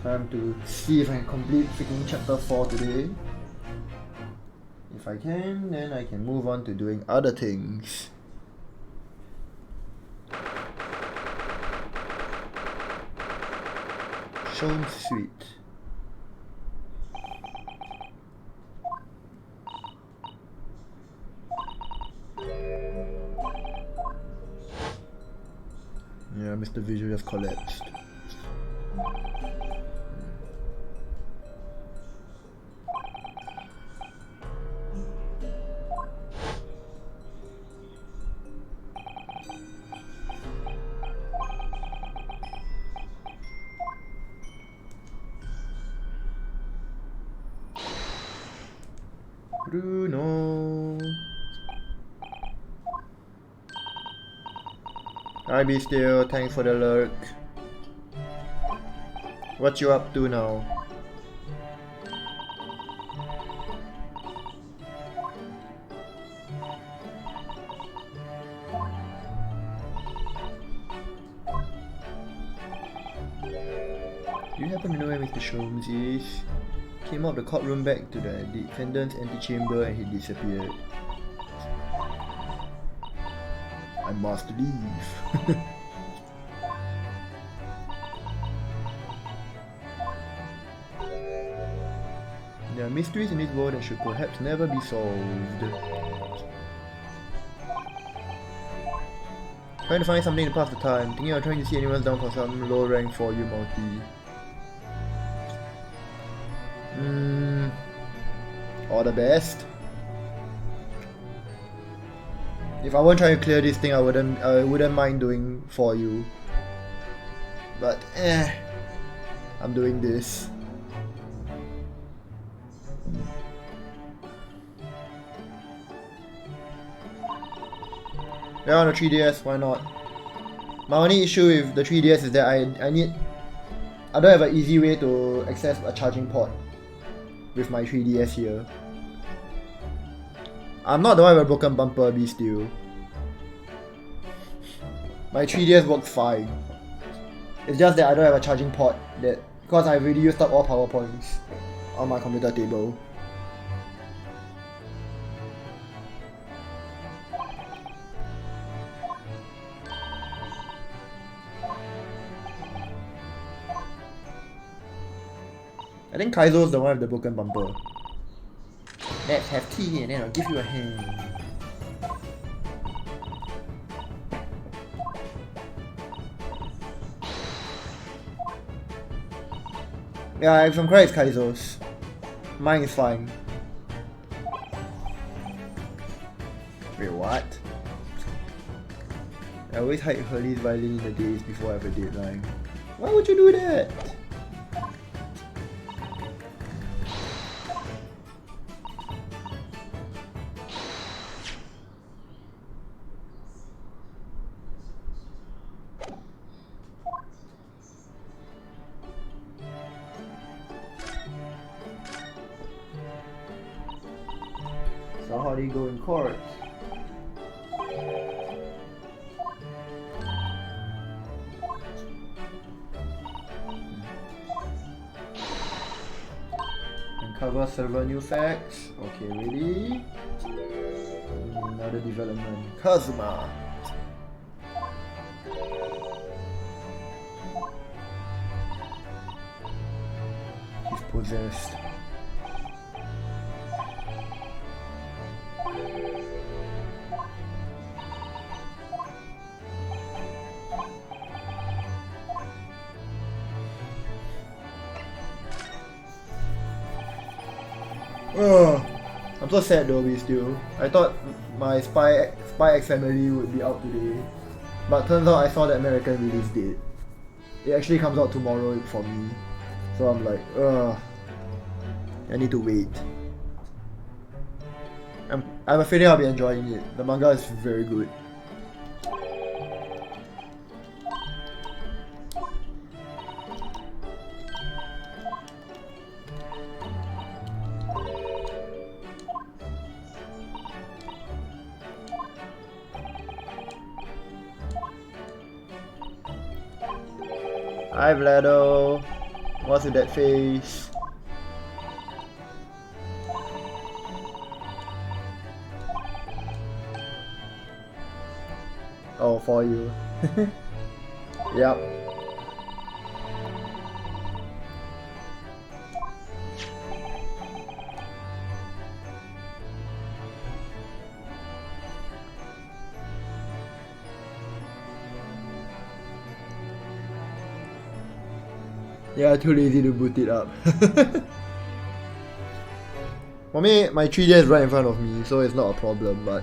Time to see if I can complete freaking chapter 4 today. If I can, then I can move on to doing other things. Shown sweet. Yeah, Mr. Visual just collapsed. Bruno. Hi Be Still, thanks for the lurk. What you up to now? Do you happen to know where Mr. Sholmes is? Came out the courtroom back to the defendant's antechamber and he disappeared. I must leave. There are mysteries in this world that should perhaps never be solved. Trying to find something to pass the time, thinking of trying to see anyone's down for some low rank for you multi. All the best. If I weren't trying to clear this thing, I wouldn't mind doing for you. But I'm doing this. Yeah, on the 3DS, why not? My only issue with the 3DS is that I don't have an easy way to access a charging port with my 3DS here. I'm not the one with a broken bumper, be still. My 3DS works fine. It's just that I don't have a charging port because I've already used up all power points on my computer table. I think Kaizo's the one with the broken bumper. Let's have tea and then I'll give you a hand. Yeah, if I'm correct, it's Kaizo's. Mine is fine. Wait, what? I always hide Hurley's violin in the days before I have a deadline. Why would you do that? So how do you go in court? Uncover several new facts. Okay, ready? Another development. Kazuma! He's possessed. I'm so sad though, we still. I thought my Spy X Family would be out today. But turns out I saw the American release date. It actually comes out tomorrow for me. So I'm like, I need to wait. I have a feeling I'll be enjoying it. The manga is very good. Hi Vlado. What's with that face? Oh, for you. Yep. Yeah, too lazy to boot it up. For me, my 3DS is right in front of me, so it's not a problem, but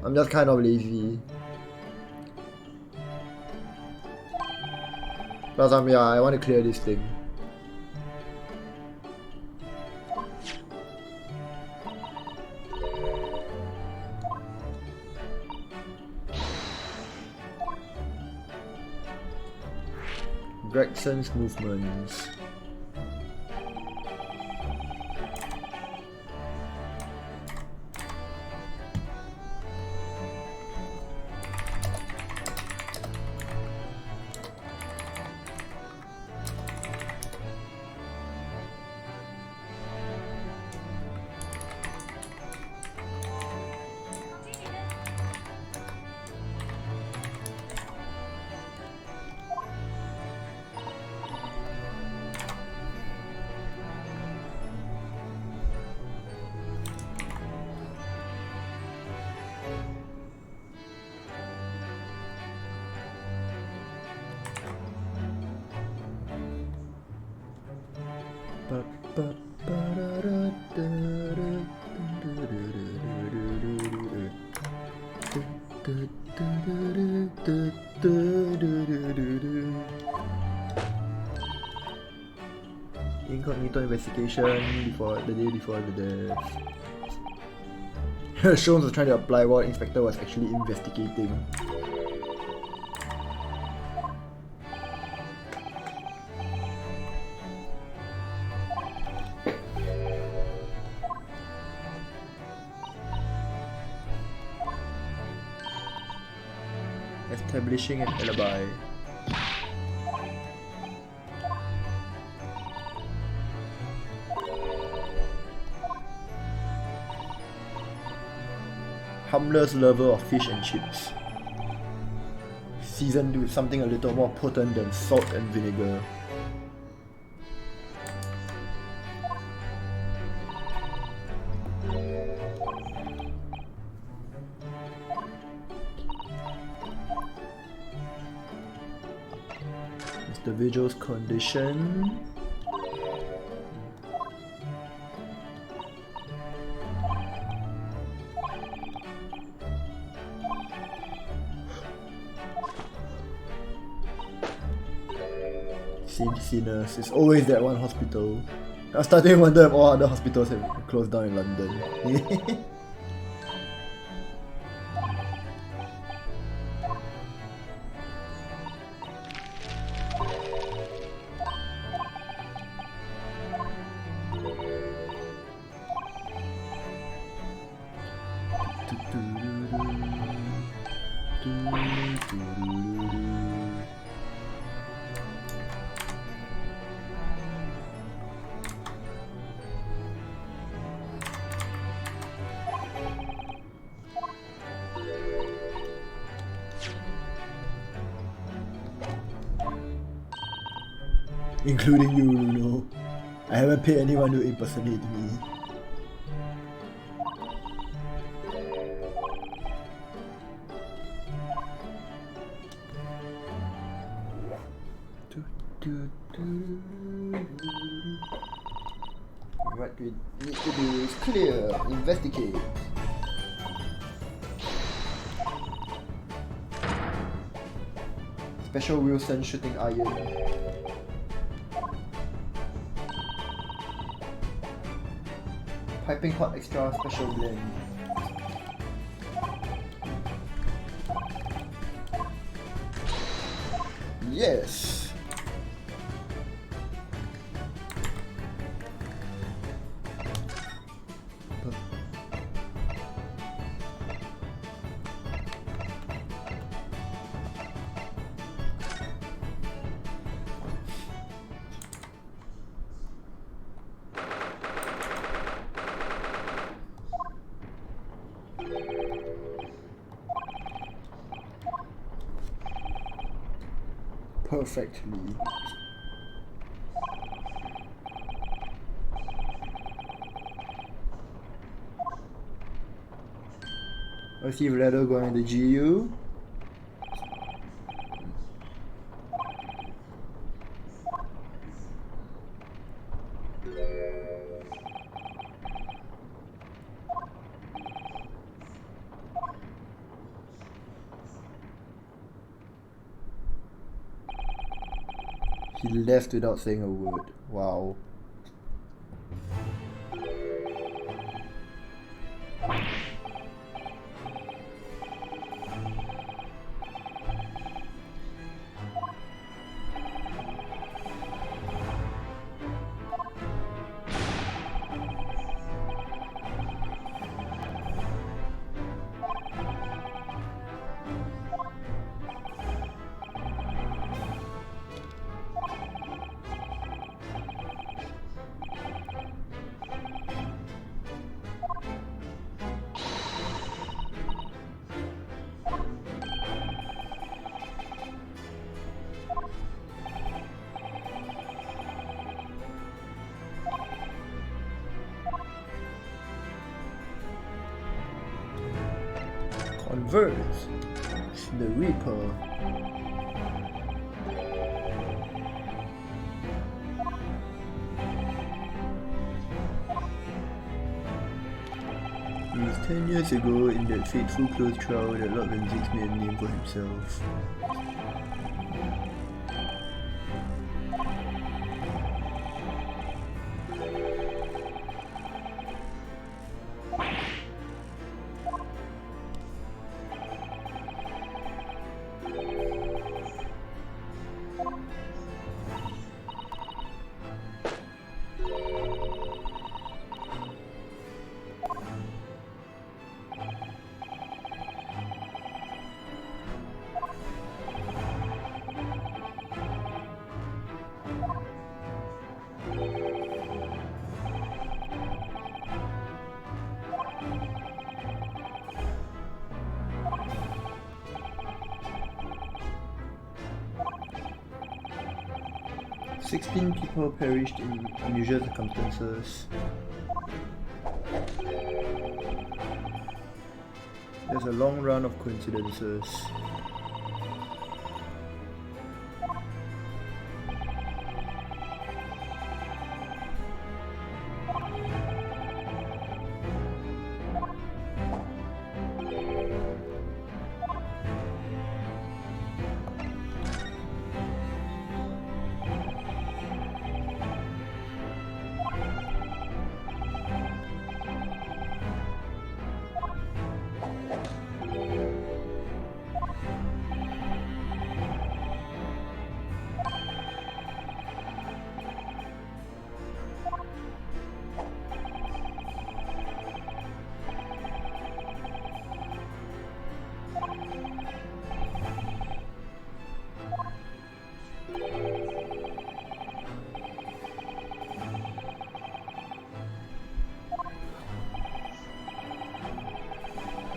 I'm just kind of lazy. Plus, I want to clear this thing. Gregson's movements. Incognito investigation before the day before the death. Jones was trying to apply while Inspector was actually investigating. Establishing an alibi. Harmless lover of fish and chips. Seasoned with something a little more potent than salt and vinegar. Mr. Vigil's condition. Sinners. It's always that one hospital. I was starting to wonder if all other hospitals have closed down in London. Including you, Luno. I haven't paid anyone to impersonate me. What we need to do is clear, investigate. Special Wilson shooting iron. Piping hot extra special blend. Yes. perfectly. Let's see if Leto going to GU. He left without saying a word. Wow. Converts the Reaper. It was 10 years ago in that fateful close trial that Lord Renzik made a name for himself. "16 people perished in unusual circumstances. There's a long run of coincidences.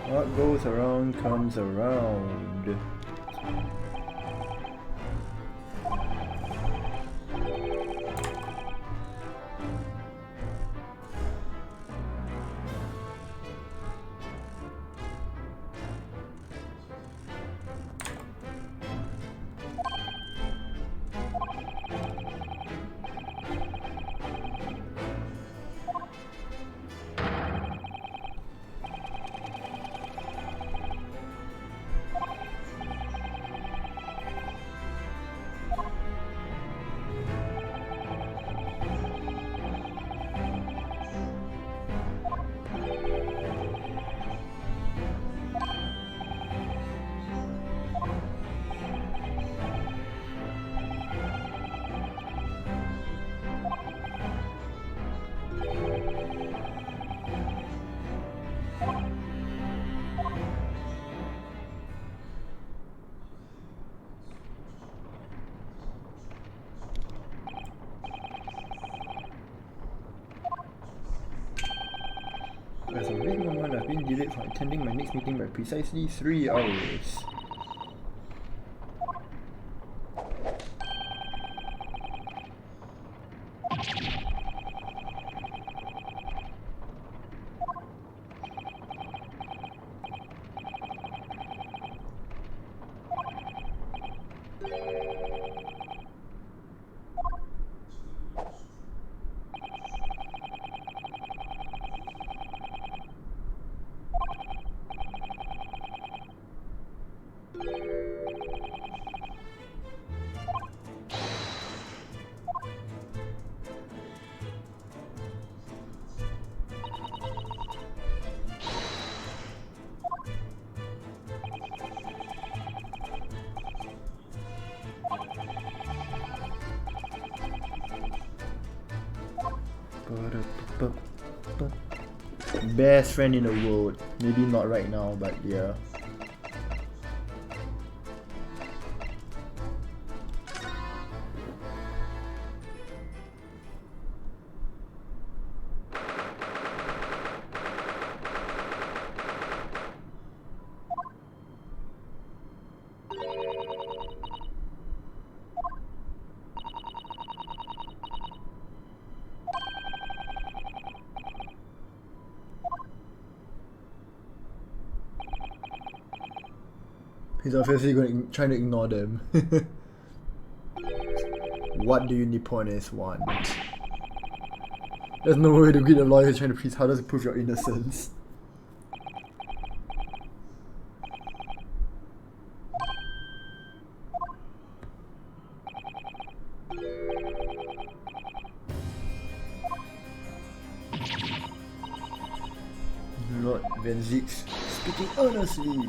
What goes around comes around." As of this moment, I've been delayed from attending my next meeting by precisely 3 hours. Best friend in the world. Maybe not right now, but yeah. He's obviously trying to ignore them. What do you Nipponists want? There's no way to get a lawyer trying to prove how does it prove your innocence. Lord Van Zix speaking honestly.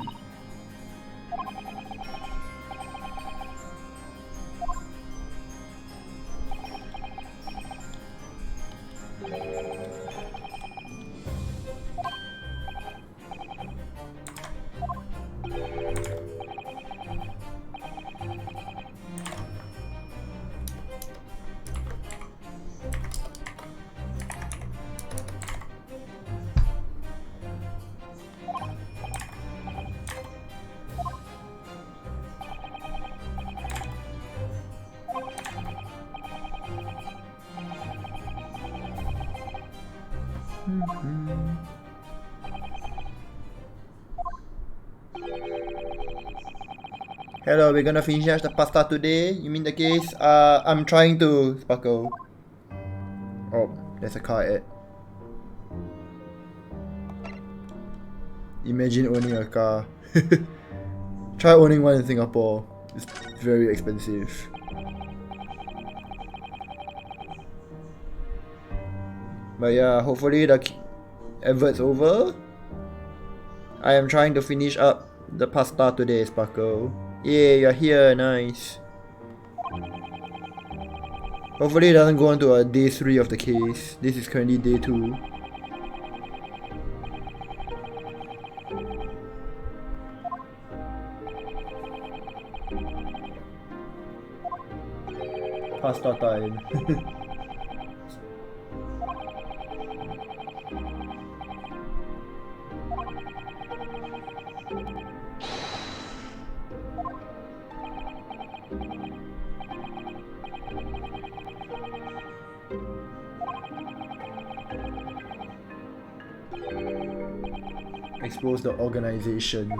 Hello, we're gonna finish the pasta today? You mean the case? I'm trying to, Sparkle. Oh, there's a car ad. Imagine owning a car. Try owning one in Singapore. It's very expensive. But yeah, hopefully the advert's over. I am trying to finish up the pasta today, Sparkle. Yeah, you're here, nice. Hopefully it doesn't go on to a day 3 of the case. This is currently day 2. Pasta time. Expose the organization.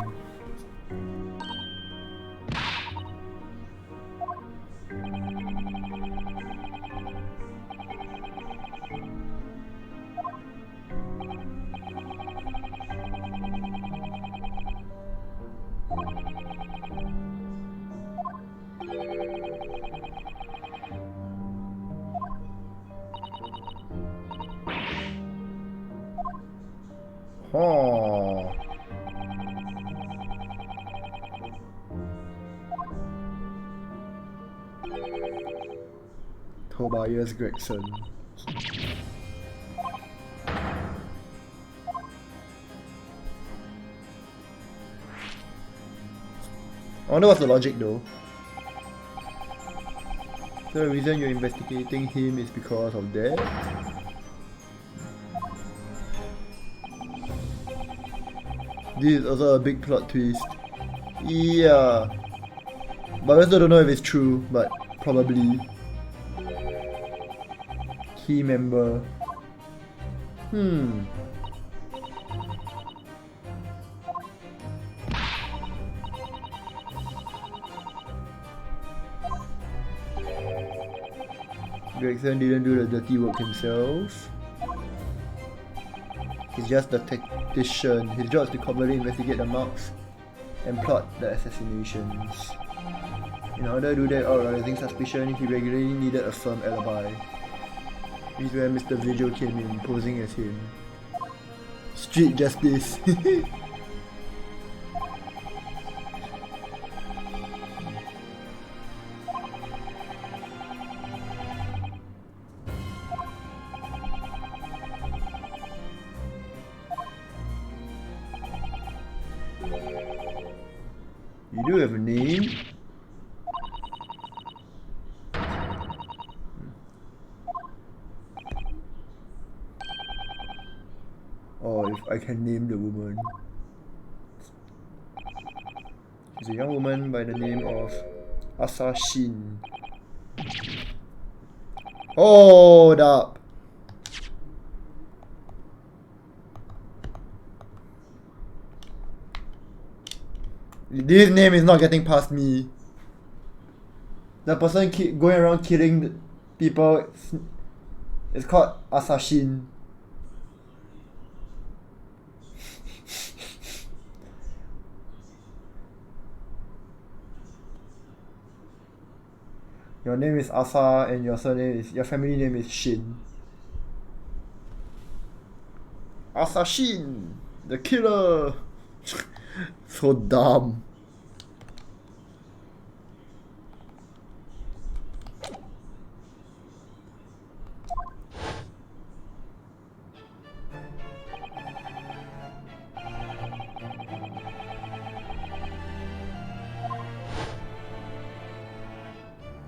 Oh. Tobias Gregson. I wonder what's the logic though. So the reason you're investigating him is because of that? This is also a big plot twist. Yeah. But I also don't know if it's true, but probably. Key member. Gregson didn't do the dirty work himself. He's just the tactician. His job is to covertly investigate the marks and plot the assassinations. In order to do that without arousing suspicion, he regularly needed a firm alibi. This is where Mr. Vigil came in, posing as him. Street justice. do you have a name? Oh, if I can name the woman. She's a young woman by the name of Asashin. Hold up. This name is not getting past me. The person going around killing people is called Asashin. Your name is Asa and your family name is Shin. Asashin, the killer. So dumb.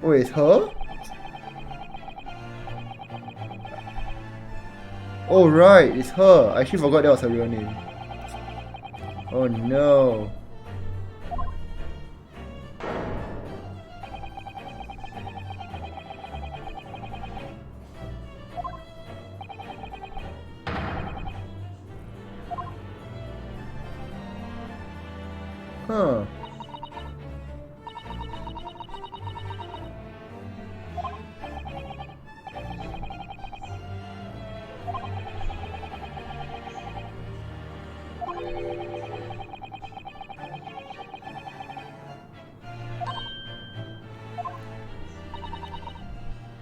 Oh, it's her? Oh right, it's her. I actually forgot that was her real name. Oh no. Huh.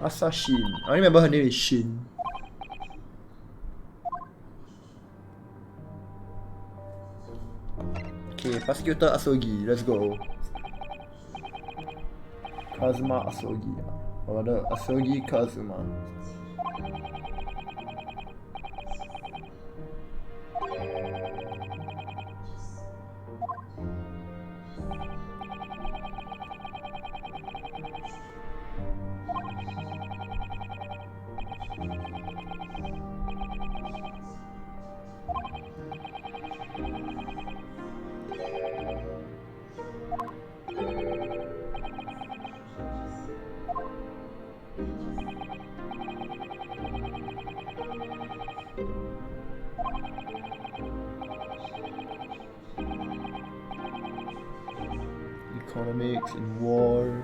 Asashin. I only remember her name is Shin. Okay, Prosecutor Asogi, let's go. Kazuma Asogi. Or rather, Asogi Kazuma. Economics in war.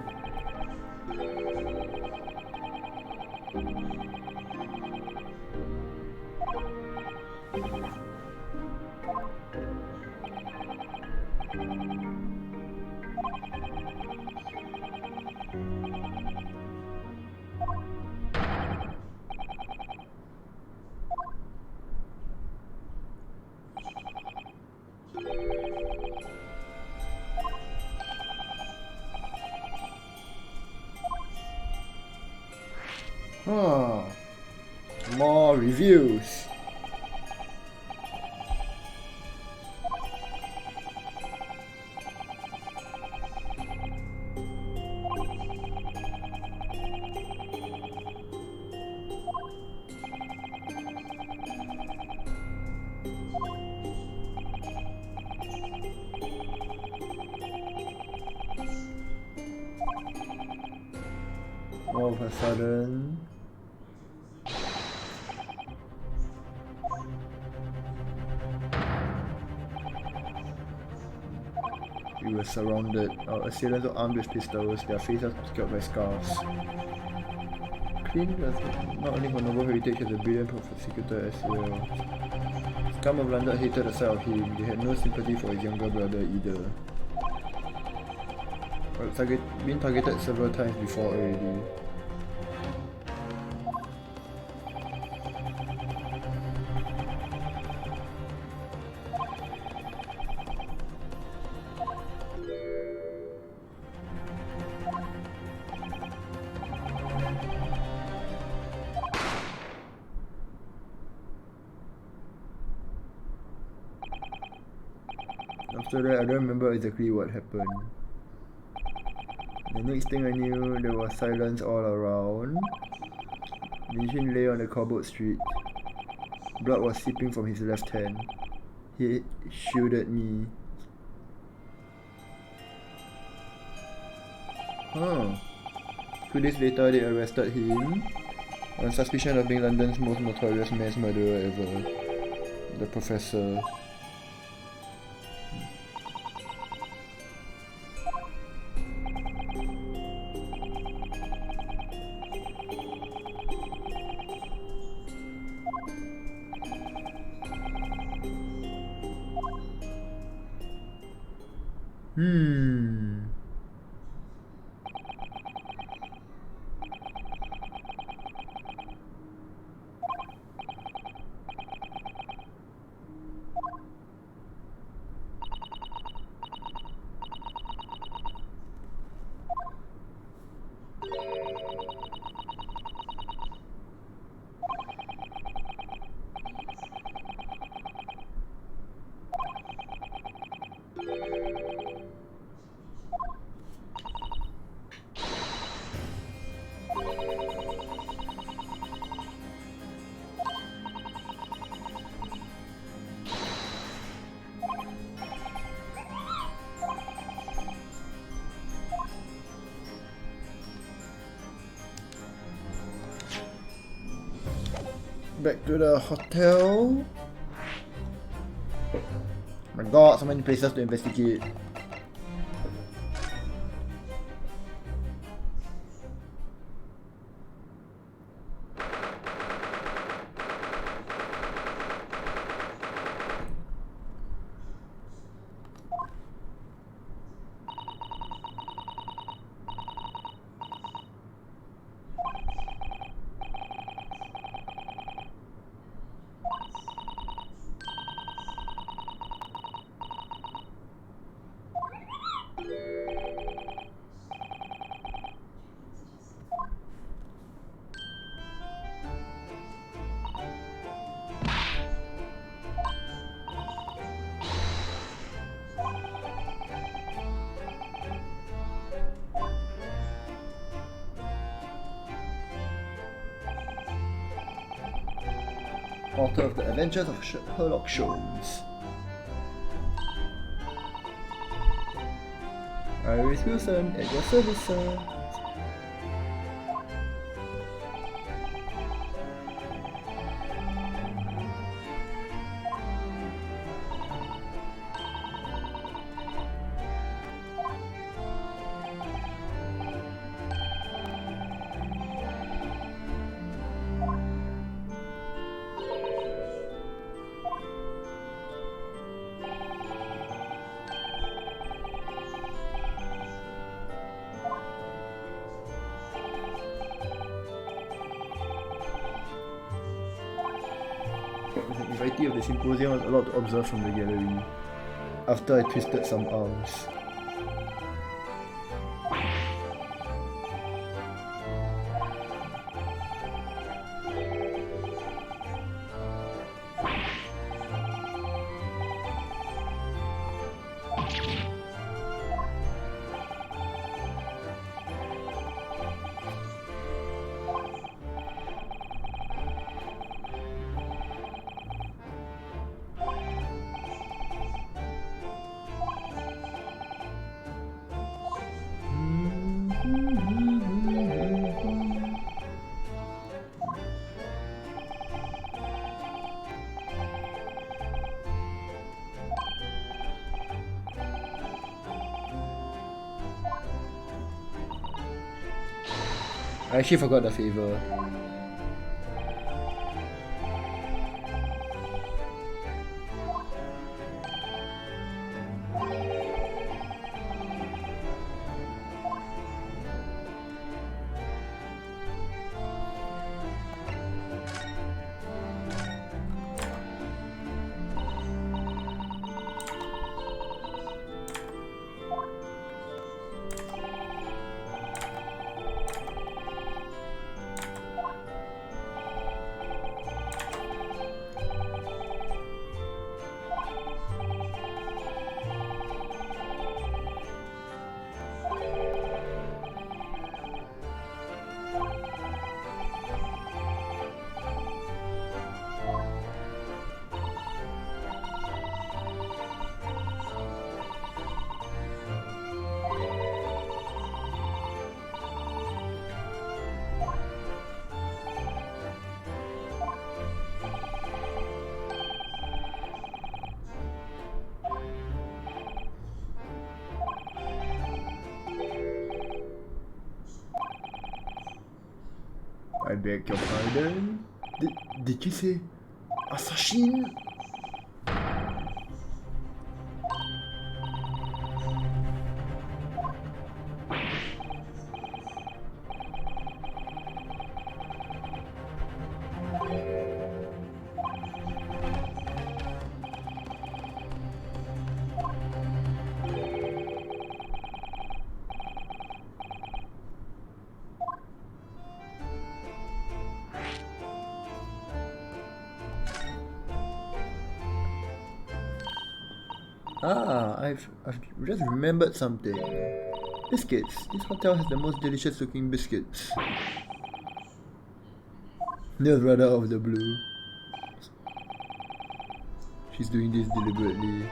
Huh. More reviews. All of a sudden, we were surrounded. Our assailants were armed with pistols, their faces obscured by scarves. Clean was not only for noble heritage as a brilliant prosecutor as well. Scum of London hated the sight of him. They had no sympathy for his younger brother either. Been targeted several times before already. After that, I don't remember exactly what happened. The next thing I knew, there was silence all around. Vincent lay on the cobbled street. Blood was seeping from his left hand. He shielded me. Huh. 2 days later, they arrested him on suspicion of being London's most notorious mass murderer ever. The Professor. Back to the hotel. Oh my god, so many places to investigate. Author of The Adventures of Sherlock Holmes. Iris Wilson at your service, sir. The invitee of the symposium was allowed to observe from the gallery after I twisted some arms. I actually forgot the favor. beg your pardon? Did you say assassin? Ah, I've just remembered something. Biscuits. This hotel has the most delicious looking biscuits. That was rather out of the blue. She's doing this deliberately.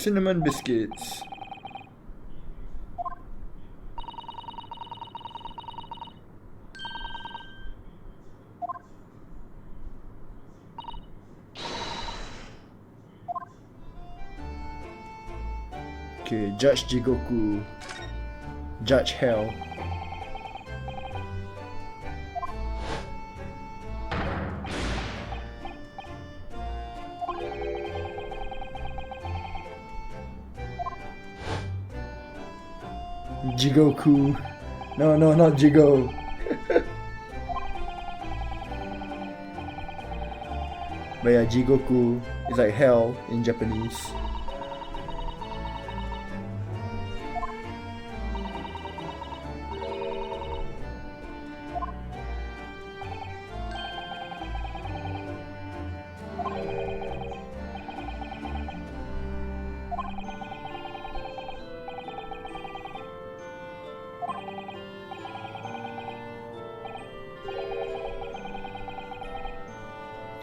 Cinnamon biscuits. Okay, Judge Jigoku. Judge Hell. Jigoku. No, not Jigo. But yeah, Jigoku is like hell in Japanese.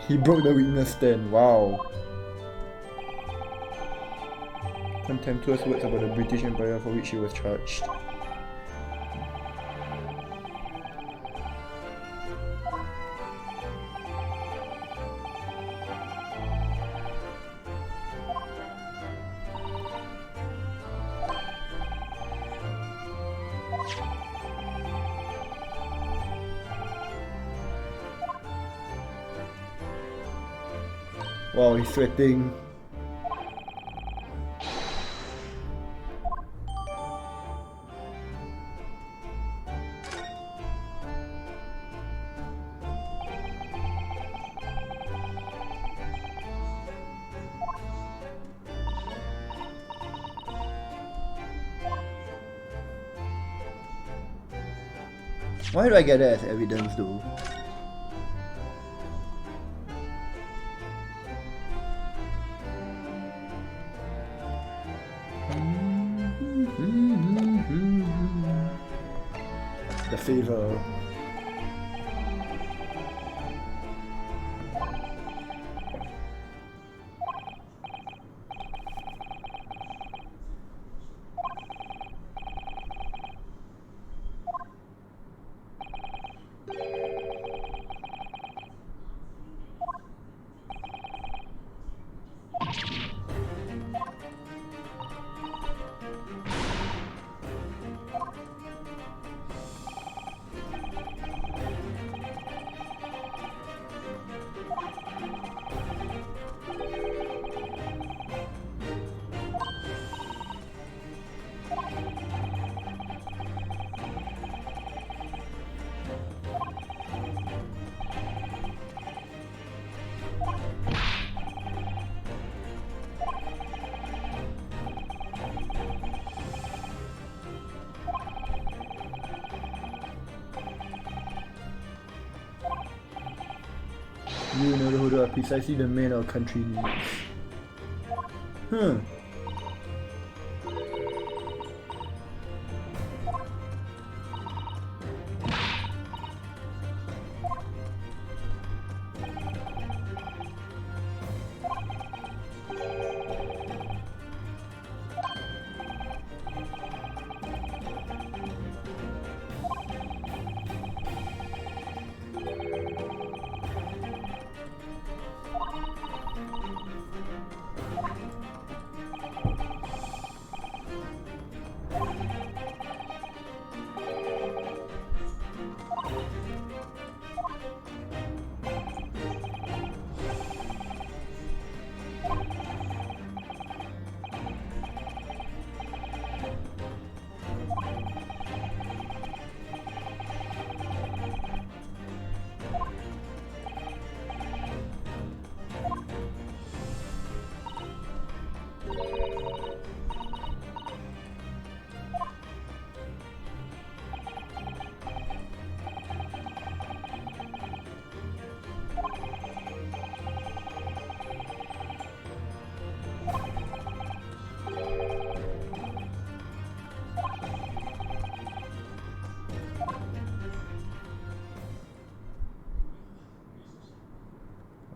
He broke the weakness stand, wow. Contemptuous words about the British Empire for which he was charged. Wow, he's sweating. Why do I get that as evidence though? the favor. You know the Huda are precisely the men our country needs. Huh.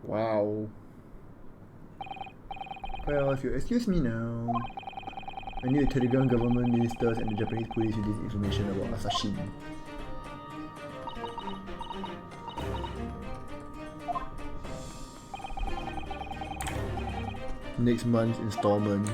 Wow. Well, if you excuse me now, I need to telegram government ministers and the Japanese police with this information about Asashin. Next month's installment.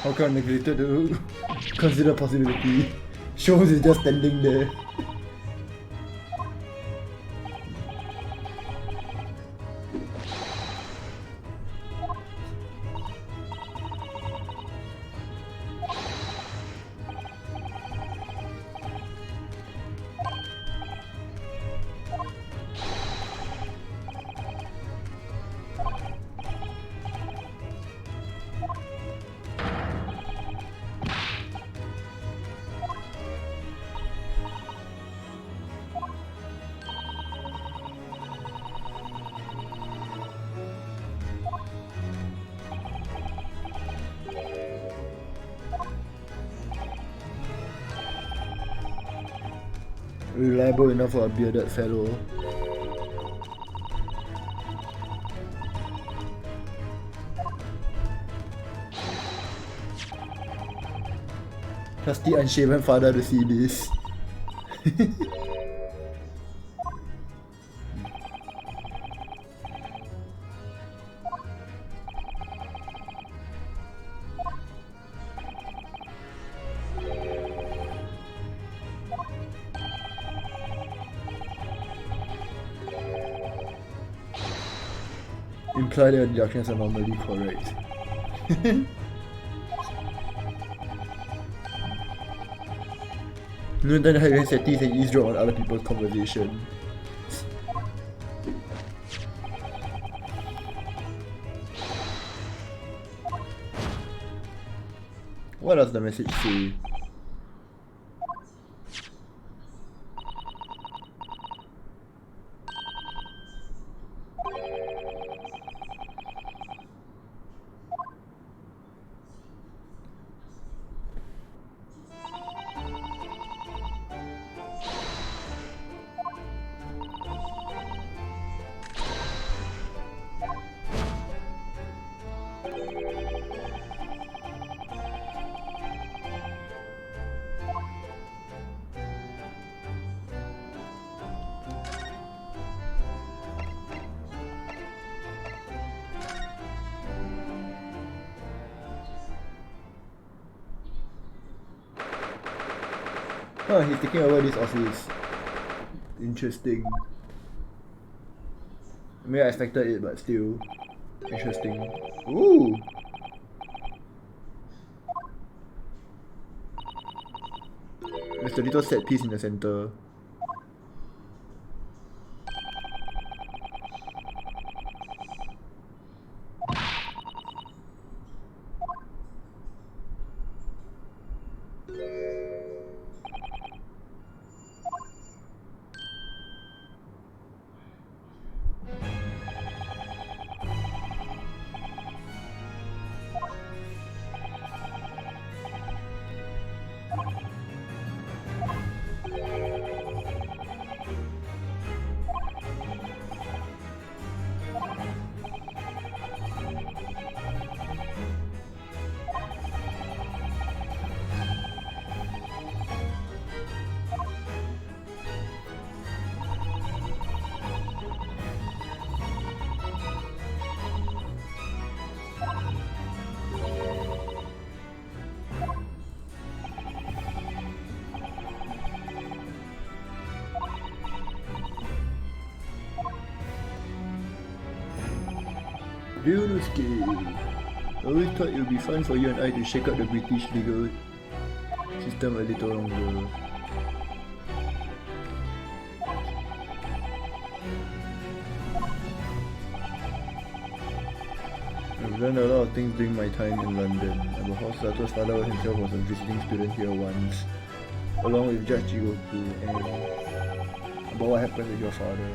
How come I neglected to consider possibility? Shows is just standing there. Reliable enough for a bearded fellow. Trust the unshaven father to see this. imply that your deductions are normally correct. No, then how you set and eavesdrop on other people's conversation. What does the message say? Huh, he's taking over this office. Interesting. I mean, I expected it, but still. Interesting. Ooh! There's a little set piece in the center. Ryunosuke! I always thought it would be fun for you and I to shake up the British legal system a little longer. I've learned a lot of things during my time in London. About how Sato's father himself was a visiting student here once, along with Judge GAA2, and about what happened with your father.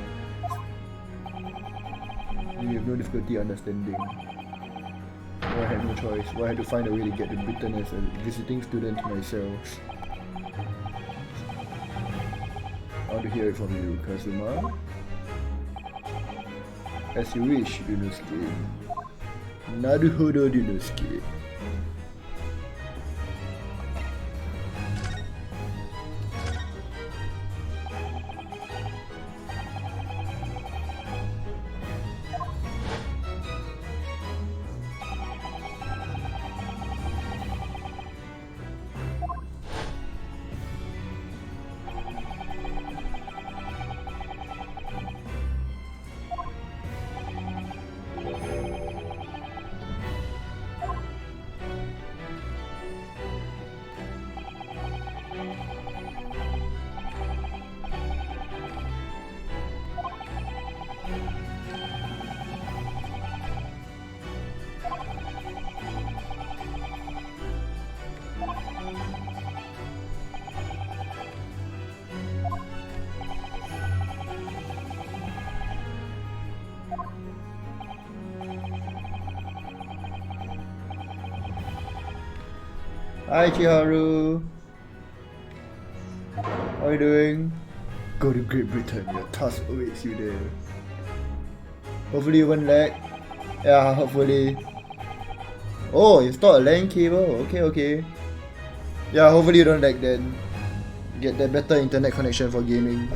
You have no difficulty understanding. Well, I had no choice. Well, I had to find a way to get to Britain as a visiting student myself. I want to hear it from you, Kazuma. As you wish, Ryunosuke. Naruhodo, Ryunosuke. Hi Chiharu! How are you doing? Go to Great Britain, your task awaits you there. Hopefully you won't lag. Yeah, hopefully. Oh, install a LAN cable? Okay. Yeah, hopefully you don't lag then. Get that better internet connection for gaming.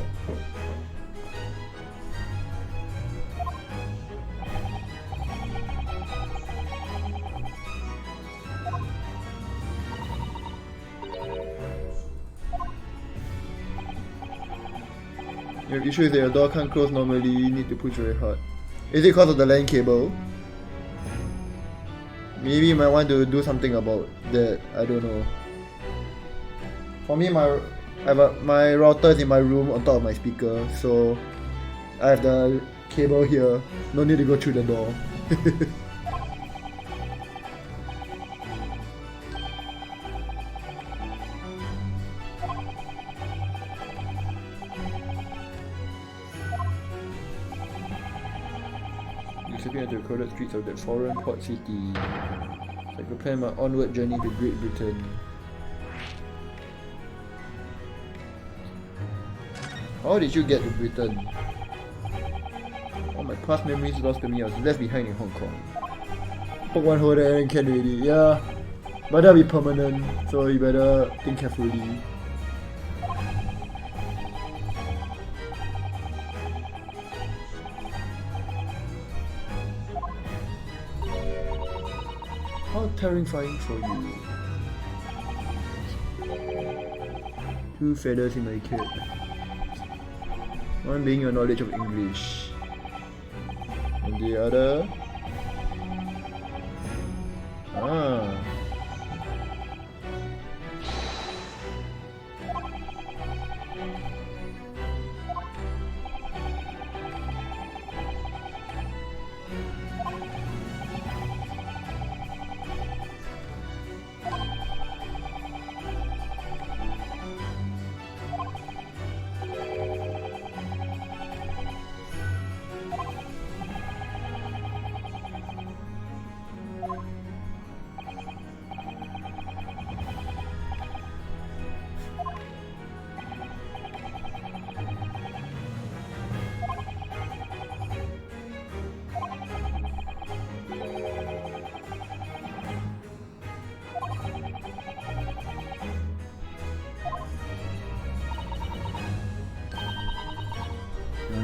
You have issues that your door can't close normally, you need to push very hard. Is it because of the LAN cable? Maybe you might want to do something about that. I don't know. For me, my router is in my room on top of my speaker, so I have the cable here. No need to go through the door. Slipping into the crowded streets of that foreign port city. So I could plan my onward journey to Great Britain. How did you get to Britain? All my past memories lost to me. I was left behind in Hong Kong. Poke one hole there and can already. Yeah, but that'll be permanent, so you better think carefully. How terrifying for you. 2 feathers in my cap. One being your knowledge of English. And the other...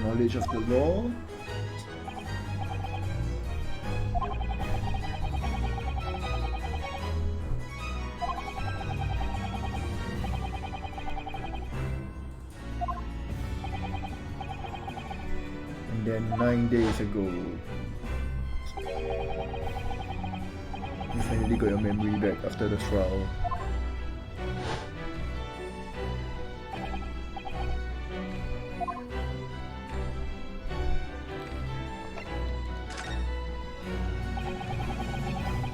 knowledge of the law. And then 9 days ago, you finally got your memory back after the trial.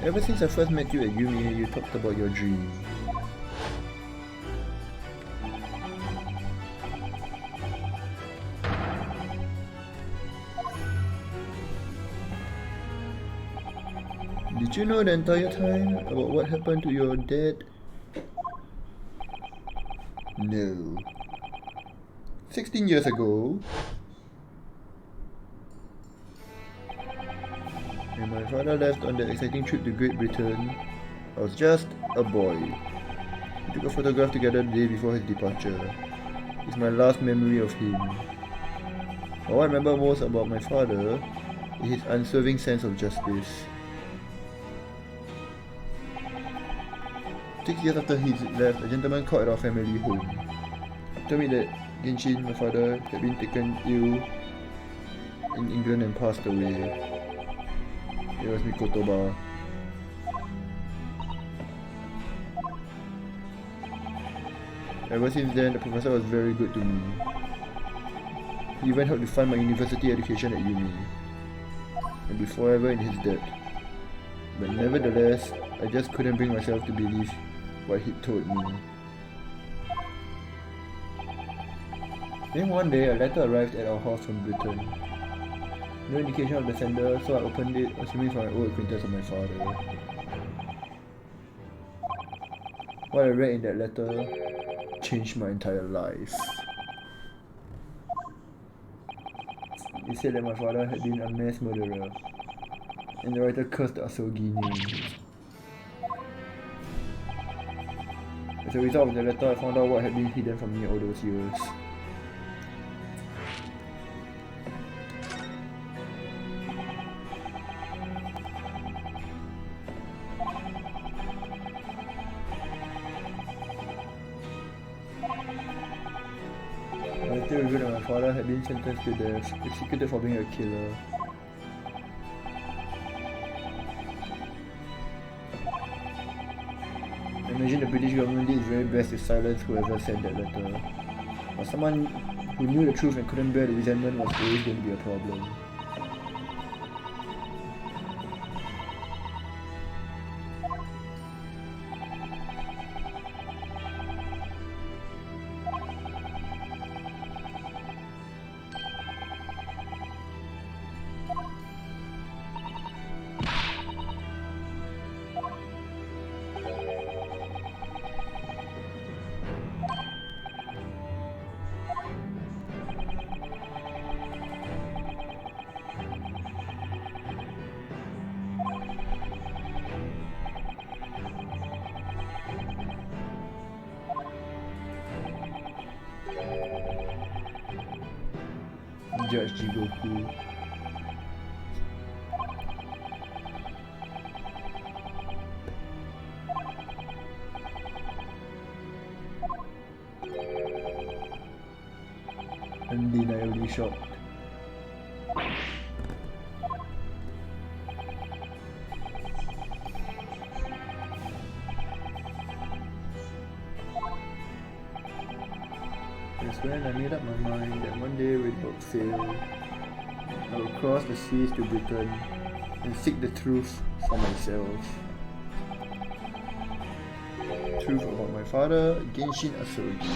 Ever since I first met you at Yumi, you talked about your dream. Did you know the entire time about what happened to your dad? No. 16 years ago, when my father left on that exciting trip to Great Britain, I was just a boy. We took a photograph together the day before his departure. It's my last memory of him. But what I remember most about my father is his unswerving sense of justice. 6 years after he left, a gentleman called at our family home. He told me that Genshin, my father, had been taken ill in England and passed away. It was Mikotoba. Ever since then, the professor was very good to me. He even helped to fund my university education at uni, and be forever in his debt. But nevertheless, I just couldn't bring myself to believe what he told me. Then one day, a letter arrived at our house from Britain. No indication of the sender, so I opened it, assuming it's my old acquaintance of my father. What I read in that letter changed my entire life. It said that my father had been a mass murderer, and the writer cursed the Asogi name. As a result of the letter, I found out what had been hidden from me all those years. The letter revealed that my father had been sentenced to death, executed for being a killer. imagine the British government did its very best to silence whoever sent that letter. But someone who knew the truth and couldn't bear the resentment was always going to be a problem. Judge Jigoku. Undeniably shocked. That's when I made up my mind that one day without fail, I will cross the seas to Britain and seek the truth for myself. Truth about my father, Genshin Asogi.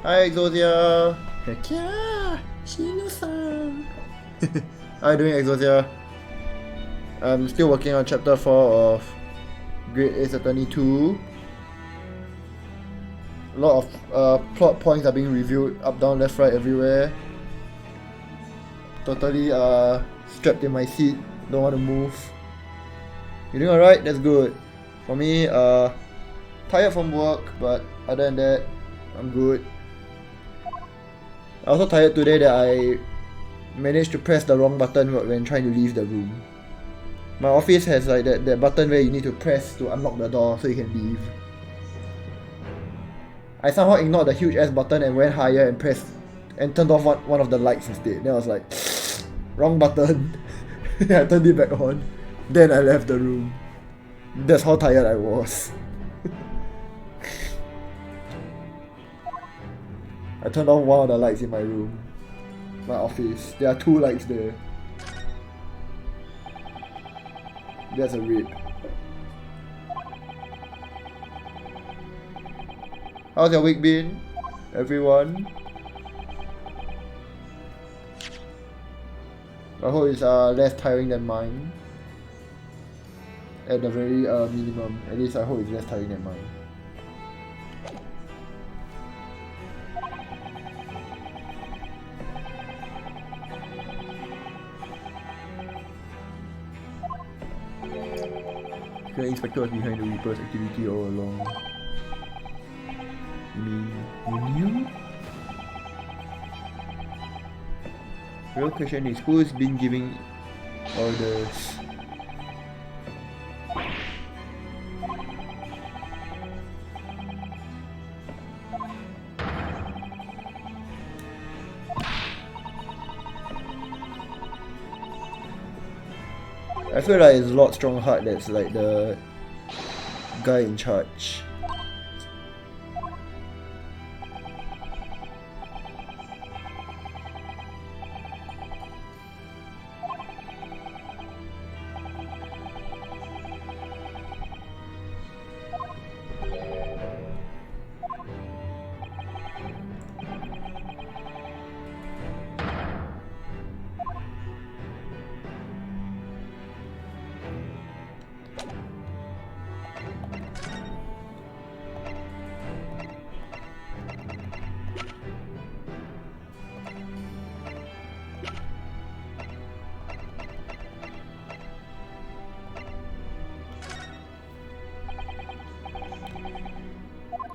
Hi Exosia! Heck yeah! Shino-san! How are you doing, Exosia? I'm still working on chapter 4 of Great Ace Attorney 2. A lot of plot points are being reviewed up, down, left, right, everywhere. Totally strapped in my seat, don't want to move. You doing alright? That's good. For me, tired from work, but other than that, I'm good. I also tired today that I managed to press the wrong button when trying to leave the room. My office has like that button where you need to press to unlock the door so you can leave. I somehow ignored the huge ass button and went higher and pressed and turned off one of the lights instead. Then I was like, wrong button. I turned it back on. Then I left the room. That's how tired I was. I turned off one of the lights in my room. My office. There are 2 lights there. That's a rip. How's your week been, everyone? I hope it's less tiring than mine. At the very minimum. At least I hope it's less tiring than mine. The inspector was behind the Reaper's activity all along. You mean you knew? Real question is, who's been giving orders? I feel like it's Lord Strongheart that's like the guy in charge.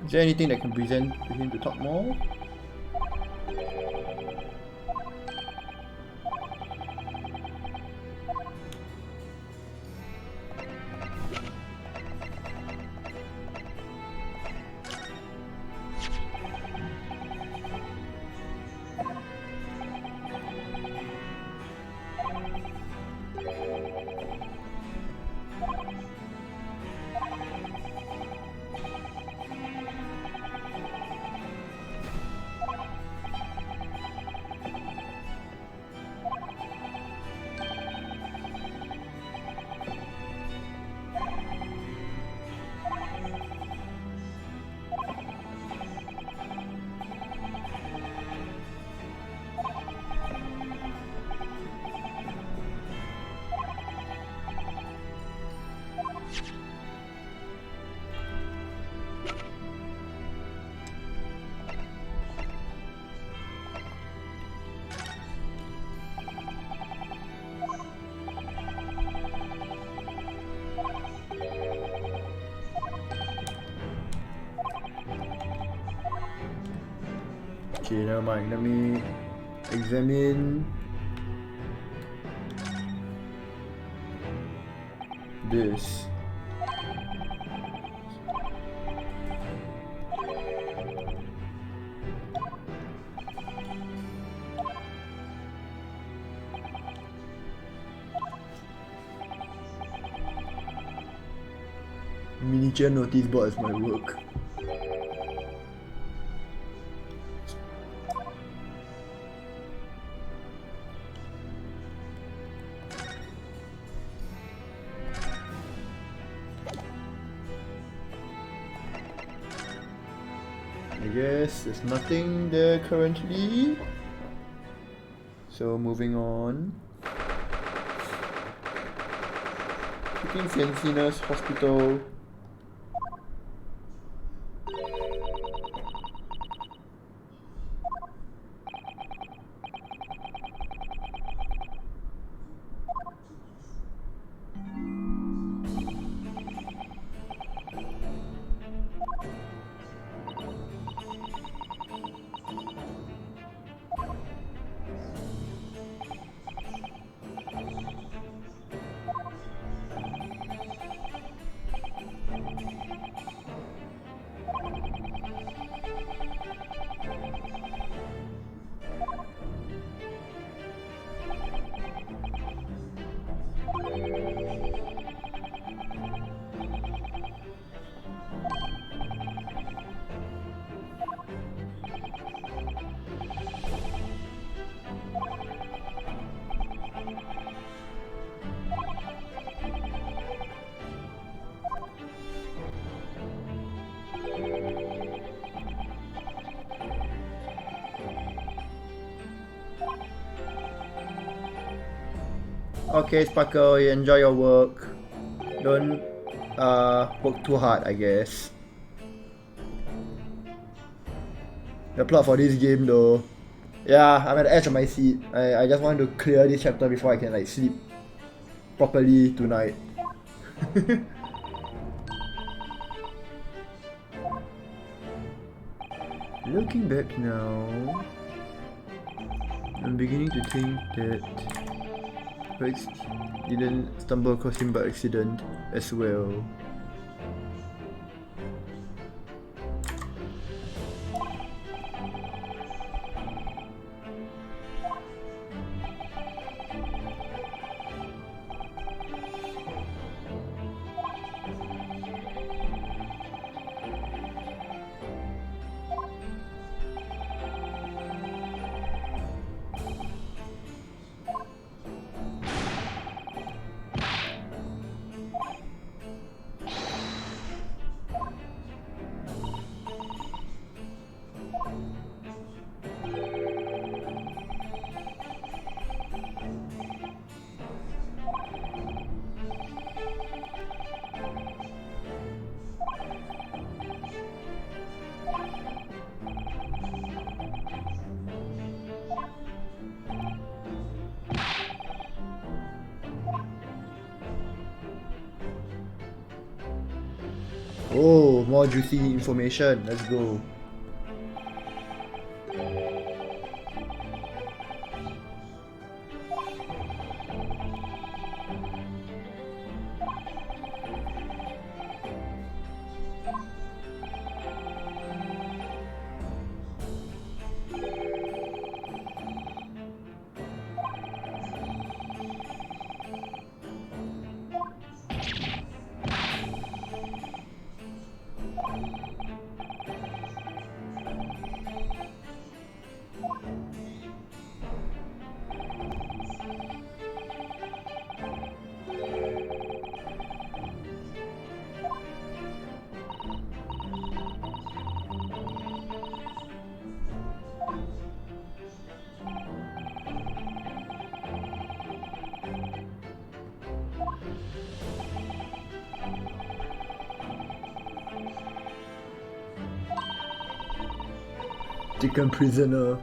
Is there anything that can present to him to talk more? Okay, never mind. Let me examine this. Miniature notice board is my work. I guess there's nothing there currently. So moving on. Freaking Fanciness Hospital. Okay, Sparkle, you enjoy your work. Don't work too hard, I guess. The plot for this game though. Yeah, I'm at the edge of my seat. I just want to clear this chapter before I can like sleep properly tonight. Looking back now, I'm beginning to think that Rex didn't stumble across him by accident as well. Oh, more juicy information. Let's go. Chicken prisoner.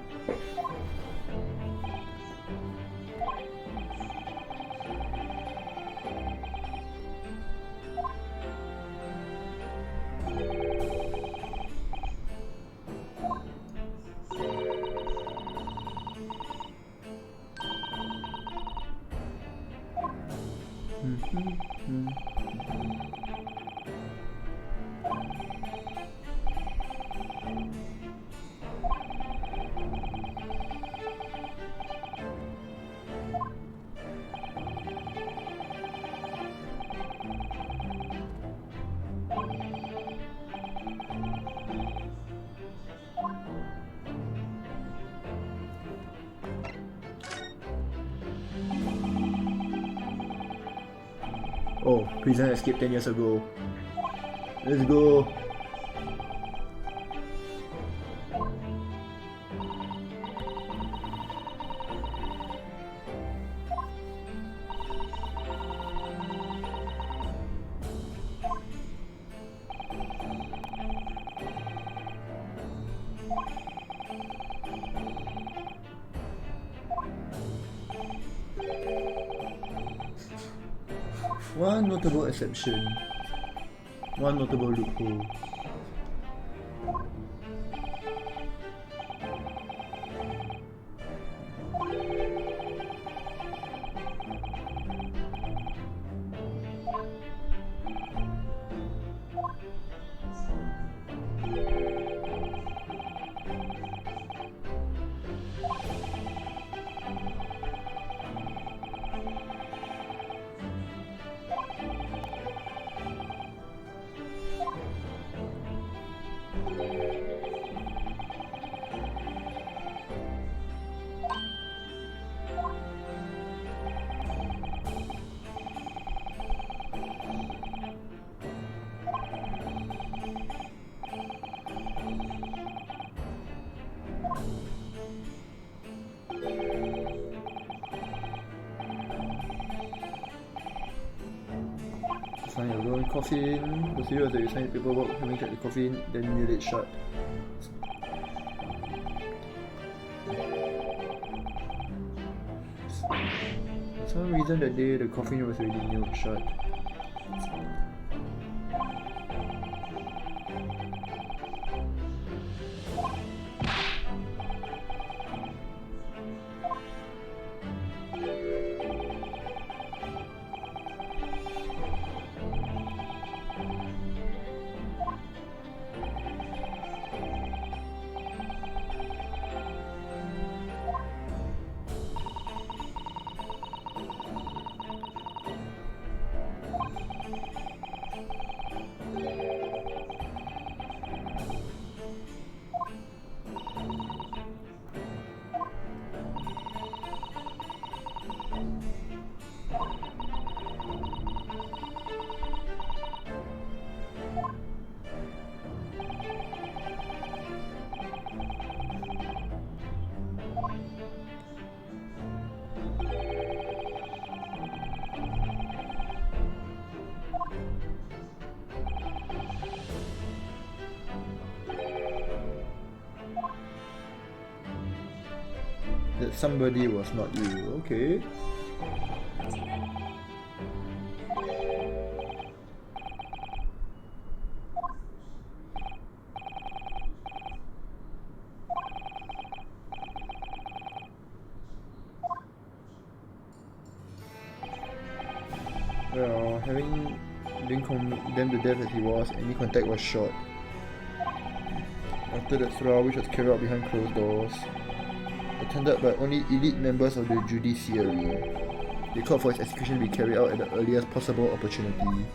Prison escaped 10 years ago. Let's go. One notable exception. One notable loophole. Sign your own coffin. Procedure that you sign paperwork, having checked the coffin, then nail it shut. For some reason that day the coffin was already nailed shut. That somebody was not you, okay. Well, having been condemned to death as he was, any contact was shot. After the trial, which was carried out behind closed doors, attended by only elite members of the judiciary, they called for his execution to be carried out at the earliest possible opportunity.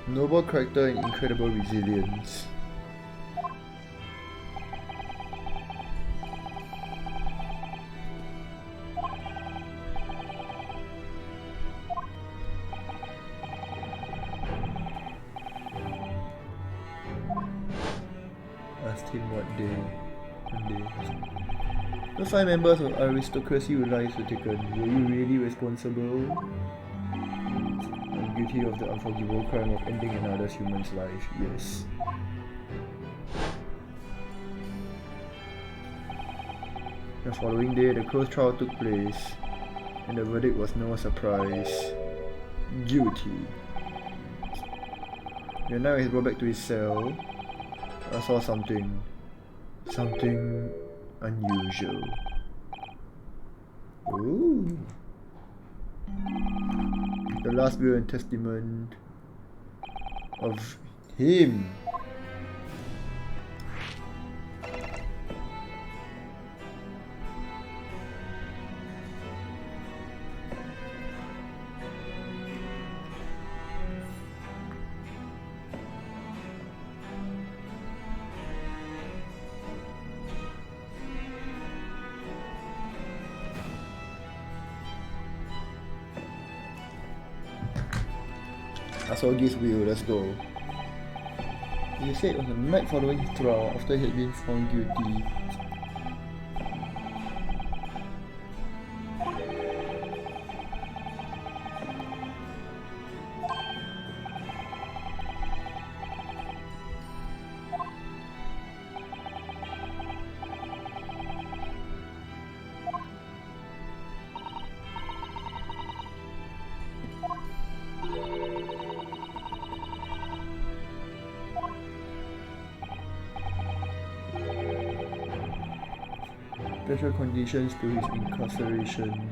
Noble character and incredible resilience. Asked him what day. The 5 members of aristocracy whose lives were taken. Were you really responsible? Guilty of the unforgivable crime of ending another human's life, yes. The following day, the closed trial took place, and the verdict was no surprise. Guilty. And now he's brought back to his cell. I saw something unusual. Ooh. The last will and testament of him. Asogi's will, let's go. He said on the night following his trial, after he had been found guilty, special conditions to his incarceration.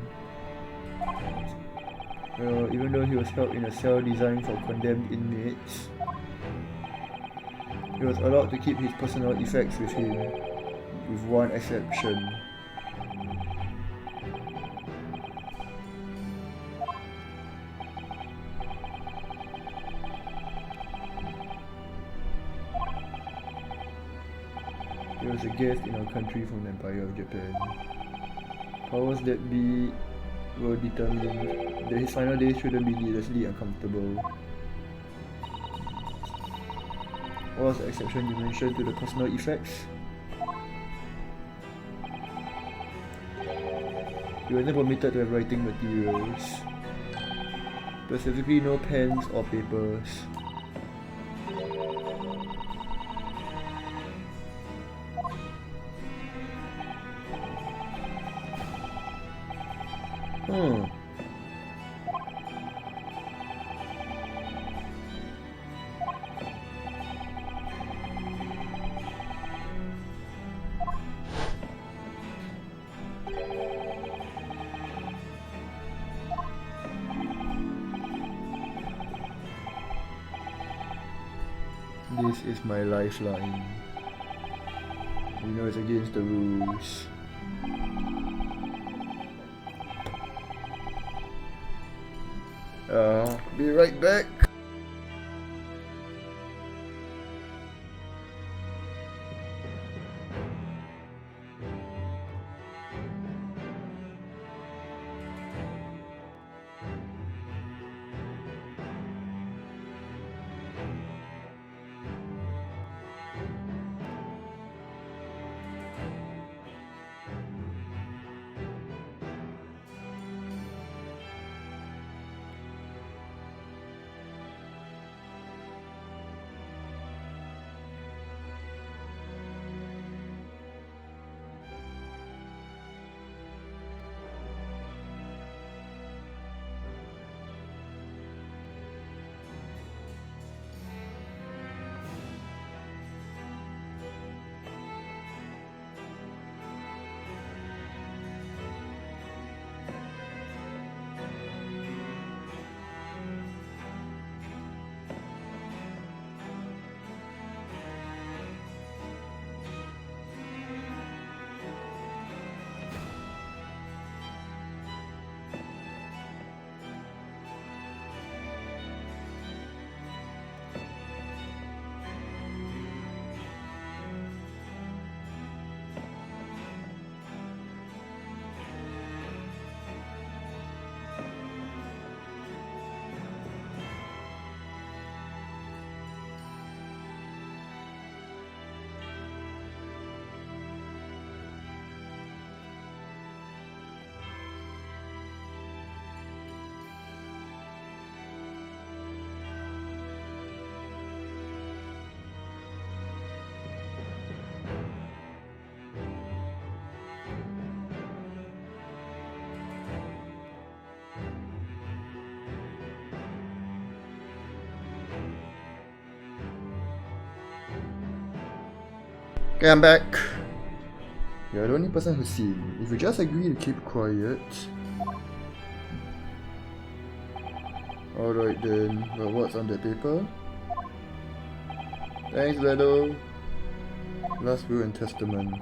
Even though he was held in a cell designed for condemned inmates, he was allowed to keep his personal effects with him, with one exception. He was a guest in our country from the Empire of Japan. Powers that be were determined that his final days shouldn't be needlessly uncomfortable. What was the exception you mentioned to the personal effects? He wasn't permitted to have writing materials, specifically no pens or papers. This is my lifeline. You know it's against the rules. Be right back. Okay, I'm back. You're the only person who's seen. If you just agree to keep quiet, Alright then, well, what's on the paper? Thanks, Lado. Last will and testament.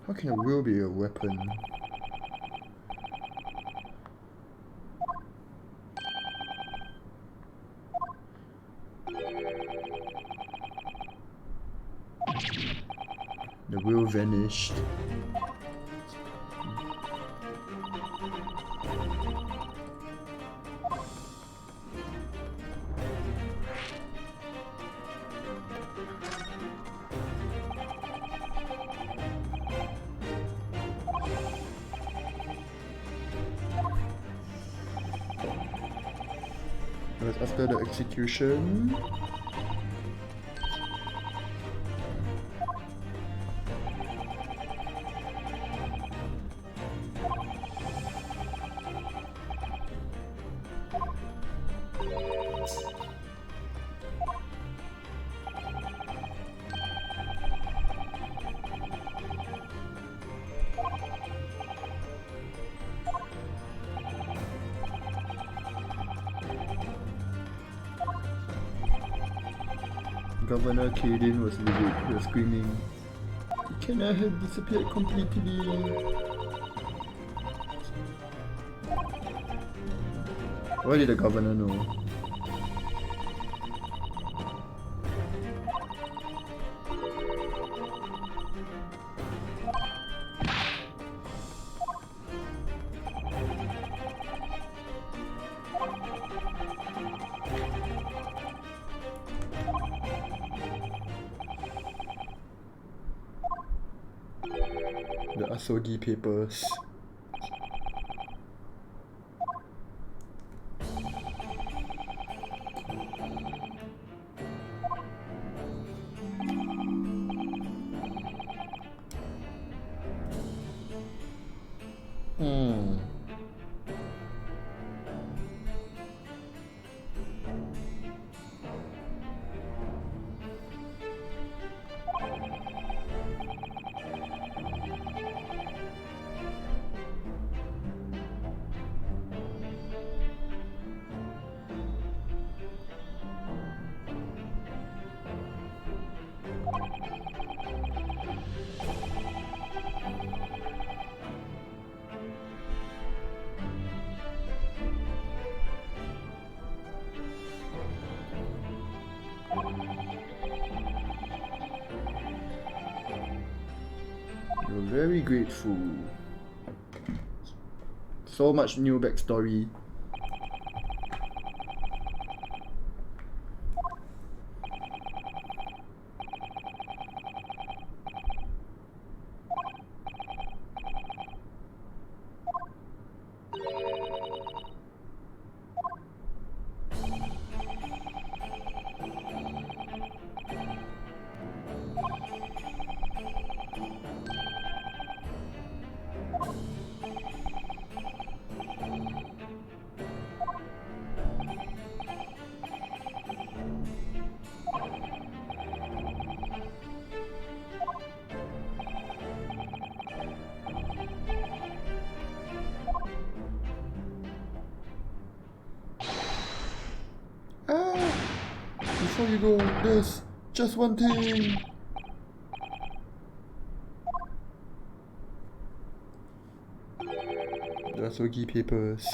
How can a will be a weapon? The will vanished. Right after the execution. Governor Kaden was livid. He was screaming, "Can I have disappeared completely?" Why did the governor know? The Asogi papers. You're very grateful. So much new backstory. Before you go, there's just one thing. The Asogi papers.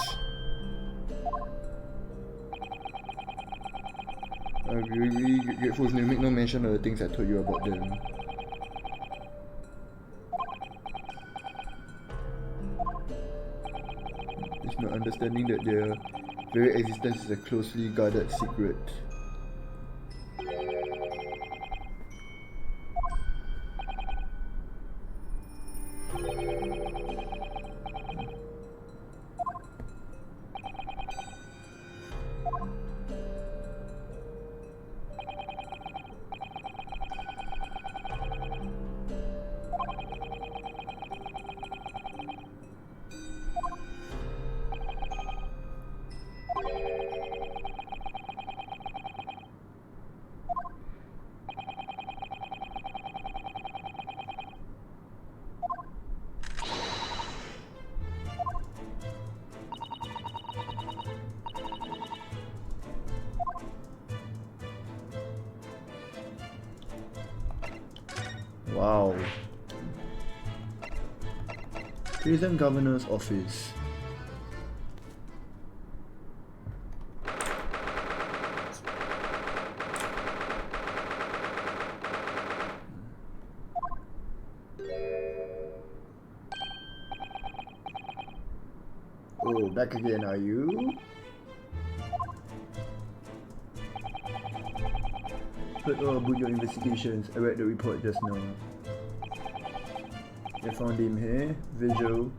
I'm really grateful if you make no mention of the things I told you about them. It's not understanding that their very existence is a closely guarded secret. Wow. Prison Governor's Office. Oh, back again, are you? Heard all about your investigations. I read the report just now. I found him here. Visual.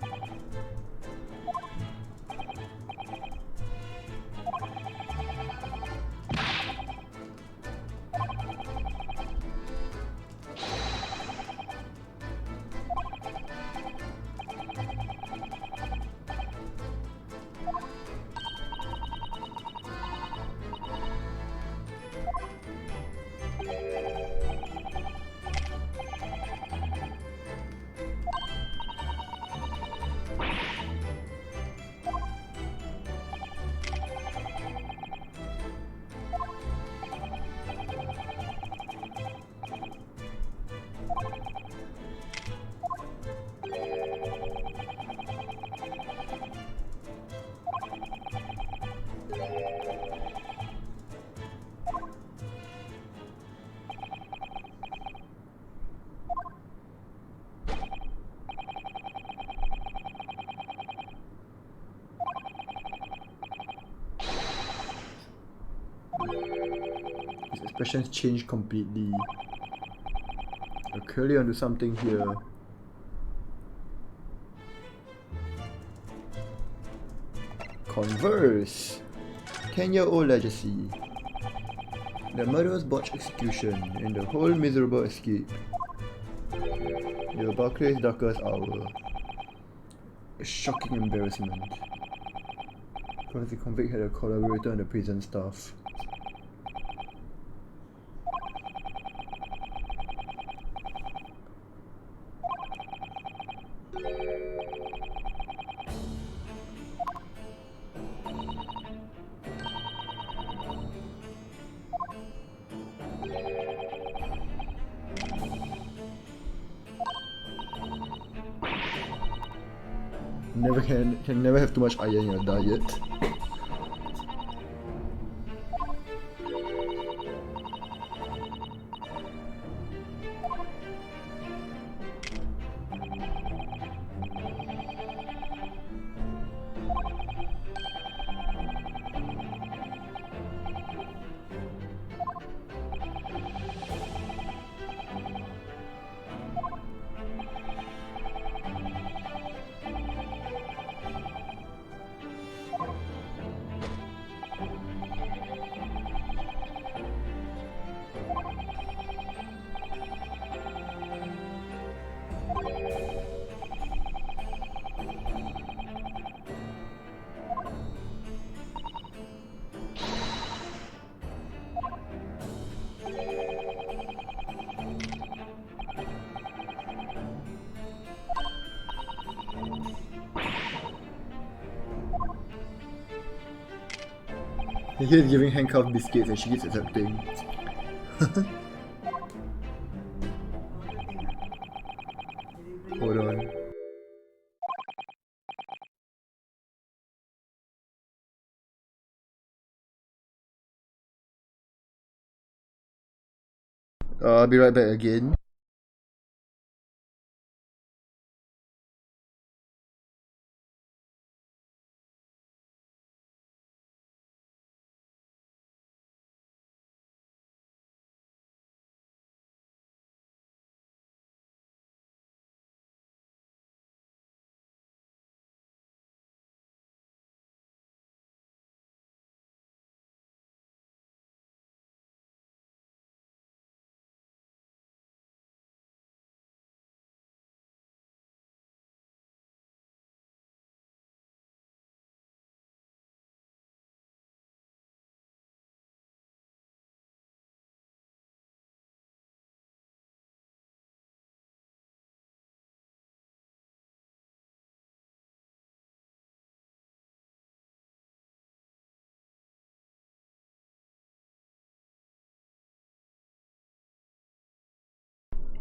His expressions changed completely. You're clearly onto something here. Converse. 10-year-old legacy. The murderer's botched execution and the whole miserable escape. The Barclay's darkest hour. A shocking embarrassment. Because the convict had a collaborator on the prison staff. Never can never have too much iron in your diet. He is giving handcuff biscuits and she keeps accepting. Hold on. I'll be right back again.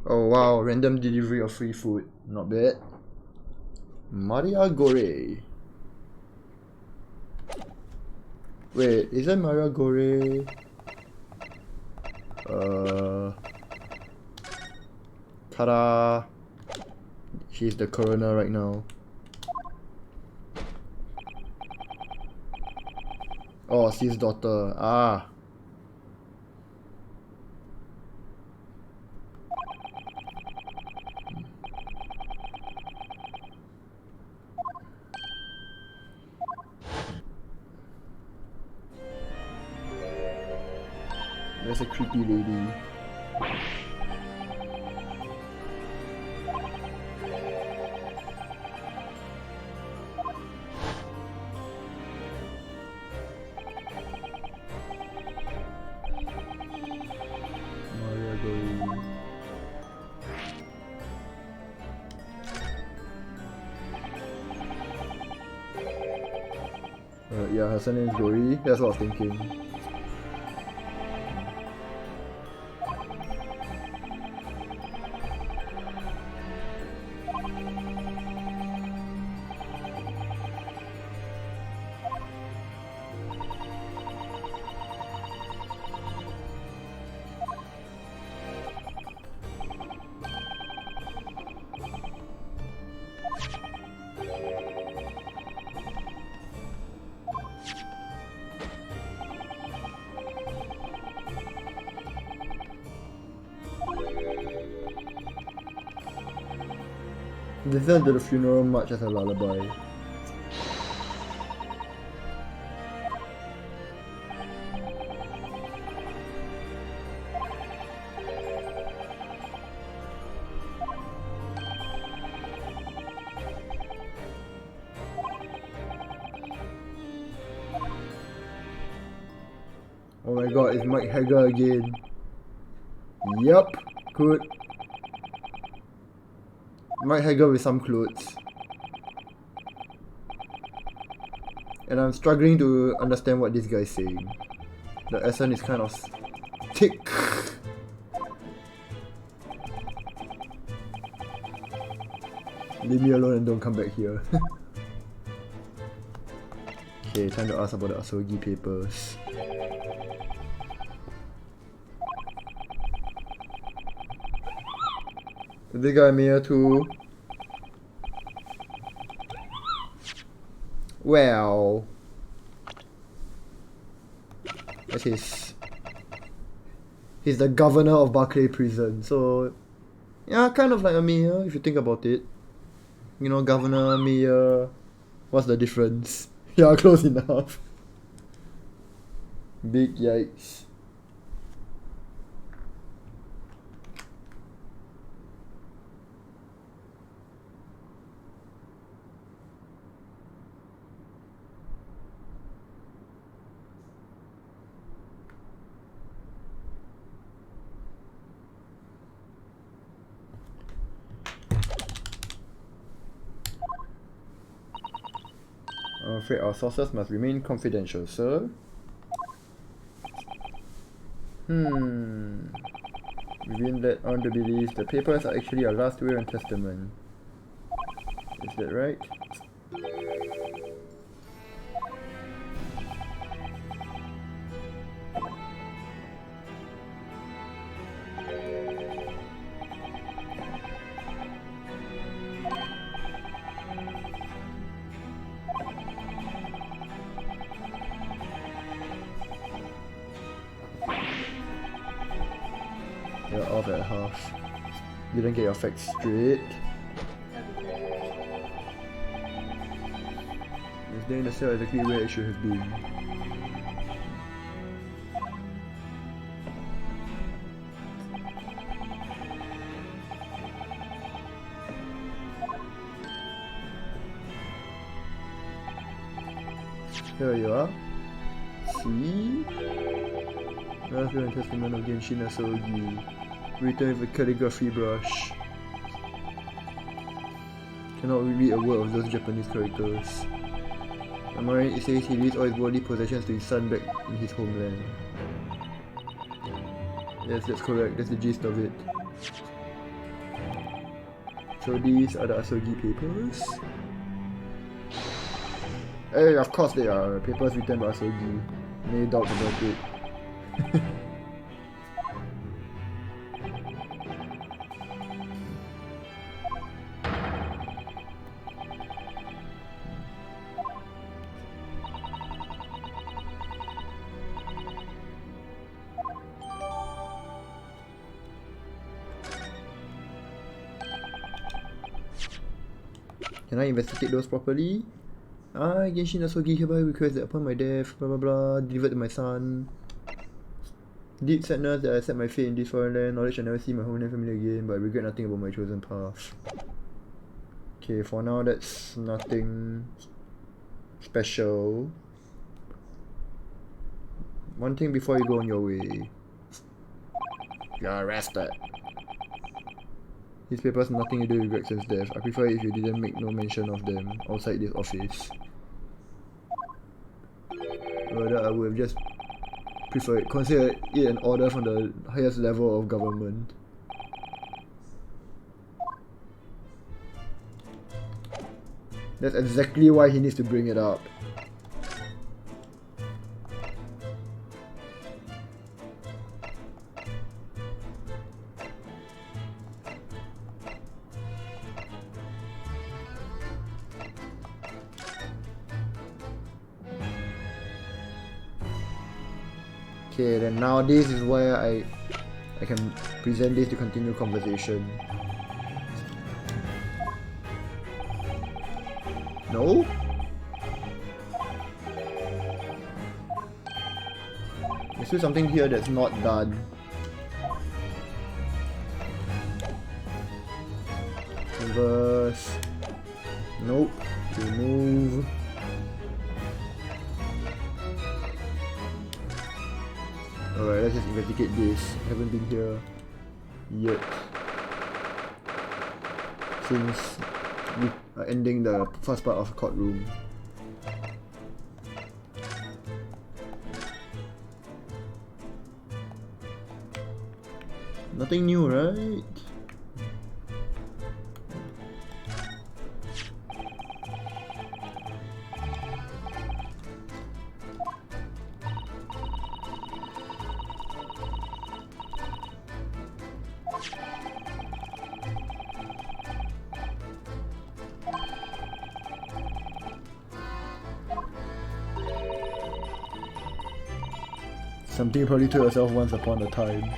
Oh wow, random delivery of free food. Not bad. Maria Gore. Wait, isn't Maria Gore... Ta-da! She's the coroner right now. Oh, Steve's daughter. Ah. There's a creepy lady. Maria Gore. Yeah, her surname is Gory. That's what I was thinking. Listen to the funeral march as a lullaby. Oh my god, it's Mike Hager again. Yup, good. Mike Hager with some clothes. And I'm struggling to understand what this guy is saying. The accent is kind of thick. Leave me alone and don't come back here. Okay, time to ask about the Asogi papers. Is this guy mayor too? Well, that's he's the governor of Barclay Prison, so yeah, kind of like a mayor if you think about it. You know, governor, mayor, what's the difference? Yeah, close enough. Big yikes. I'm afraid our sources must remain confidential, sir. We've been led on to believe the papers are actually our last will and testament. Is that right? You're off at half. You didn't get your facts straight. It's there in the cell exactly where it should have been. Here you are. See? Last will and testament of Genshin Asogi. Written with a calligraphy brush. Cannot read a word of those Japanese characters. Am I right? It says he leaves all his worldly possessions to his son back in his homeland. Yes, that's correct. That's the gist of it. So these are the Asogi papers. Hey, of course they are. Papers written by Asogi. No doubt about it. Can I investigate those properly? Genshin Asogi hereby request that upon my death, blah blah blah, delivered to my son. Deep sadness that I set my fate in this foreign land, knowledge I never see my home and family again, but I regret nothing about my chosen path. Okay, for now that's nothing special. One thing before you go on your way. You're arrested. These papers have nothing to do with Gregson's death. I prefer if you didn't make no mention of them outside this office. Rather, I would have just consider it an order from the highest level of government. That's exactly why he needs to bring it up. Okay, then now this is where I can present this to continue conversation. No? There's still something here that's not done. Reverse. Nope. Remove. Alright, let's just investigate this. I haven't been here yet. Since we are ending the first part of courtroom. Nothing new, right? Something you probably told yourself once upon a time.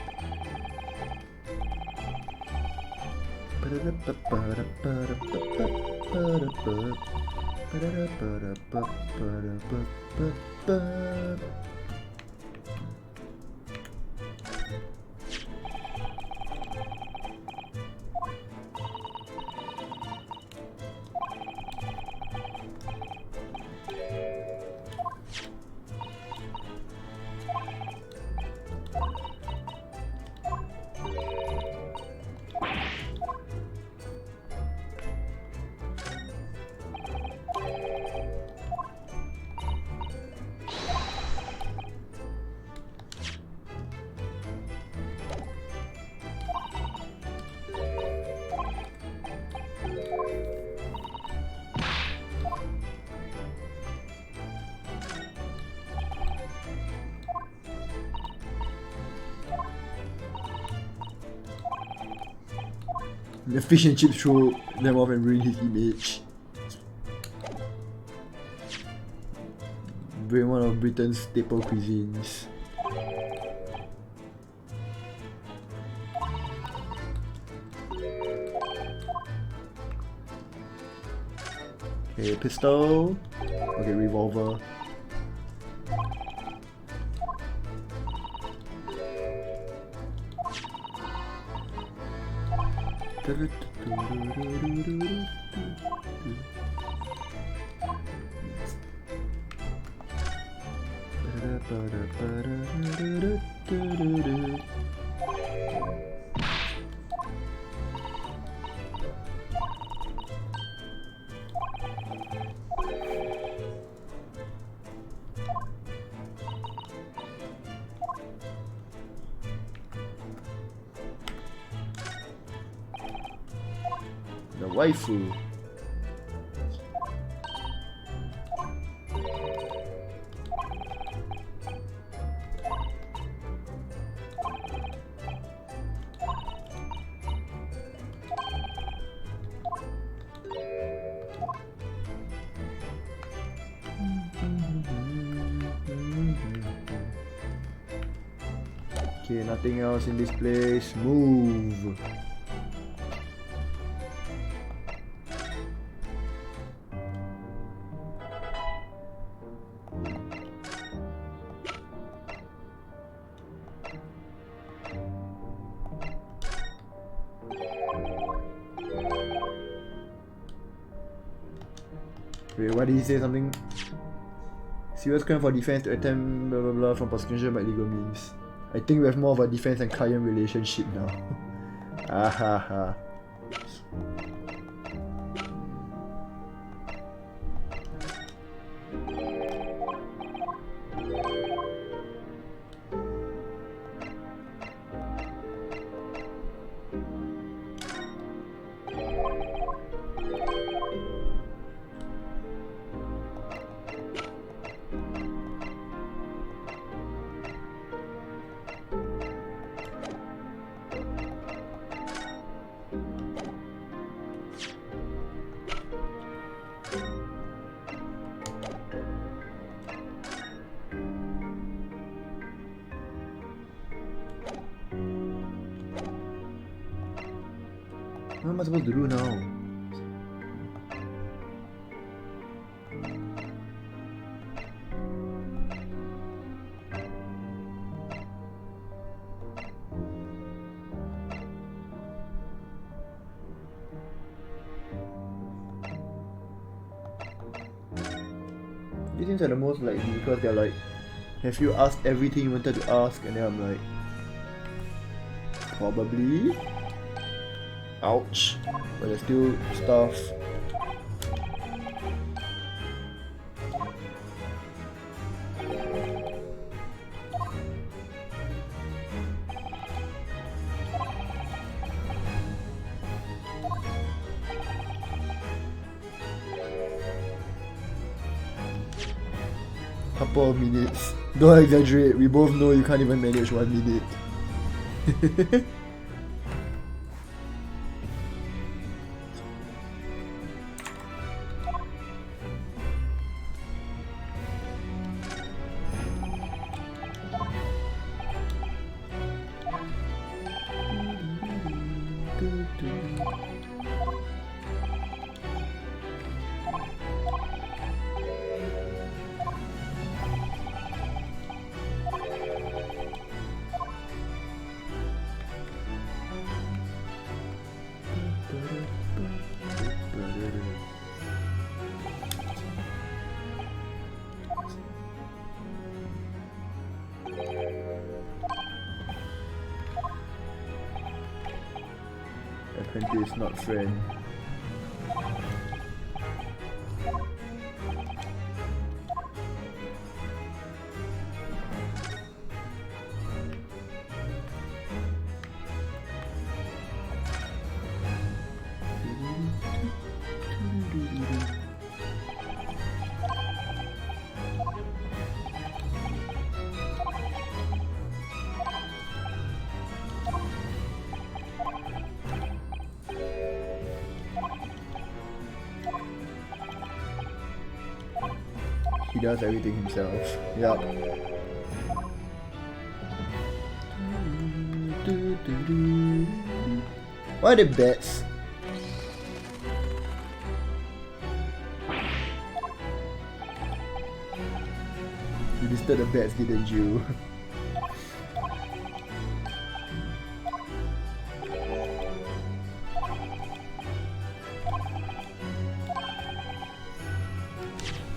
The fish and chips throw them off and ruin his image. Bring one of Britain's staple cuisines. Okay, pistol. Okay, revolver. waifu. Okay, nothing else in this place. Move. Wait, why did he say something? Serious crime for defense to attempt blah blah blah from prosecution by legal means. I think we have more of a defense and client relationship now. Ahaha. What am I supposed to do now? These things are the most likely because they're like, have you asked everything you wanted to ask? And then I'm like, probably. Ouch. But there's still stuff. Couple of minutes. Don't exaggerate, we both know you can't even manage 1 minute. Apprentice, not friend. He does everything himself. Yup. Why are they bats? You listed the bats, didn't you?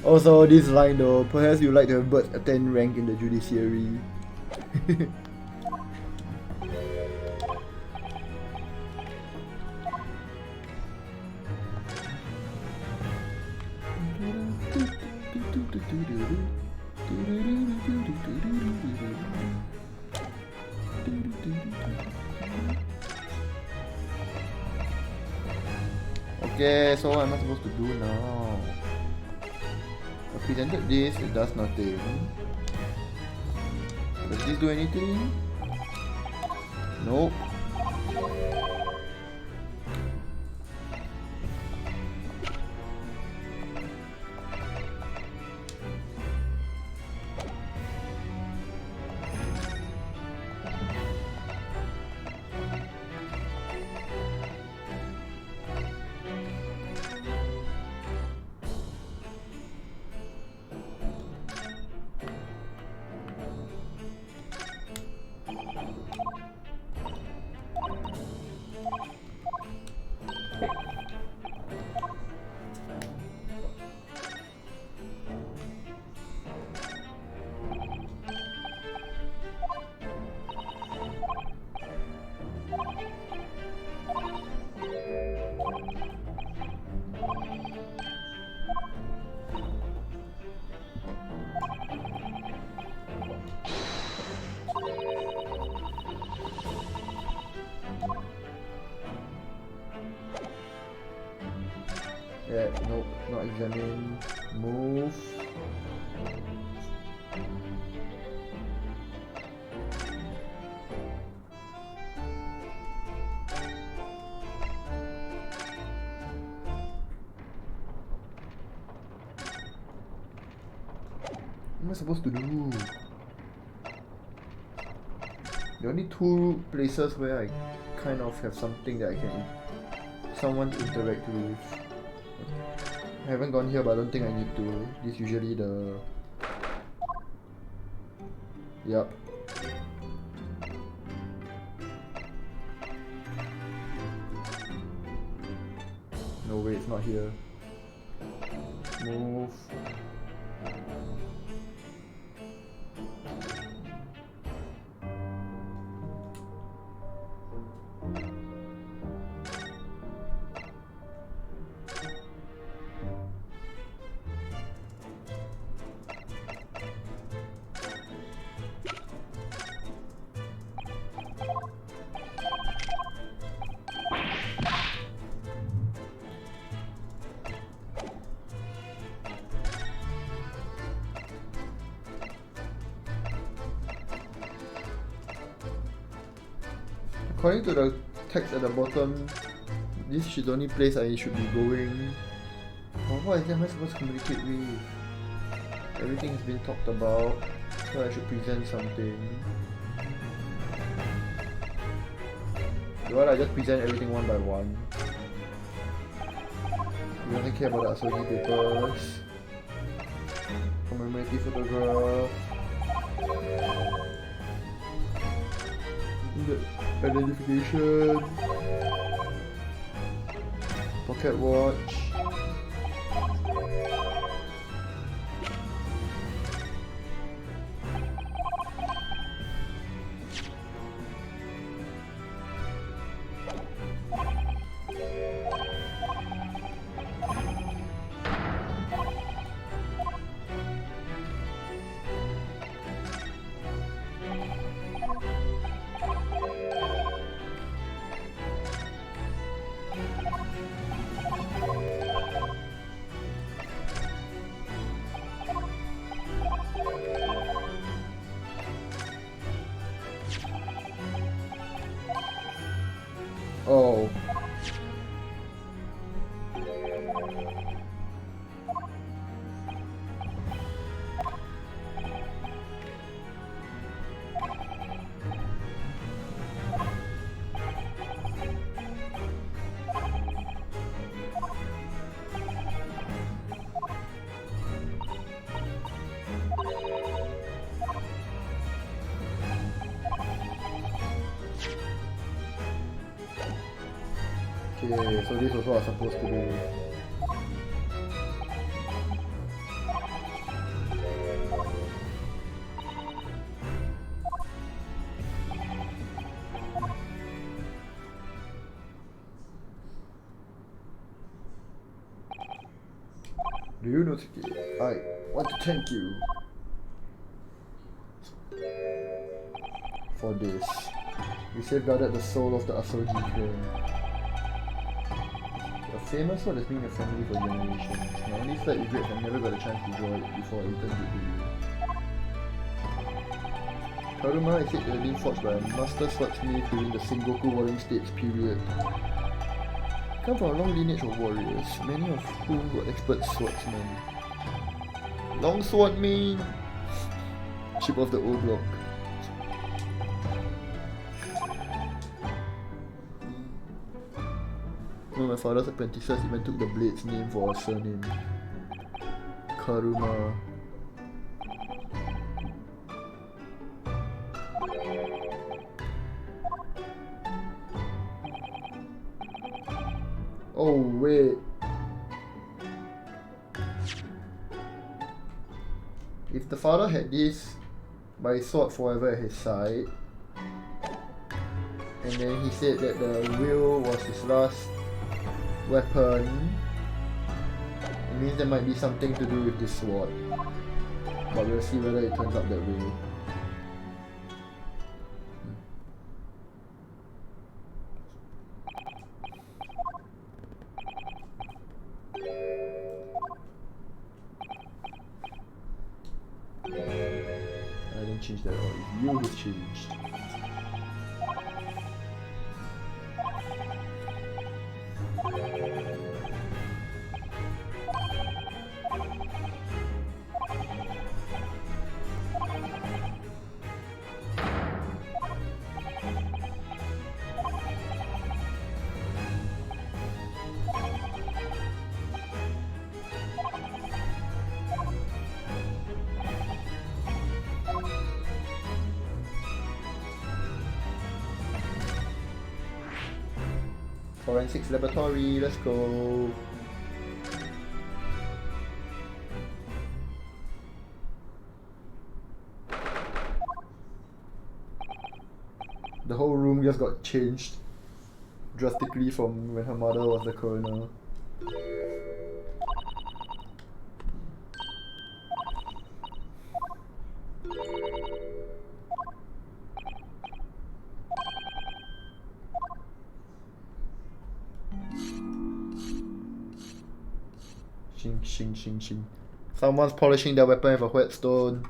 Also, this line though, perhaps you'd like to have birds attain rank in the judiciary. Okay, so what am I supposed to do now? I presented this, it does nothing. Does this do anything? Nope. Yeah, nope, not examine. Move. What am I supposed to do? There are only two places where I kind of have something that I can someone to interact with. I haven't gone here, but I don't think I need to. This is usually the... Yup. No way, it's not here. Move. According to the text at the bottom, this is the only place I should be going. Oh, what am I supposed to communicate with? Everything has been talked about, so I should present something. Well, I just present everything one by one. You don't care about the Asogi papers. Commemorative photograph. The identification. Pocket watch. Oh. Okay, so this was what I was supposed to do. Do you know, I want to thank you for this. You safeguarded the soul of the Asogi clan. A famous sword that's been in your family for generations. My only slight regrets I never got a chance to draw it before I returned it to you. Karuma is said to have been forged by a master swordsmith during the Sengoku Warring States period. Come from a long lineage of warriors, many of whom were expert swordsmen. Longsword main! Chip of the old block. One of my father's apprentices even took the blade's name for a surname. Karuma. Oh wait. If the father had this by sword forever at his side, and then he said that the wheel was his last weapon, it means there might be something to do with this sword. But we'll see whether it turns out that way. I didn't change that at all, it's you who changed. Forensics laboratory, let's go. The whole room just got changed drastically from when her mother was the coroner. Shing. Someone's polishing their weapon with a whetstone.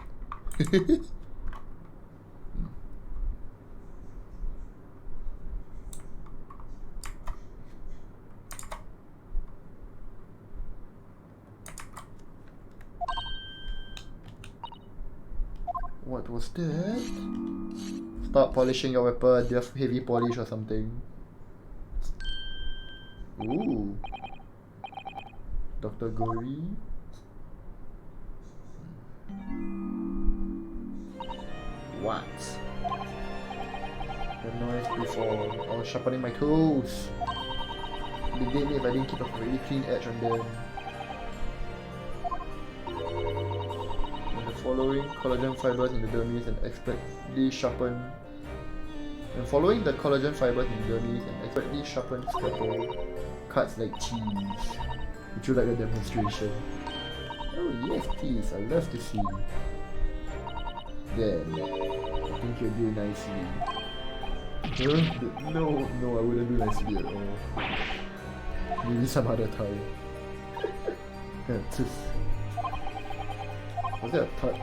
What was that? Start polishing your weapon, do you have heavy polish or something? Ooh. Dr. Gori. What? The noise before. I was sharpening my tools. They did me if I didn't keep a really clean edge on them. And the following collagen fibers in the dermis and expertly sharpened. And following the collagen fibers in the dermis and expertly sharpened scalpel cuts like cheese. Would you like a demonstration? Oh yes, please. I'd love to see. There. I think you're doing nicely. Huh? No, I wouldn't do nicely at all. Maybe some other time. Was that a tut?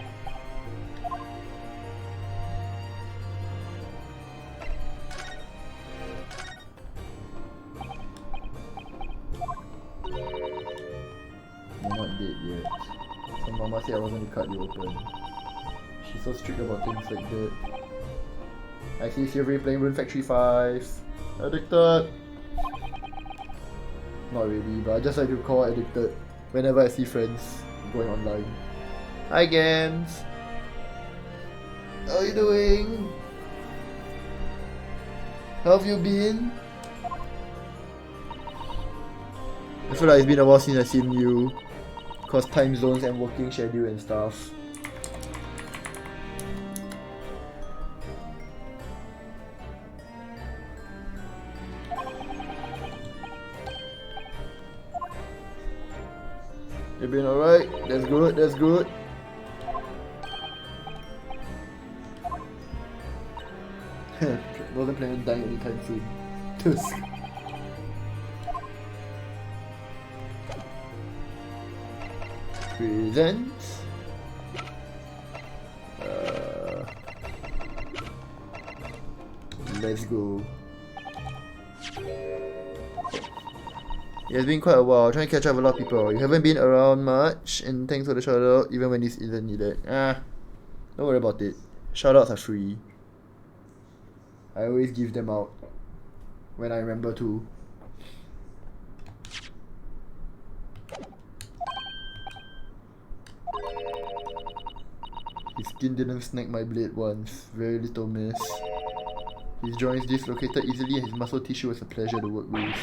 I'm not dead yet. So Mama said I wasn't to cut you open. She's so strict about things like that. I see Silvery playing Rune Factory 5. Addicted! Not really, but I just like to call addicted whenever I see friends going online. Hi Gams! How are you doing? How have you been? I feel like it's been a while since I've seen you. Cause time zones and working schedule and stuff. You been alright? That's good, that's good. Wasn't planning on dying anytime soon. Presents. Let's go. It has been quite a while, trying to catch up with a lot of people. You haven't been around much, and thanks for the shout out, even when this isn't needed. Don't worry about it. Shoutouts are free. I always give them out when I remember to. His skin didn't snag my blade once. Very little miss. His joints dislocated easily and his muscle tissue was a pleasure to work with.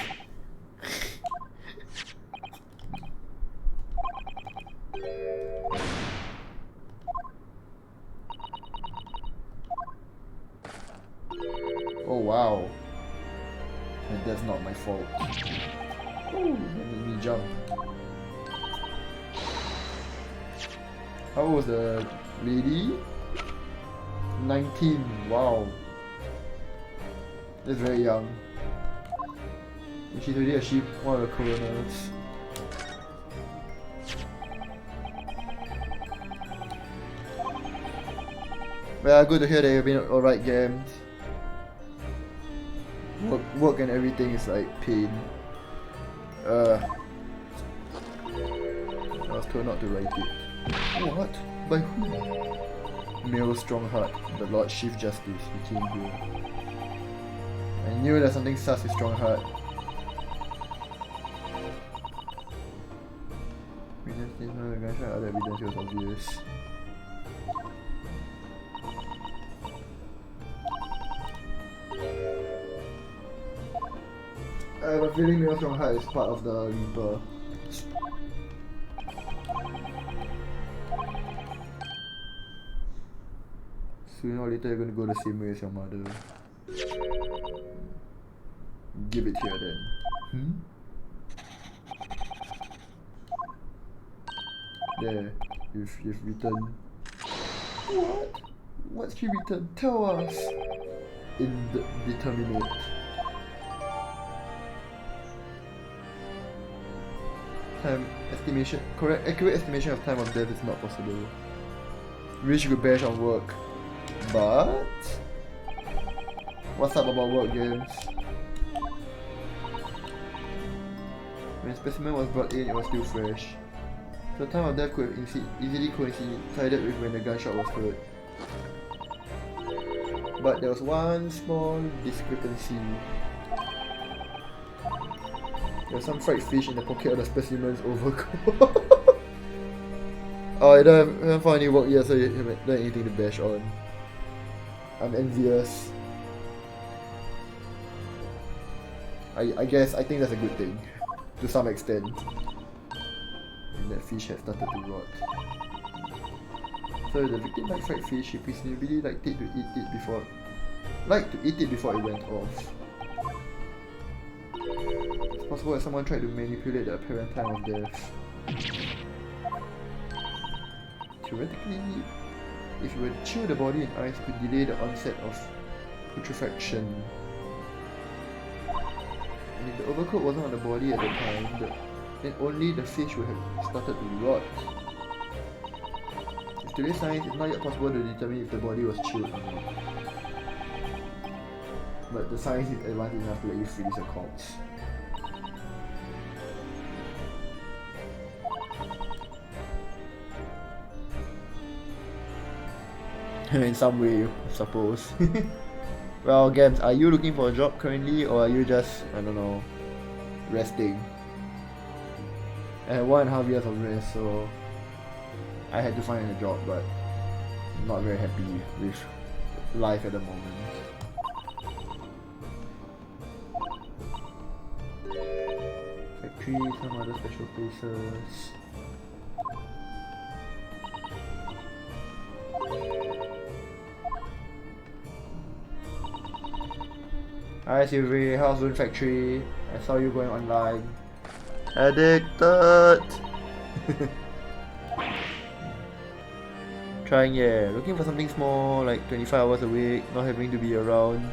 Oh wow. And that's not my fault. Ooh, that made me jump. How old was the lady? 19. Wow. That's very young. And she's already achieved one of the coroners. Well, good to hear that you've been alright, games. Work and everything is like pain. I was told not to write it. What? By who? Male Strongheart, the Lord Chief Justice, he came here. I knew there's something sus with Strongheart. Witness statement, the gunshot, other evidence was obvious. I have a feeling Male Strongheart is part of the Reaper. Sooner or later you're gonna go the same way as your mother. Give it here then. There, you've written. What? What's she written? Tell us! Indeterminate. Time estimation. Accurate estimation of time of death is not possible. Wish you could bash on work. But what's up about work, games? When specimen was brought in, it was still fresh. So the time of death could have easily coincided with when the gunshot was heard. But there was one small discrepancy. There was some fried fish in the pocket of the specimen's overcoat. Oh, I haven't found any work yet, so you haven't done anything to bash on. I'm envious. I think that's a good thing. To some extent. And that fish had started to rot. So the victim liked fried fish, he presumably liked to eat it before it went off. It's possible that someone tried to manipulate the apparent time of death. Theoretically, if you were to chill the body and ice, it could delay the onset of putrefaction. And if the overcoat wasn't on the body at the time, then only the fish would have started to rot. With today's science, it's not yet possible to determine if the body was chilled or not. But the science is advanced enough to let you freeze a corpse. In some way, I suppose. Well, Gams, are you looking for a job currently, or are you just, I don't know, resting? I had 1.5 years of rest, so I had to find a job, but I'm not very happy with life at the moment. Factory, some other special places. Hi Sylvie, how's Zone Factory? I saw you going online. Addicted! Trying, yeah. Looking for something small, like 25 hours a week, not having to be around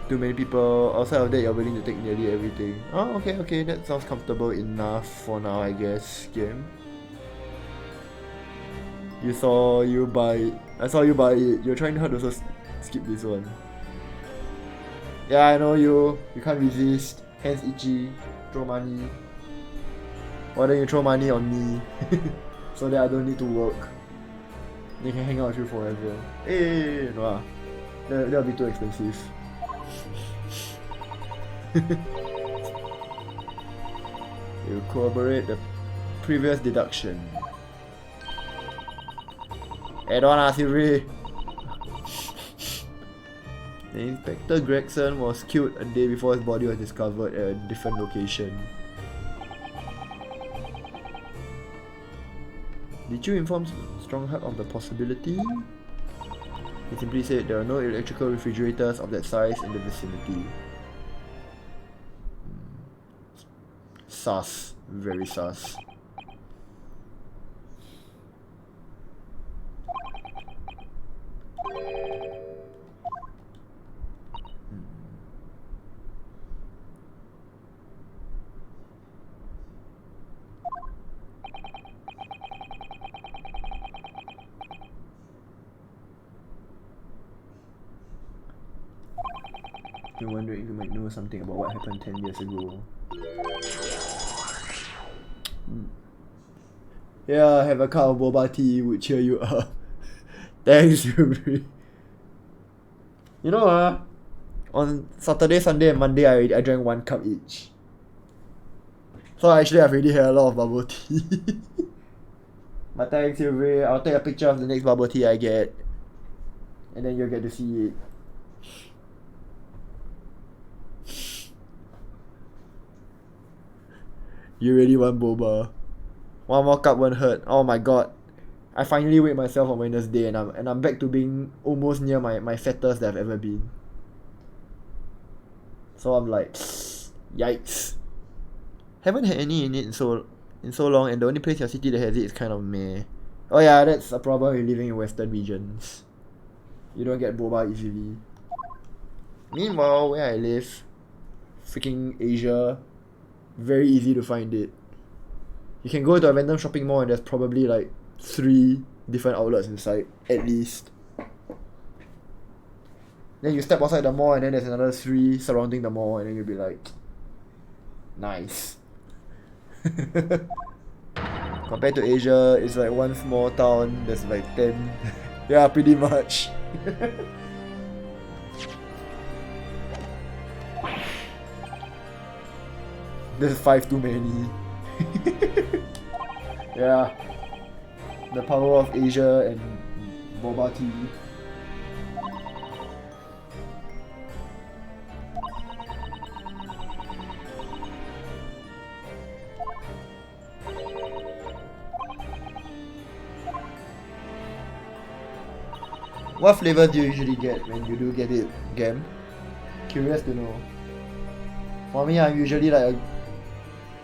too many people. Outside of that, you're willing to take nearly everything. Oh, okay, that sounds comfortable enough for now, I guess. Game. I saw you buy it. You're trying hard to also skip this one. Yeah, I know you. You can't resist. Hands itchy. Throw money. Why don't you throw money on me? So that I don't need to work. They can hang out with you forever. Hey, no ah. That'll be too expensive. You corroborate the previous deduction. Hey, don't ask Silvery. The Inspector Gregson was killed a day before his body was discovered at a different location. Did you inform Strongheart of the possibility? He simply said there are no electrical refrigerators of that size in the vicinity. Sus. Very sus. You're wondering if you might know something about what happened 10 years ago. Yeah, have a cup of boba tea would cheer you up. Thanks, Ruby. You know, on Saturday, Sunday, and Monday, I drank 1 cup each. So actually, I've already had a lot of bubble tea. But thanks, Ruby. I'll take a picture of the next bubble tea I get. And then you'll get to see it. You really want boba? 1 more cup won't hurt. Oh my god. I finally weighed myself on Wednesday and I'm back to being almost near my fattest that I've ever been. So I'm like, yikes. Haven't had any in it in so long, and the only place in your city that has it is kind of meh. Oh yeah, that's a problem with living in western regions. You don't get boba easily. Meanwhile, where I live, freaking Asia, very easy to find it. You can go to a random shopping mall and there's probably like 3 different outlets inside, at least. Then you step outside the mall and then there's another 3 surrounding the mall, and then you'll be like, nice. Compared to Asia, it's like 1 small town, there's like 10. Yeah, pretty much. There's 5 too many. Yeah. The power of Asia and boba tea. What flavor do you usually get when you do get it, Gam? Curious to know. For me, I'm usually like a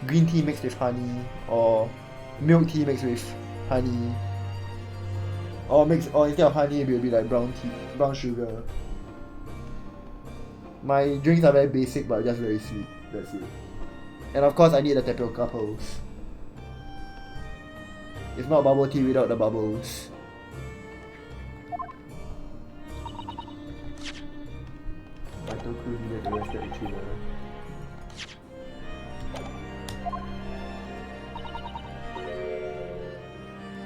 green tea mixed with honey, or milk tea mixed with honey, or instead of honey it will be like brown sugar. My drinks are very basic but just very sweet. That's it. And of course I need the tapioca pearls. It's not bubble tea without the bubbles. Vital crew needed arrested the killer.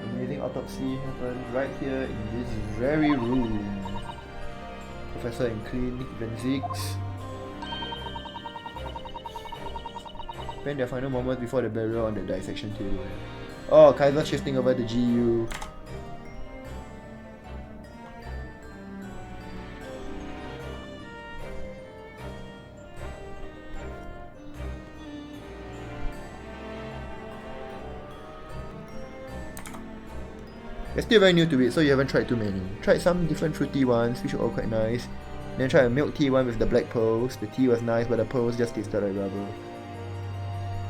Amazing autopsy happened right here in this very room. Professor and Clinic Benzix spend their final moments before the burial on the dissection table. Oh, Kaiser shifting over the GU. You're still very new to it, so you haven't tried too many. Tried some different fruity ones, which were all quite nice. Then tried a milk tea one with the black pearls. The tea was nice, but the pearls just tasted like rubber.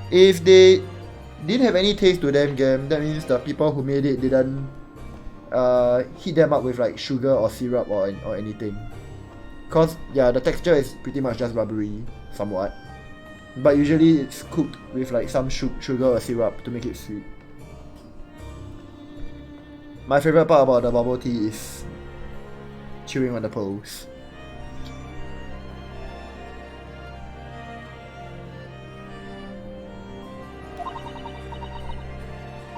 If they didn't have any taste to them, that means the people who made it didn't heat them up with like sugar or syrup or anything. Cause yeah, the texture is pretty much just rubbery, somewhat. But usually it's cooked with like some sugar or syrup to make it sweet. My favorite part about the bubble tea is chewing on the pearls.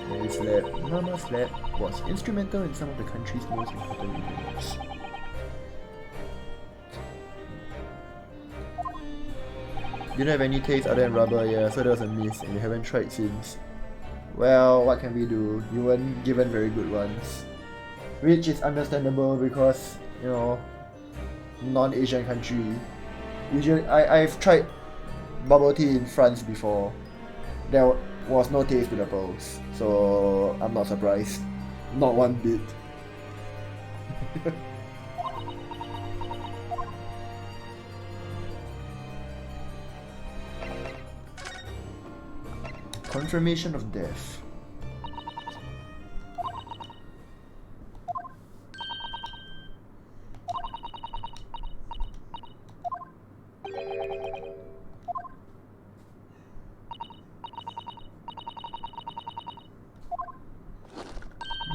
Mary's lab, Mama's lab was instrumental in some of the country's most important events. You don't have any taste other than rubber, yeah, so that was a miss and you haven't tried since. Well, what can we do? You weren't given very good ones. Which is understandable because, you know, non-Asian country. Usually, I've tried bubble tea in France before. There was no taste to the pearls, so I'm not surprised. Not one bit. Confirmation of death.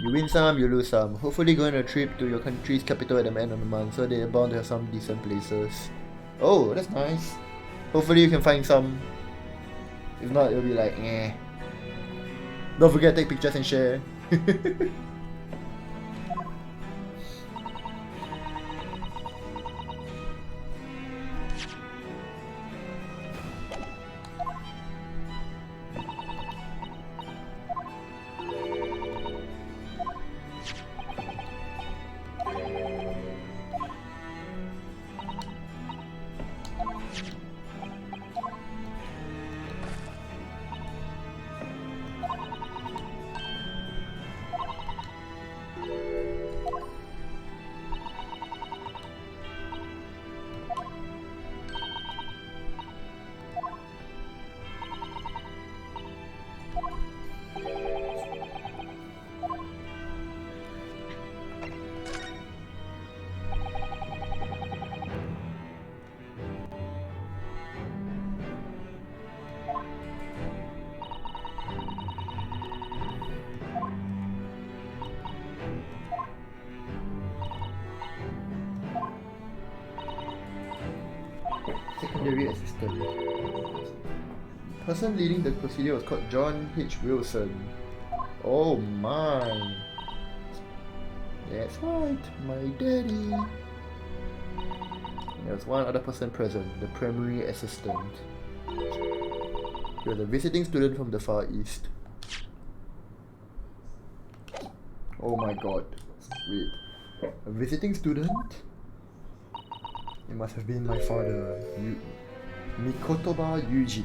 You win some, you lose some. Hopefully go on a trip to your country's capital at the end of the month, so they're bound to have some decent places. Oh, that's nice. Hopefully you can find some. If not, it'll be like, eh. Don't forget to take pictures and share. Secondary assistant. The person leading the procedure was called John H. Wilson. Oh my. That's right, my daddy. There was one other person present, the primary assistant. He was a visiting student from the Far East. Oh my god. Wait. A visiting student? It must have been my father, Mikotoba Yuji.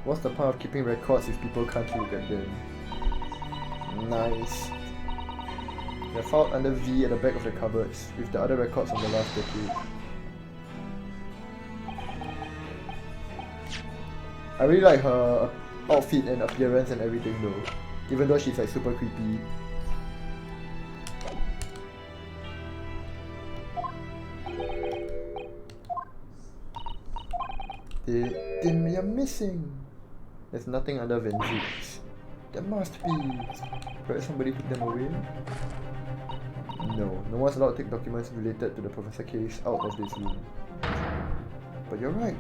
What's the point of keeping records if people can't look at them? Nice. They're filed under V at the back of the cupboards, with the other records from the last decade. I really like her outfit and appearance and everything though, even though she's like super creepy. They're missing. There's nothing under Venzix. There must be. Perhaps somebody took them away? No one's allowed to take documents related to the Professor case out of this room. But you're right.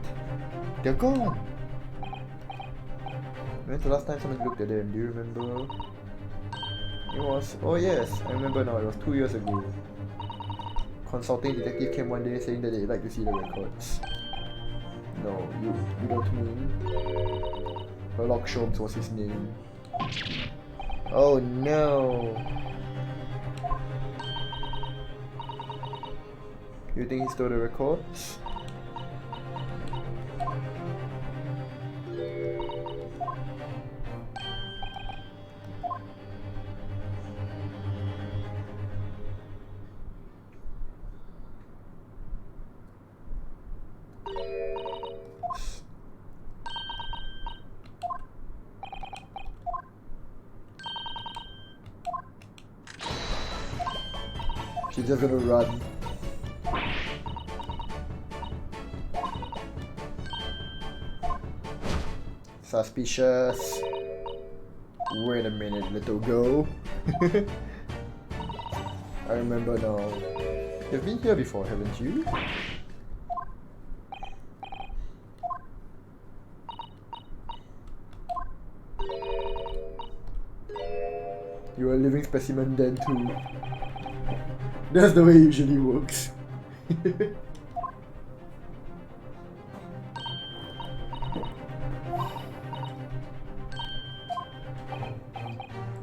They're gone. When's the last time someone looked at them? Do you remember? It was... Oh yes, I remember now. It was 2 years ago. Consulting detective came one day saying that they'd like to see the records. No, you don't mean... Sherlock Sholmes was his name. Oh no! You think he stole the records? just gonna run. Suspicious. Wait a minute, little girl. I remember now. You've been here before, haven't you? You were a living specimen then too. That's the way it usually works.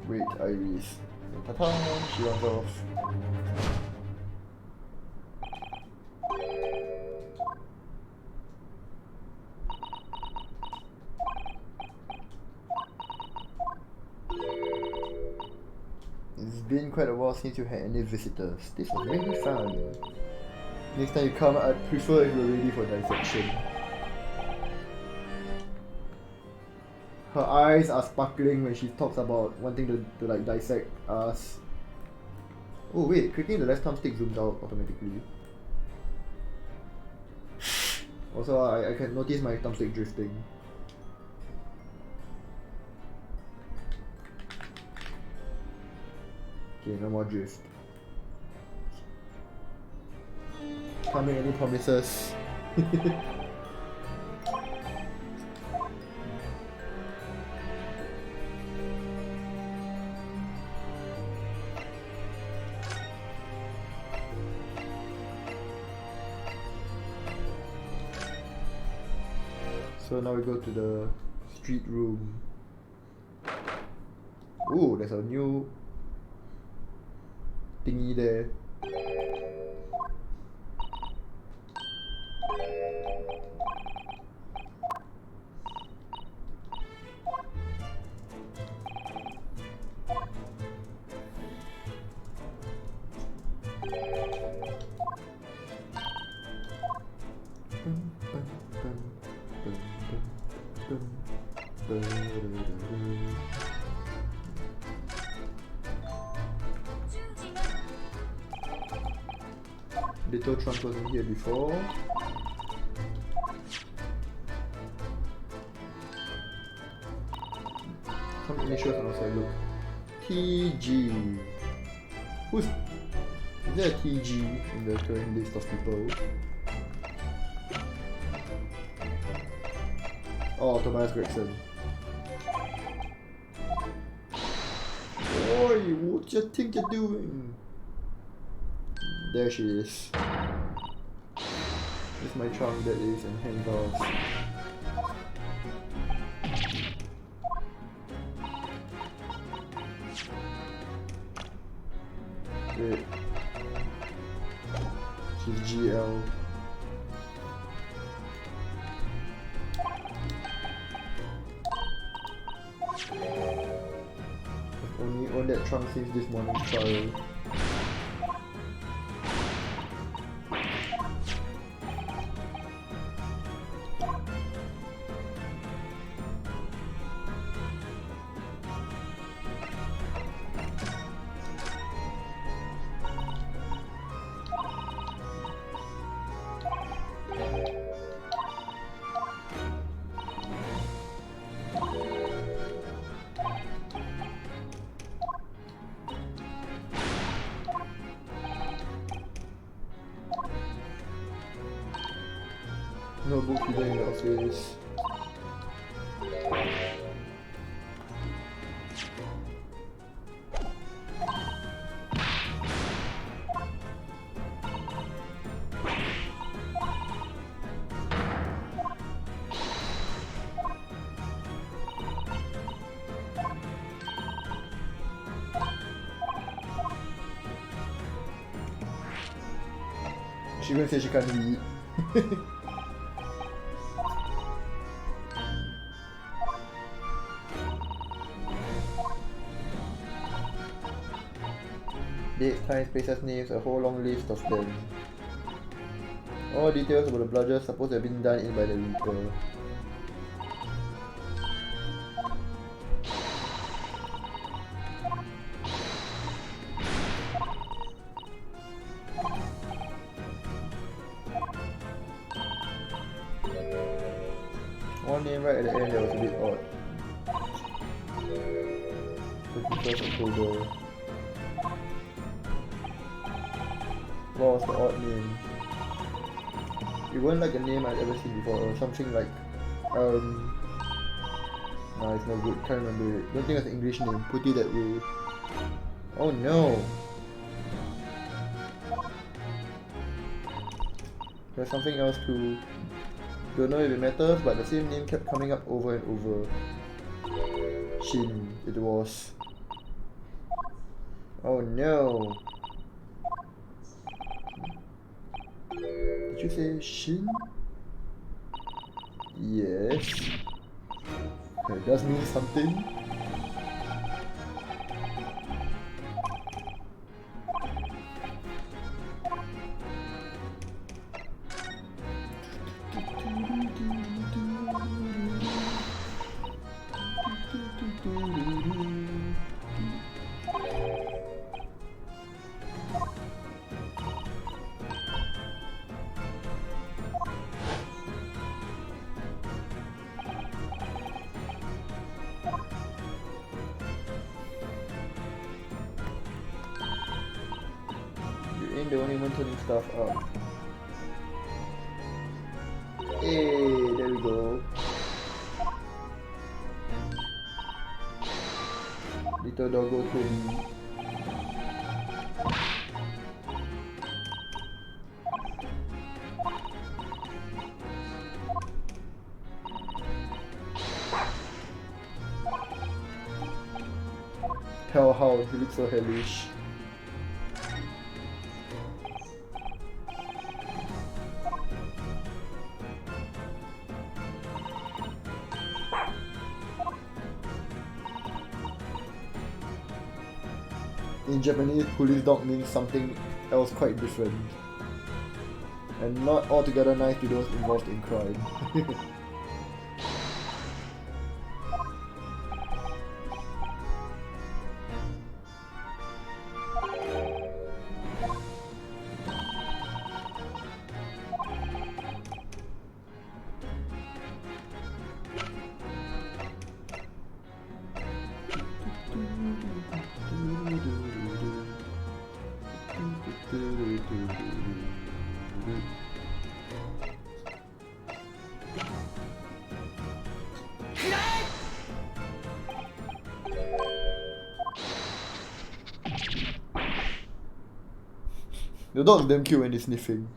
Wait, Iris. Ta-ta! She runs off. It's been quite a while since you had any visitors. This was really fun. Next time you come, I'd prefer if you're ready for dissection. Her eyes are sparkling when she talks about wanting to like dissect us. Oh wait, clicking the left thumbstick zooms out automatically. Also, I can notice my thumbstick drifting. Okay, no more drift. Can't make any promises. So now we go to the street room. Ooh, there's a new thingy there. Little Trunk wasn't here before. Some initials on outside, look. TG. Is there a TG in the current list of people? Oh, Tobias Gregson. Oi, what do you think you're doing? There she is. It's my trunk that is and hands off. Wait. She's GL. I've only owned that trunk since this morning's trial. No book hidden in the office. She gonna say she can't read. Date, times, places, names, a whole long list of them. All details about the bludger supposed to have been done in by the Reaper. One name right at the end that was a bit odd. 31st October. What was the odd name? It wasn't like a name I'd ever seen before, or something like nah, it's not good, can't remember it. Don't think it's an English name, put it that way. Oh no! There's something else too. Don't know if it matters, but the same name kept coming up over and over. Shin, it was. Oh no! Did you say Shin? Yes. It does mean something. The only one turning stuff up. Hey, there we go. Little doggo Tony. Hellhound, he looks so hellish. In Japanese, police dog means something else quite different. And not altogether nice to those involved in crime. The dog's damn cute when they're sniffing.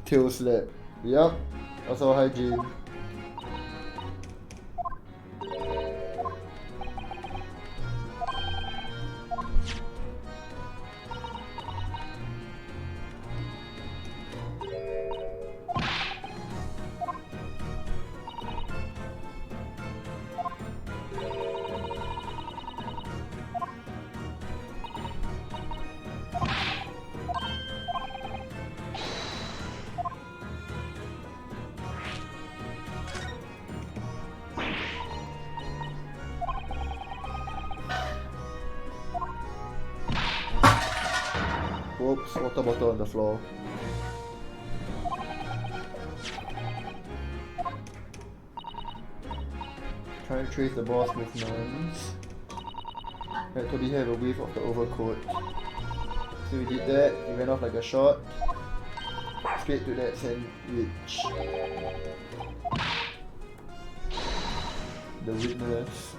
Tail slap. Yup. Also hygiene. Whoops, water bottle on the floor. Trying to trace the boss movements. Let Toby have a whiff of the overcoat. So we did that, he went off like a shot. Straight to that sandwich. The witness.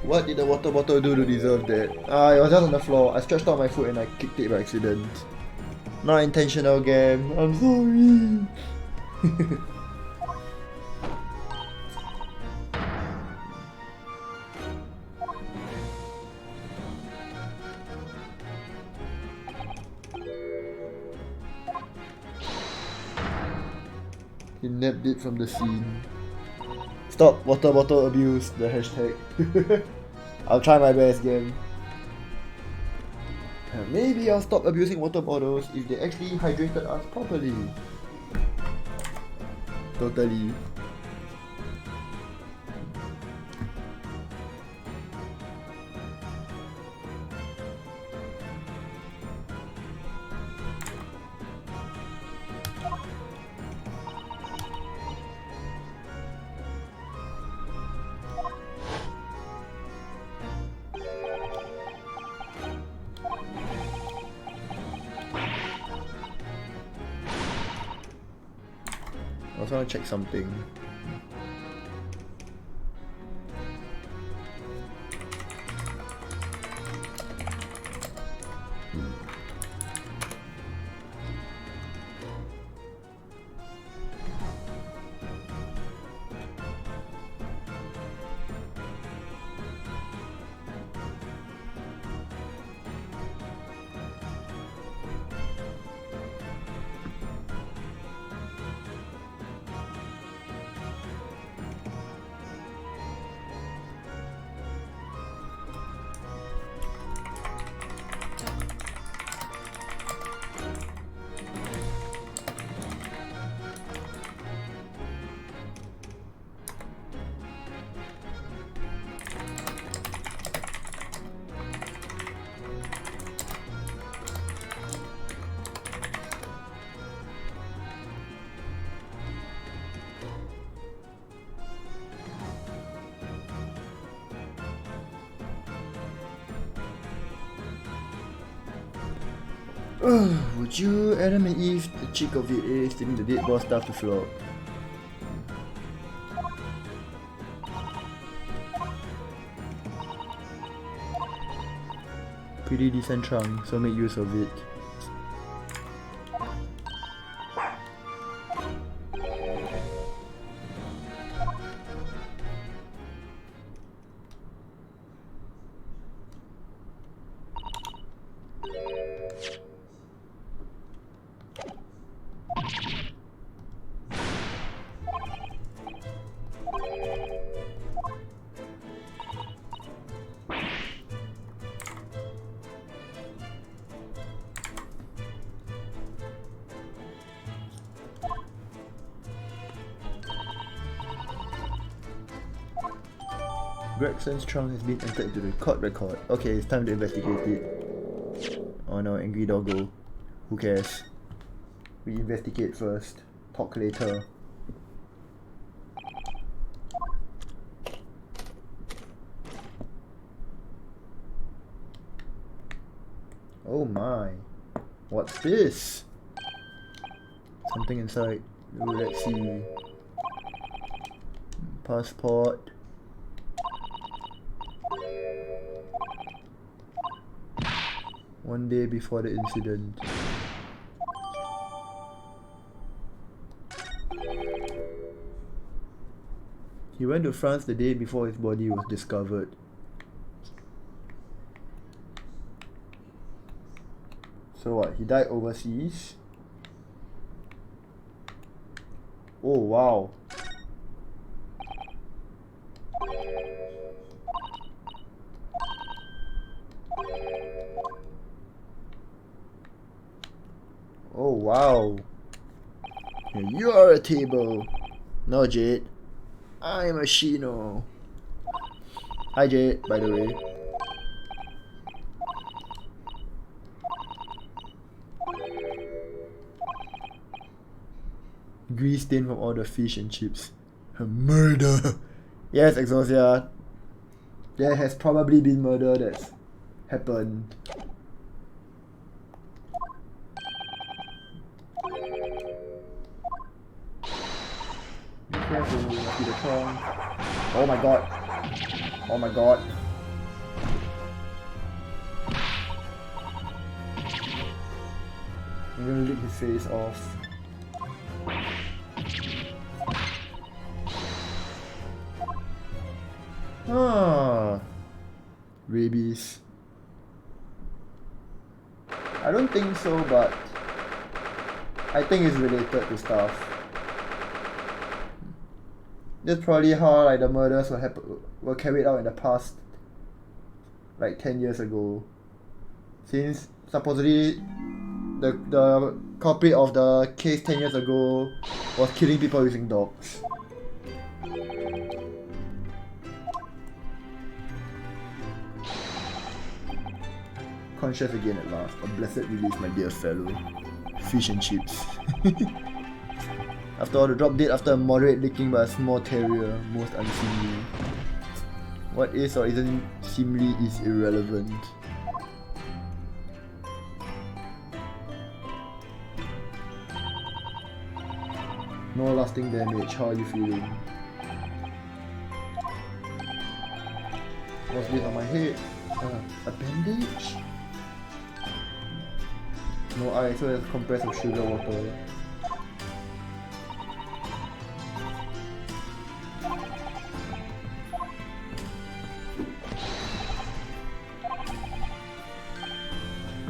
What did the water bottle do to deserve that? It was just on the floor. I stretched out my foot and I kicked it by accident. Not intentional, game. I'm sorry. He nabbed it from the scene. Stop water bottle abuse, the hashtag. I'll try my best, game. Maybe I'll stop abusing water bottles if they actually hydrated us properly. Totally. I also want to check something. Would you, Adam and Eve, the chick of VA, stealing the dead boss stuff to flop? Pretty decent trunk, so make use of it. Gregson's trunk has been entered into the court record. Okay, it's time to investigate it. Oh no, angry doggo. Who cares? We investigate first. Talk later. Oh my. What's this? Something inside. Ooh, let's see. Passport. One day before the incident. He went to France the day before his body was discovered. So what, he died overseas? Oh wow. Oh wow. You are a table. No, Jade. I'm a Shino. Hi Jade, by the way. Grease stain from all the fish and chips. Murder. Yes, Exosia. There has probably been murder that's happened. Be careful, see the tongue. Oh my god. Oh my god. I'm gonna lick his face off. Ah, rabies. I don't think so, but I think it's related to stuff. That's probably how like the murders were carried out in the past, like 10 years ago. Since supposedly the culprit of the case 10 years ago was killing people using dogs. Conscious again at last. A blessed release, my dear fellow. Fish and chips. After all, the drop dead after a moderate licking by a small terrier. Most unseemly. What is or isn't seemly is irrelevant. No lasting damage. How are you feeling? What's this on my head? A bandage? No ice, so it's compressed with sugar water.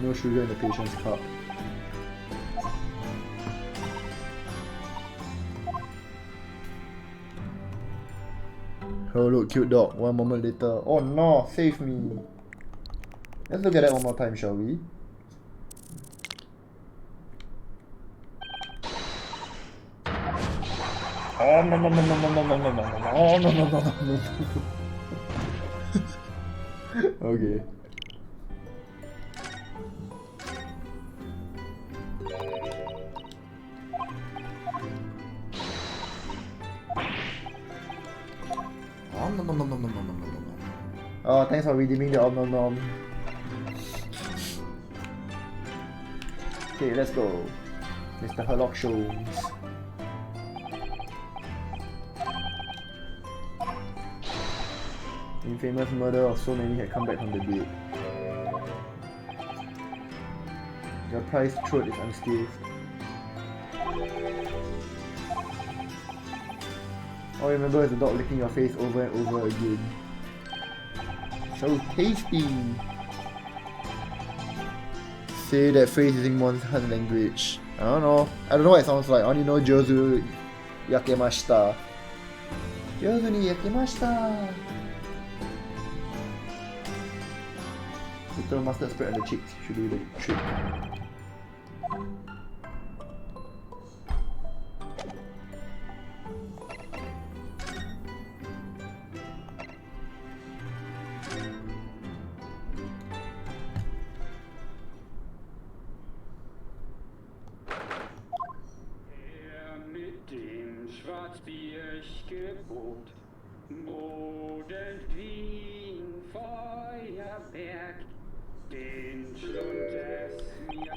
No sugar in the patient's cup. Oh look, cute dog. One moment later. Oh no, save me. Let's look at that one more time, shall we? Oh no no no no no no no no no no. Oh no no no no no. Okay. Oh, thanks for redeeming the om nom nom. Okay, let's go. Mr. Herlock shows. Infamous murder of so many had come back from the dead. Your prized throat is unscathed. All you remember is the dog licking your face over and over again. So tasty! Say that phrase using Monster language. I don't know what it sounds like. I only know Jozu yakemashita. Jozu ni yakemashita! Little mustard spread on the cheeks should do the trick. Brodelt wie ein Feuerwerk, den Schlund es mir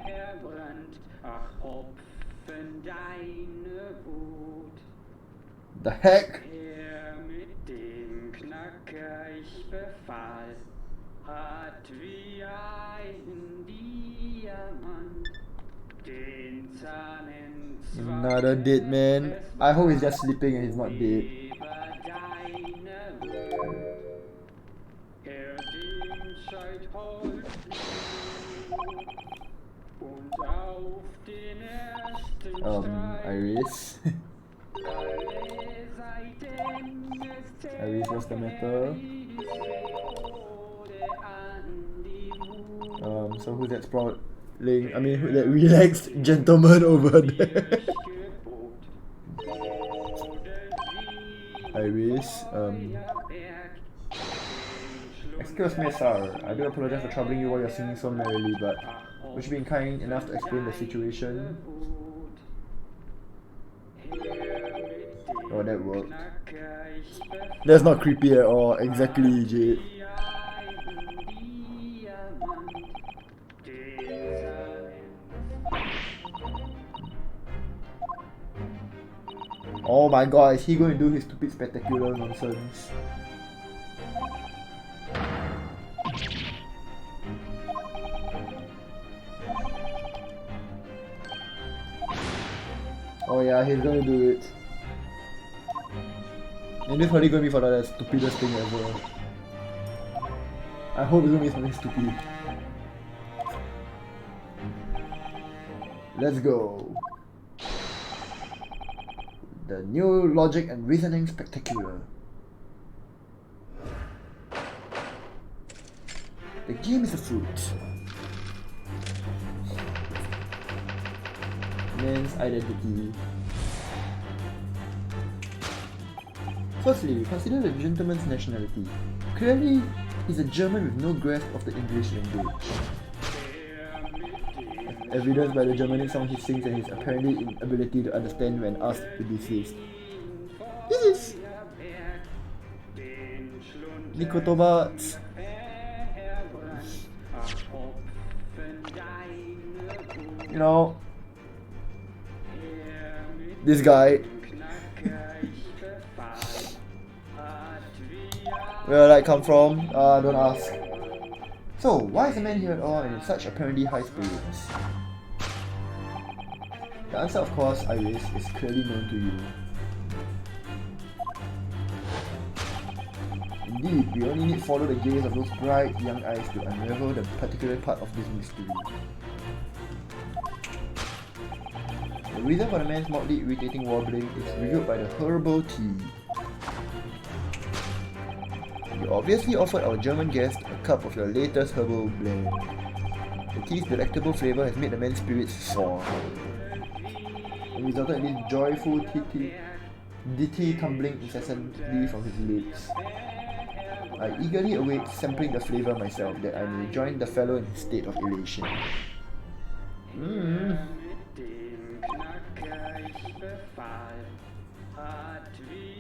verbrannt, ach Hopfen deine Wut. The heck? Er mit dem Knacker ich befahl, hat wie ein Diamant den Zahnen. Another dead man. I hope he's just sleeping and he's not dead. Iris. Iris, what's the matter? So who's that sprawling? I mean, that relaxed gentleman over there? Iris, excuse me, sir. I do apologize for troubling you while you're singing so merrily, but would you be kind enough to explain the situation? Oh, that worked. That's not creepy at all. Exactly, Jade. Oh my god, is he going to do his stupid spectacular nonsense? Oh yeah, he's going to do it. And this probably going to be for the stupidest thing ever. I hope it's going to be something stupid. Let's go. The new logic and reasoning spectacular. The game is a fruit. man's identity. Firstly, consider the gentleman's nationality. Clearly, he's a German with no grasp of the English language. Evidenced by the Germanic song he sings and his apparently inability to understand when asked to desist. This is Nikotoba. You know, this guy. Where did I come from? Don't ask. So, why is the man here at all and in such apparently high spirits? The answer, of course, Iris, is clearly known to you. Indeed, we only need follow the gaze of those bright young eyes to unravel the particular part of this mystery. The reason for the man's mildly irritating warbling is revealed by the herbal tea. You obviously offered our German guest a cup of your latest herbal blend. The tea's delectable flavour has made the man's spirits soar. It resulted in this joyful ditty tumbling incessantly from his lips. I eagerly await sampling the flavour myself, that I may join the fellow in his state of elation.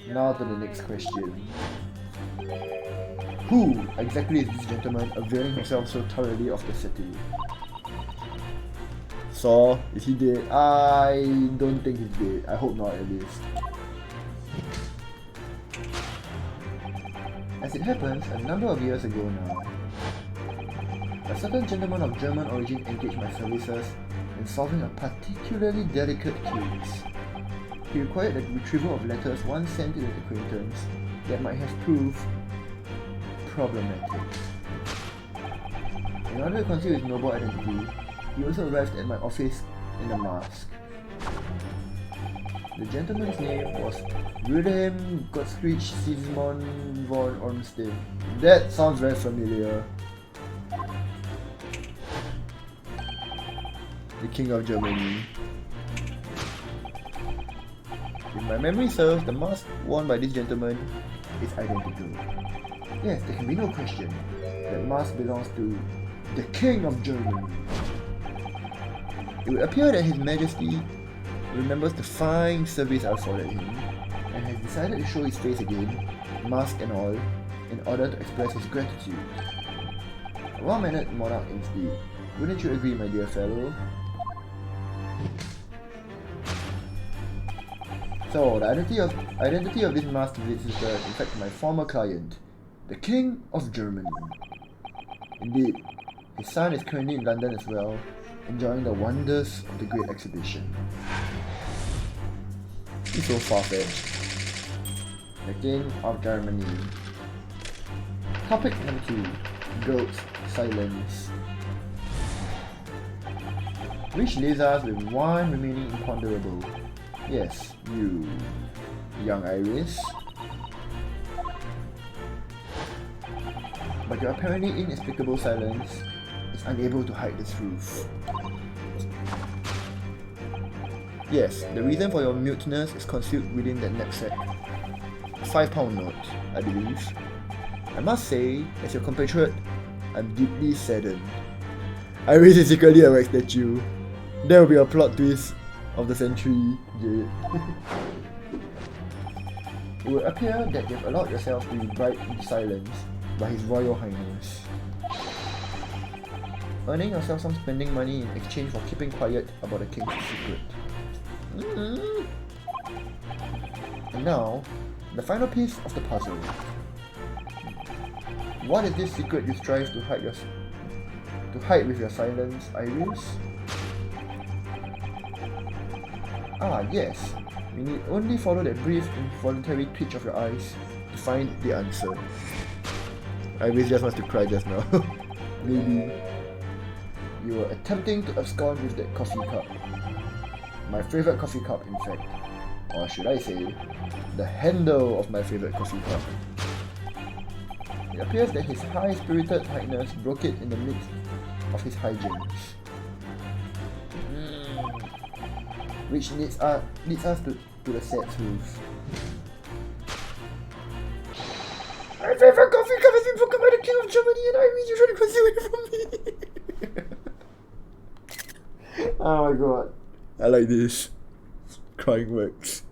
Now to the next question. Who exactly is this gentleman availing himself so thoroughly of the city? So, is he dead? I don't think he's dead. I hope not, at least. As it happens, a number of years ago now, a certain gentleman of German origin engaged my services in solving a particularly delicate case. He required the retrieval of letters once sent to an acquaintance that might have proved problematic. In order to conceal his noble identity, he also arrived at my office in a mask. The gentleman's name was Wilhelm Gottfried Sigismund von Ormstein. That sounds very familiar. The King of Germany. If my memory serves, the mask worn by this gentleman is identical. Yes, there can be no question that mask belongs to the King of Germany. It would appear that His Majesty remembers the fine service I afforded him and has decided to show his face again, mask and all, in order to express his gratitude. A well-mannered monarch indeed. Wouldn't you agree, my dear fellow? So, the identity of this masked visitor is in fact my former client, the King of Germany. Indeed, his son is currently in London as well, enjoying the wonders of the Great Exhibition. He's so far-fetched. The King of Germany. Topic number 2. Goat silence. Which leaves us with one remaining imponderable. Yes, you, young Iris. But your apparently inexplicable silence is unable to hide the truth. Yes, the reason for your muteness is concealed within that knapsack. £5 note, I believe. I must say, as your compatriot, I'm deeply saddened. Iris is secretly a wax statue. There will be a plot twist of the century, Jade. It would appear that you've allowed yourself to be bribed into silence by His Royal Highness, earning yourself some spending money in exchange for keeping quiet about the king's secret. And now, the final piece of the puzzle. What is this secret you strive to hide with your silence, Iris? Ah, yes. We need only follow that brief, involuntary twitch of your eyes to find the answer. Iris just wants to cry just now. Maybe you were attempting to abscond with that coffee cup. My favorite coffee cup, in fact. Or should I say, the handle of my favorite coffee cup. It appears that His High-Spirited Highness broke it in the midst of his hijinks. Which leads us to the sad truth. My favorite coffee cup has been broken by the King of Germany and I mean you trying to conceal it from me. Oh my god. I like this. Crying works.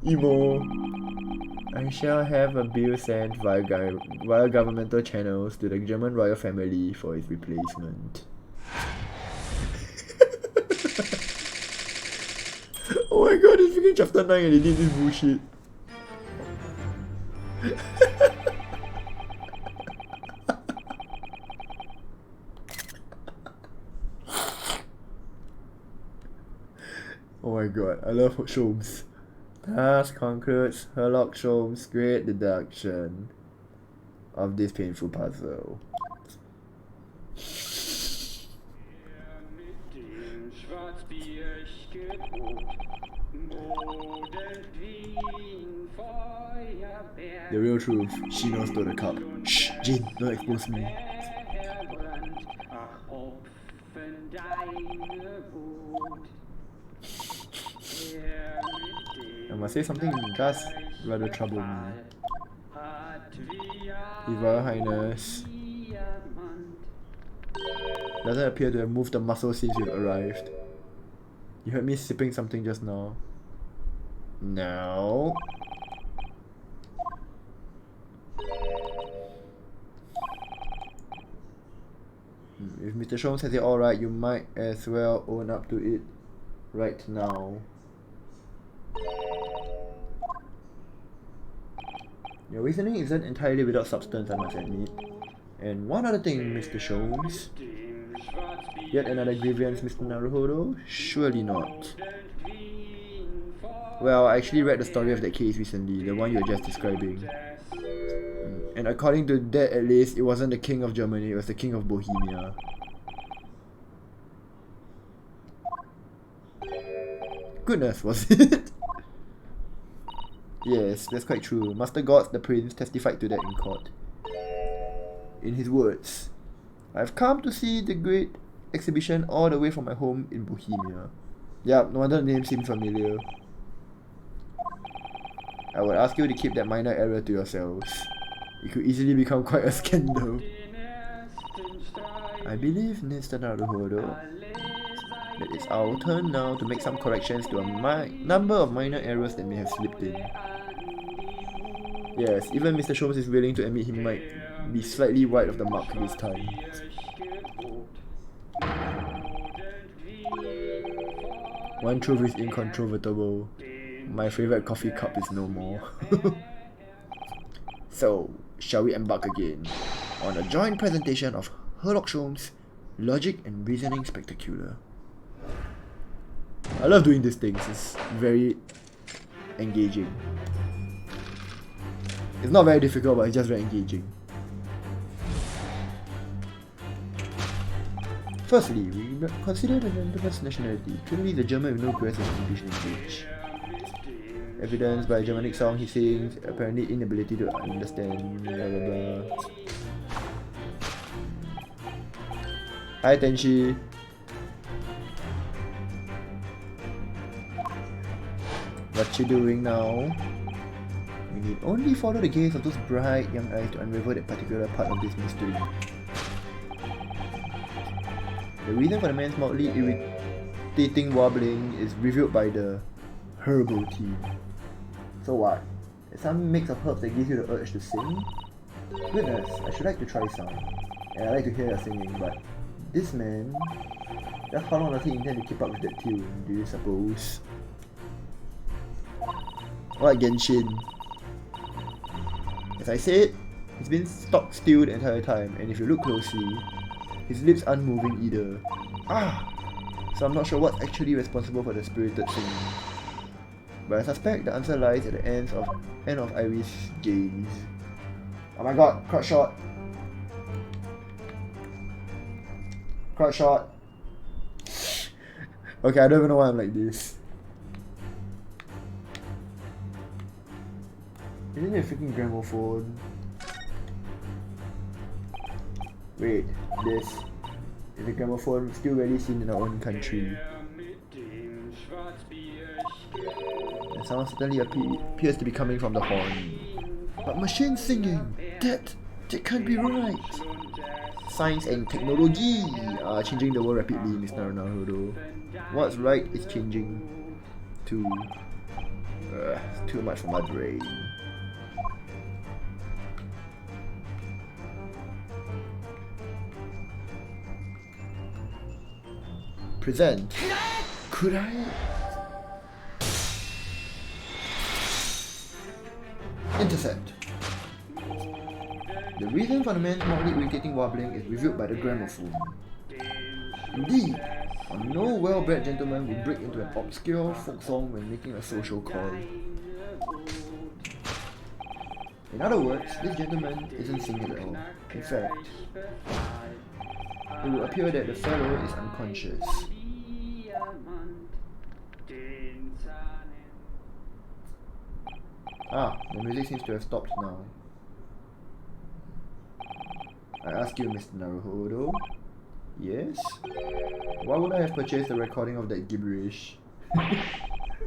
Emo. I shall have a bill sent via governmental channels to the German royal family for his replacement. Oh my god, it's freaking chapter 9 and they did this bullshit. Oh my god, I love Sholmes. Thus concludes Herlock Sholmes' great deduction of this painful puzzle. The real truth, Shino stole the cup. Shh, Jin, don't expose me. I must say something just rather trouble me. His Royal Highness doesn't appear to have moved the muscle since you've arrived. You heard me sipping something just now. No. If Mr. Sholmes has it alright, you might as well own up to it right now. Your reasoning isn't entirely without substance, I must admit. And one other thing, Mr. Sholmes. Yet another grievance, Mr. Naruhodo? Surely not. Well, I actually read the story of that case recently, the one you were just describing. And according to that at least, it wasn't the King of Germany, it was the King of Bohemia. Goodness, was it? Yes, that's quite true. Master Gods, the Prince, testified to that in court. In his words, I've come to see the great exhibition all the way from my home in Bohemia. Yup, no wonder the name seemed familiar. I would ask you to keep that minor error to yourselves. It could easily become quite a scandal. I believe, Mr. Naruhodo, that it's our turn now to make some corrections to a number of minor errors that may have slipped in. Yes, even Mr. Sholmes is willing to admit he might be slightly wide of the mark this time. One truth is incontrovertible. My favorite coffee cup is no more. So, shall we embark again on a joint presentation of Herlock Sholmes' Logic and Reasoning Spectacular. I love doing these things, it's very engaging. It's not very difficult, but it's just very engaging. Firstly, we consider the gentleman's nationality. Clearly the German with no grasp of English language. Evidenced by a Germanic song he sings, apparently inability to understand, blah blah blah. Hi Tenshi. What you doing now? We need only follow the gaze of those bright young eyes to unravel that particular part of this mystery. The reason for the man's mildly irritating wobbling is revealed by the herbal tea. So what? It's some mix of herbs that gives you the urge to sing? Goodness, I should like to try some. And I like to hear your singing, but this man, just how long does he intend to keep up with that tune, do you suppose? What Genshin? As I said, he's been stock still the entire time, and if you look closely, his lips aren't moving either. So I'm not sure what's actually responsible for the spirited singing. But I suspect the answer lies at the end of Iris' gaze. Oh my god, crowd shot! Crowd shot! Okay, I don't even know why I'm like this. Isn't it a freaking gramophone? Wait, this. Is the gramophone still rarely seen in our own country? The sound certainly appears to be coming from the horn. But machine singing! That can't be right! Science and technology are changing the world rapidly, Mr. Naruto. What's right is changing too. It's too much for my brain. Present. Could I? Intercept. The reason for the man's mildly irritating wobbling is revealed by the gramophone. Indeed, no well-bred gentleman would break into an obscure folk song when making a social call. In other words, this gentleman isn't singing at all. In fact, it will appear that the fellow is unconscious. Ah, the music seems to have stopped now. I ask you, Mr. Naruhodo. Yes? Why would I have purchased a recording of that gibberish?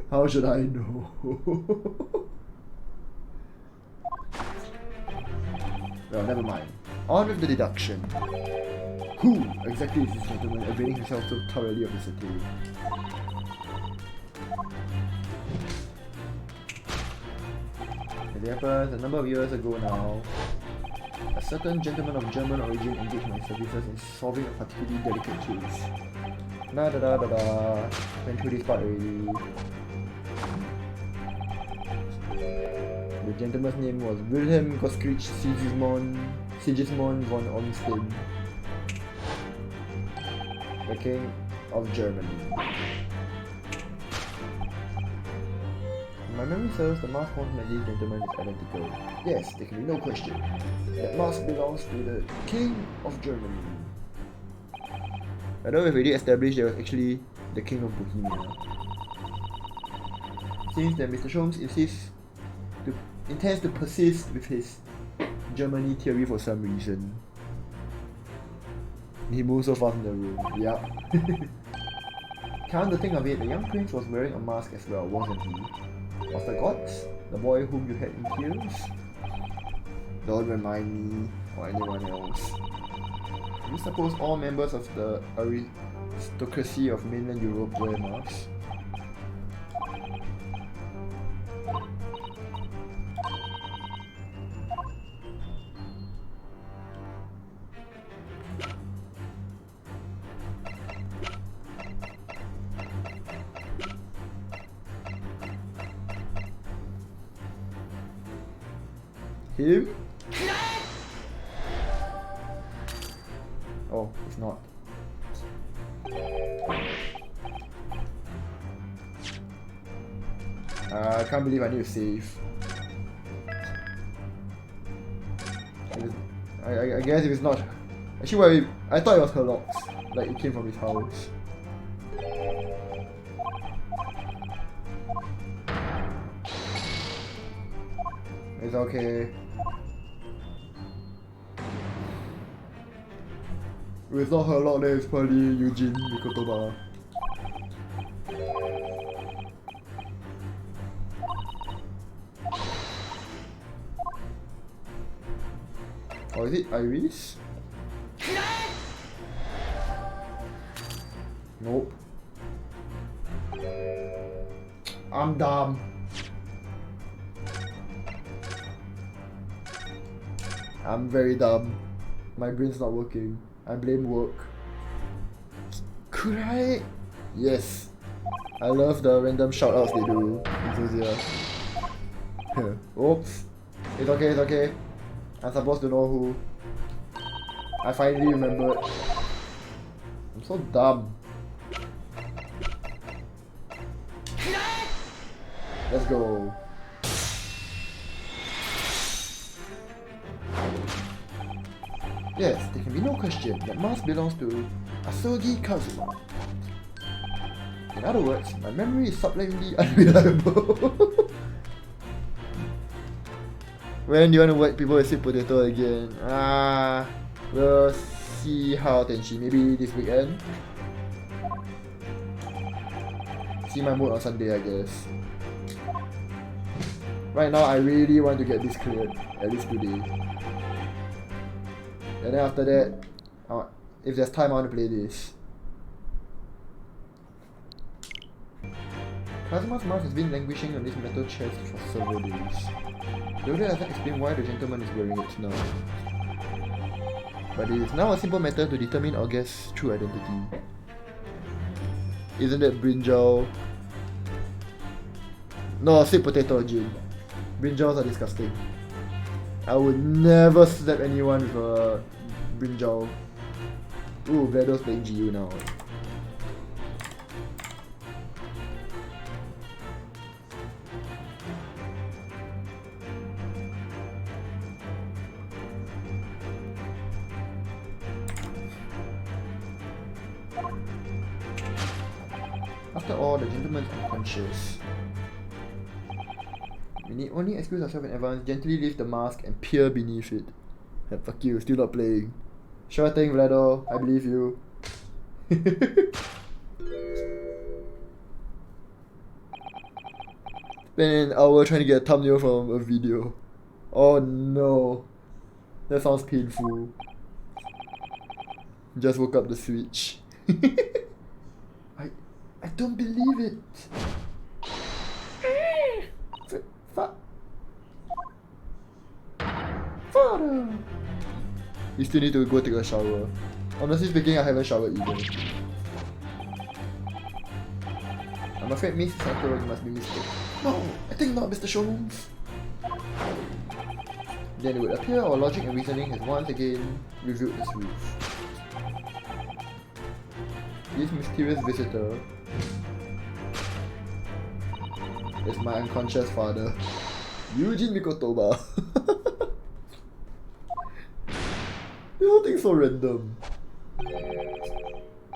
How should I know? Well, never mind. On with the deduction. Who exactly is this gentleman availing himself so thoroughly of his satire? It happens a number of years ago now. A certain gentleman of German origin engaged my services in solving a particularly delicate case. Na da da da da. Went through this part already. The gentleman's name was Wilhelm Gottfried Sigismund von Ornstein, the King of Germany. My memory serves, the mask worn by these gentlemen is identical. Yes, there can be no question. That mask belongs to the King of Germany. Although we've already established there was actually the King of Bohemia. It seems that Mr. Sholmes intends to persist with his Germany theory for some reason. He moves so fast in the room. Yup. Come to think of it, the young prince was wearing a mask as well, wasn't he? Was the gods the boy whom you had in tears? Don't remind me or anyone else. Do you suppose all members of the aristocracy of mainland Europe wear masks? Him? Oh, it's not. I can't believe I need to save. I guess if it's not... Actually, I thought it was her locks. Like, it came from his house. It's okay. If it's not her lock, then it's probably Eugene Mikotoba. Or is it Iris? Nope. I'm dumb. I'm very dumb. My brain's not working. I blame work. Could I? Yes. I love the random shoutouts they do. Enthusiast. Oops. It's okay, it's okay. I'm supposed to know who. I finally remembered. I'm so dumb. Let's go. Yes, there can be no question that mask belongs to Asogi Kazuma. In other words, my memory is sublimely unreliable. When do you want to whack people with sweet potato again? We'll see how Tenshi, maybe this weekend. See my mood on Sunday, I guess. Right now, I really want to get this cleared, at least today. And then after that, if there's time, I want to play this. Kazuma's mouth has been languishing on this metal chest for several days. The owner hasn't explained why the gentleman is wearing it now. But it is now a simple matter to determine or guess true identity. Isn't that brinjal? No, sweet potato, Jin. Brinjals are disgusting. I would never slap anyone with a brinjal. Ooh, Vlado's playing GU now. After all, the gentleman's unconscious. We need only excuse ourselves in advance, gently lift the mask and peer beneath it. Yeah, fuck you, still not playing. Sure thing, Vlado, I believe you. Spend an hour trying to get a thumbnail from a video. Oh no. That sounds painful. Just woke up the switch. I don't believe it. Father. You still need to go take a shower. Honestly speaking, I haven't showered either. I'm afraid Miss Sakura must be mistaken. No, I think not, Mr. Sholmes. Then it would appear our logic and reasoning has once again revealed the truth. This mysterious visitor is my unconscious father, Eugene Mikotoba. This whole thing's so random.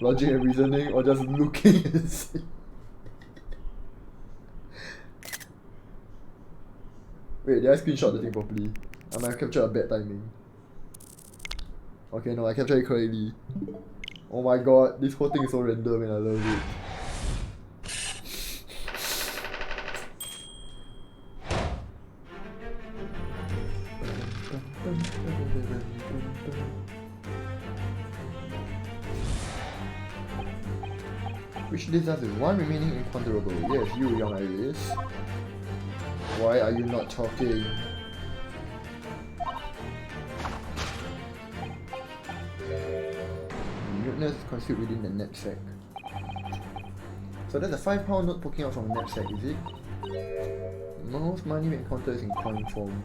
Logic and reasoning, or just looking and see. Wait, did I screenshot the thing properly? I might have captured a bad timing. Okay, no, I captured it correctly. Oh my god, this whole thing is so random and I love it. Which leaves us with one remaining imponderable. Yes, you, young Iris. Why are you not talking? Muteness is concealed within the knapsack. So that's a £5 note poking out from a knapsack, is it? Most money we encounter is in coin form.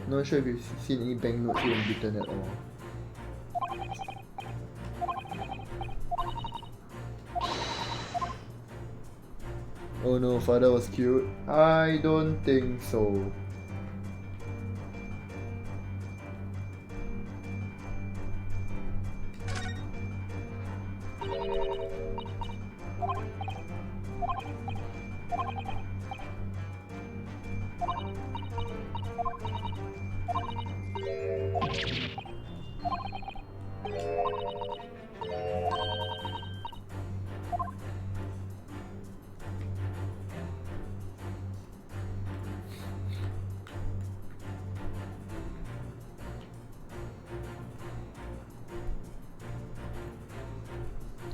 Not sure if you've seen any banknotes here in Britain at all. Oh no, father was cute. I don't think so.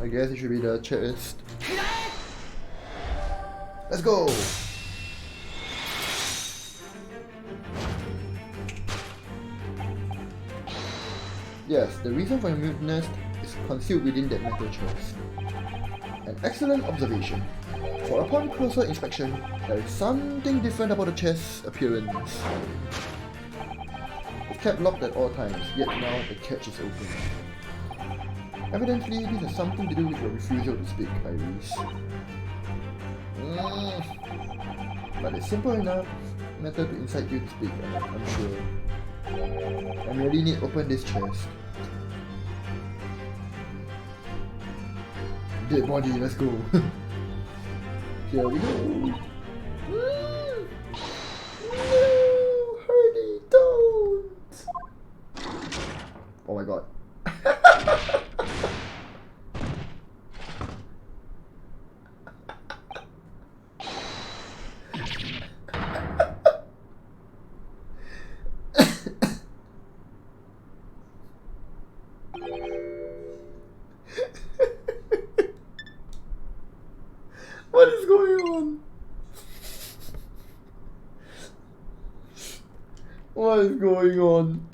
I guess it should be the chest. Let's go! Yes, the reason for your muteness is concealed within that metal chest. An excellent observation. For upon closer inspection, there is something different about the chest's appearance. It's kept locked at all times, yet now the catch is open. Evidently, this has something to do with your refusal to speak, Iris. But it's simple enough matter to incite you to speak, I'm sure. I merely need to open this chest. Dead body, let's go. Here we go. No, Hardy, don't. Oh my god. What is going on?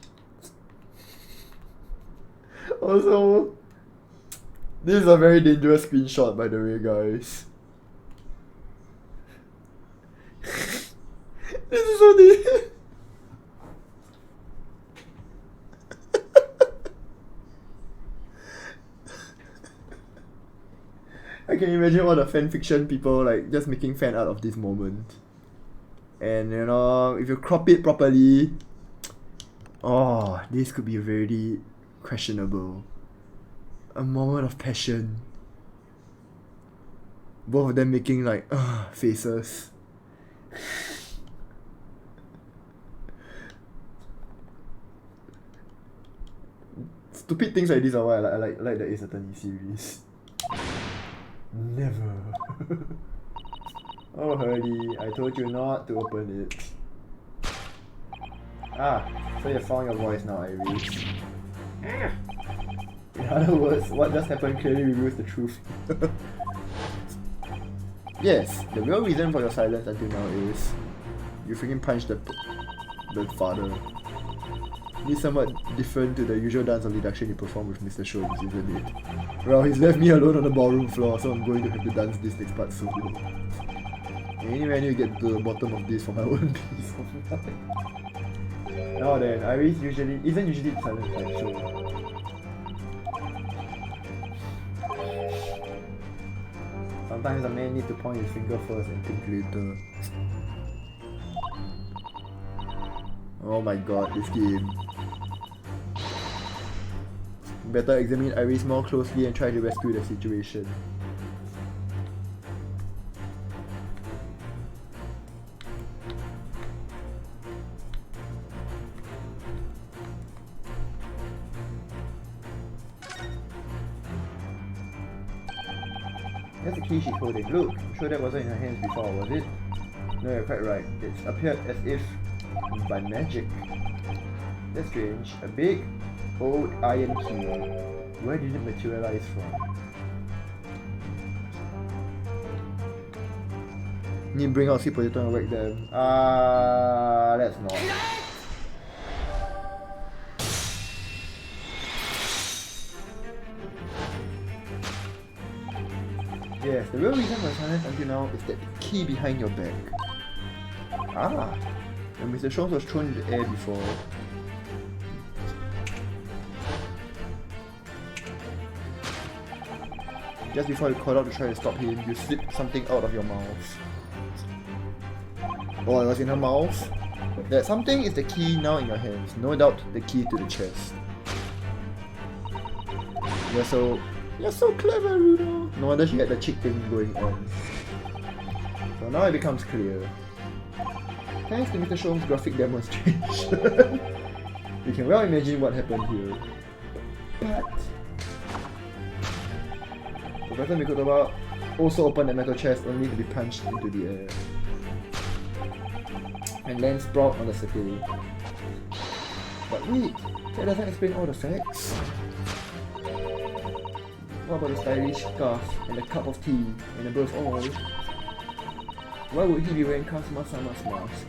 Also, this is a very dangerous screenshot, by the way, guys. This is so dangerous. I can imagine all the fan fiction people like just making fan art of this moment. And you know, if you crop it properly, oh, this could be very questionable. A moment of passion. Both of them making like faces. Stupid things like this are why I like the Ace Attorney series. Never. Oh, Hurley, I told you not to open it. Ah, so you found your voice now, Iris. In other words, what just happened clearly reveals the truth. Yes, the real reason for your silence until now is you freaking punched the father. This is somewhat different to the usual dance of deduction you perform with Mr. Sholmes, isn't it? Well, he's left me alone on the ballroom floor, so I'm going to have to dance this next part solo. Anyway, I need to get to the bottom of this for my own peace of mind. Now then, Iris isn't usually the silent type, so... Sometimes a man needs to point his finger first and think later. Oh my god, this game. Better examine Iris more closely and try to rescue the situation. That's the key she's holding. Look, I'm sure that wasn't in her hands before, was it? No, you're quite right. It's appeared as if by magic. That's strange. A big, old iron key. Where did it materialize from? Need to bring out sweet potato and whack them. Let's not. Yes, the real reason for silence until now is that the key behind your back. Ah, and Mr. Sholmes was thrown in the air before. Just before you called out to try to stop him, you slipped something out of your mouth. Oh, it was in her mouth? That something is the key now in your hands. No doubt the key to the chest. You're so clever, Rudo. No wonder she had the chick thing going on. So now it becomes clear. Thanks to Mr. Sholmes' graphic demonstration. You can well imagine what happened here. But Professor Mikotoba also opened the metal chest only to be punched into the air. And land sprawled on the settee. But wait, that doesn't explain all the facts. What about the stylish scarf and the cup of tea, and above all, why would he be wearing Kazuma-sama's mask?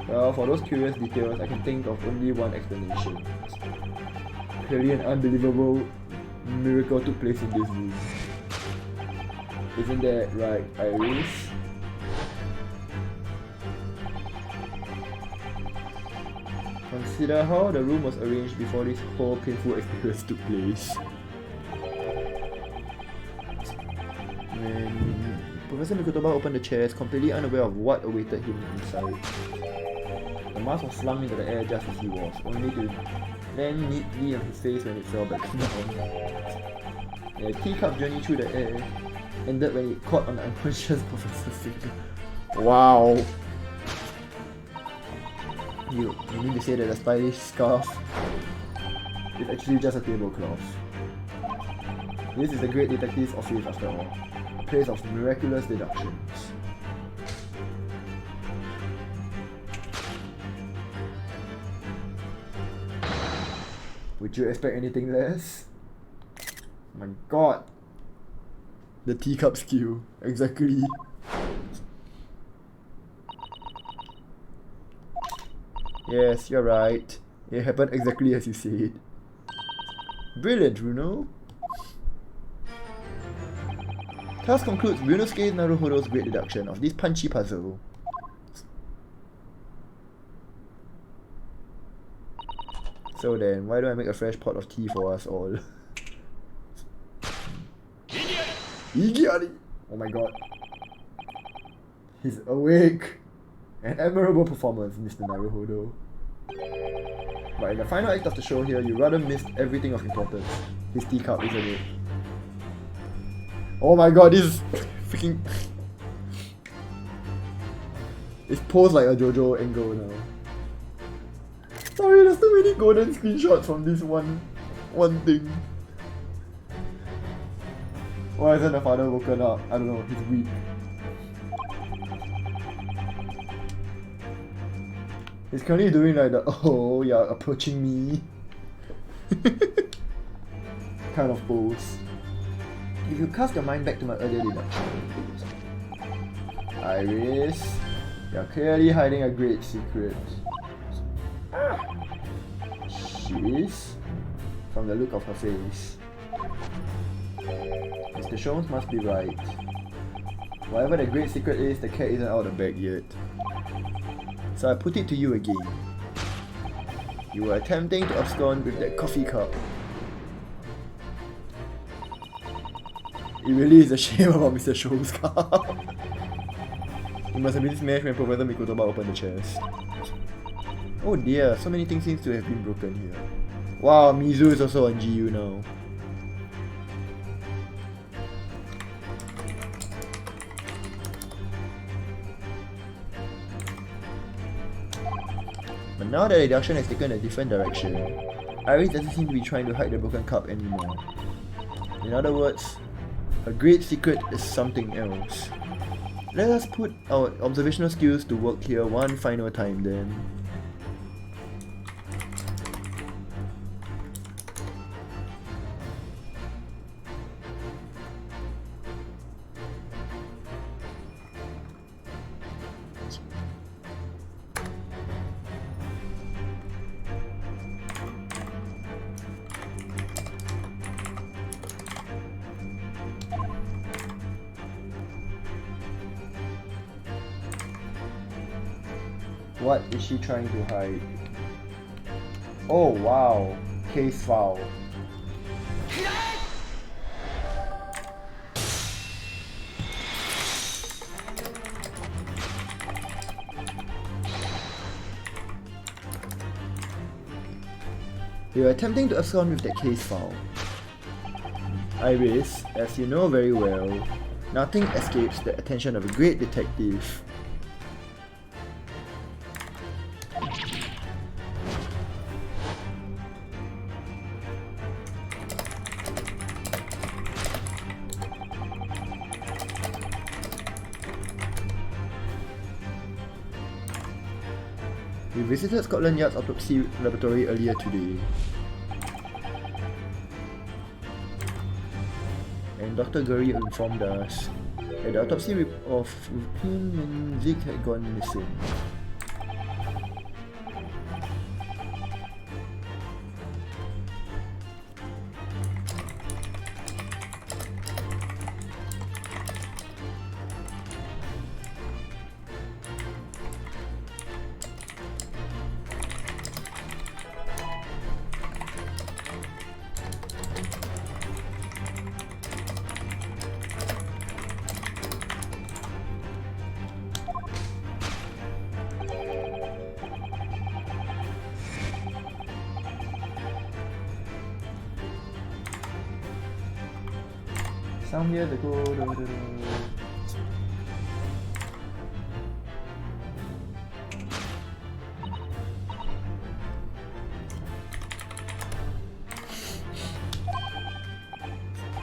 Well, for those curious details, I can think of only one explanation. Clearly an unbelievable miracle took place in this room. Isn't that right, Iris? Consider how the room was arranged before this whole painful experience took place. When Professor Mikotoba opened the chest, completely unaware of what awaited him inside. The mask was slung into the air just as he was, only to land neatly on his face when it fell back down. The teacup journey through the air ended when it caught on the unconscious Professor's finger. Wow! You mean to say that the stylish scarf is actually just a tablecloth? This is the great detective's office after all. A place of miraculous deductions. Would you expect anything less? My god! The teacup skill. Exactly. Yes, you're right. It happened exactly as you said. Brilliant, Bruno. Task concludes Ryunosuke Naruhodo's great deduction of this punchy puzzle. So then, why don't I make a fresh pot of tea for us all? Igiari! Oh my god. He's awake! An admirable performance, Mr. Naruhodo. But in the final act of the show here, you rather missed everything of importance. His teacup, isn't it? Oh my god, this is freaking... It's posed like a JoJo angle now. Sorry, there's too many golden screenshots from this one thing. Why isn't the father woken up? I don't know, he's weak. He's currently doing like the, oh, you're approaching me kind of pose. If you cast your mind back to my earlier deduction, Iris, you're clearly hiding a great secret. She is, from the look of her face. Mr. Shones must be right. Whatever the great secret is, the cat isn't out of the bag yet. So I put it to you again. You were attempting to abscond with that coffee cup. It really is a shame about Mr. Sho's cup. He must have been smashed when Professor Mikotoba opened the chest. Oh dear, so many things seem to have been broken here. Wow, Mizu is also on GU now. But now that the deduction has taken a different direction, Iris doesn't seem to be trying to hide the broken cup anymore. In other words, a great secret is something else. Let us put our observational skills to work here one final time then. What is she trying to hide? Oh wow, case file. You are attempting to abscond with that case file. Iris, as you know very well, nothing escapes the attention of a great detective. We visited Scotland Yard's autopsy laboratory earlier today. And Dr. Gurry informed us that the autopsy of Kim and Zeke had gone missing. Some years ago.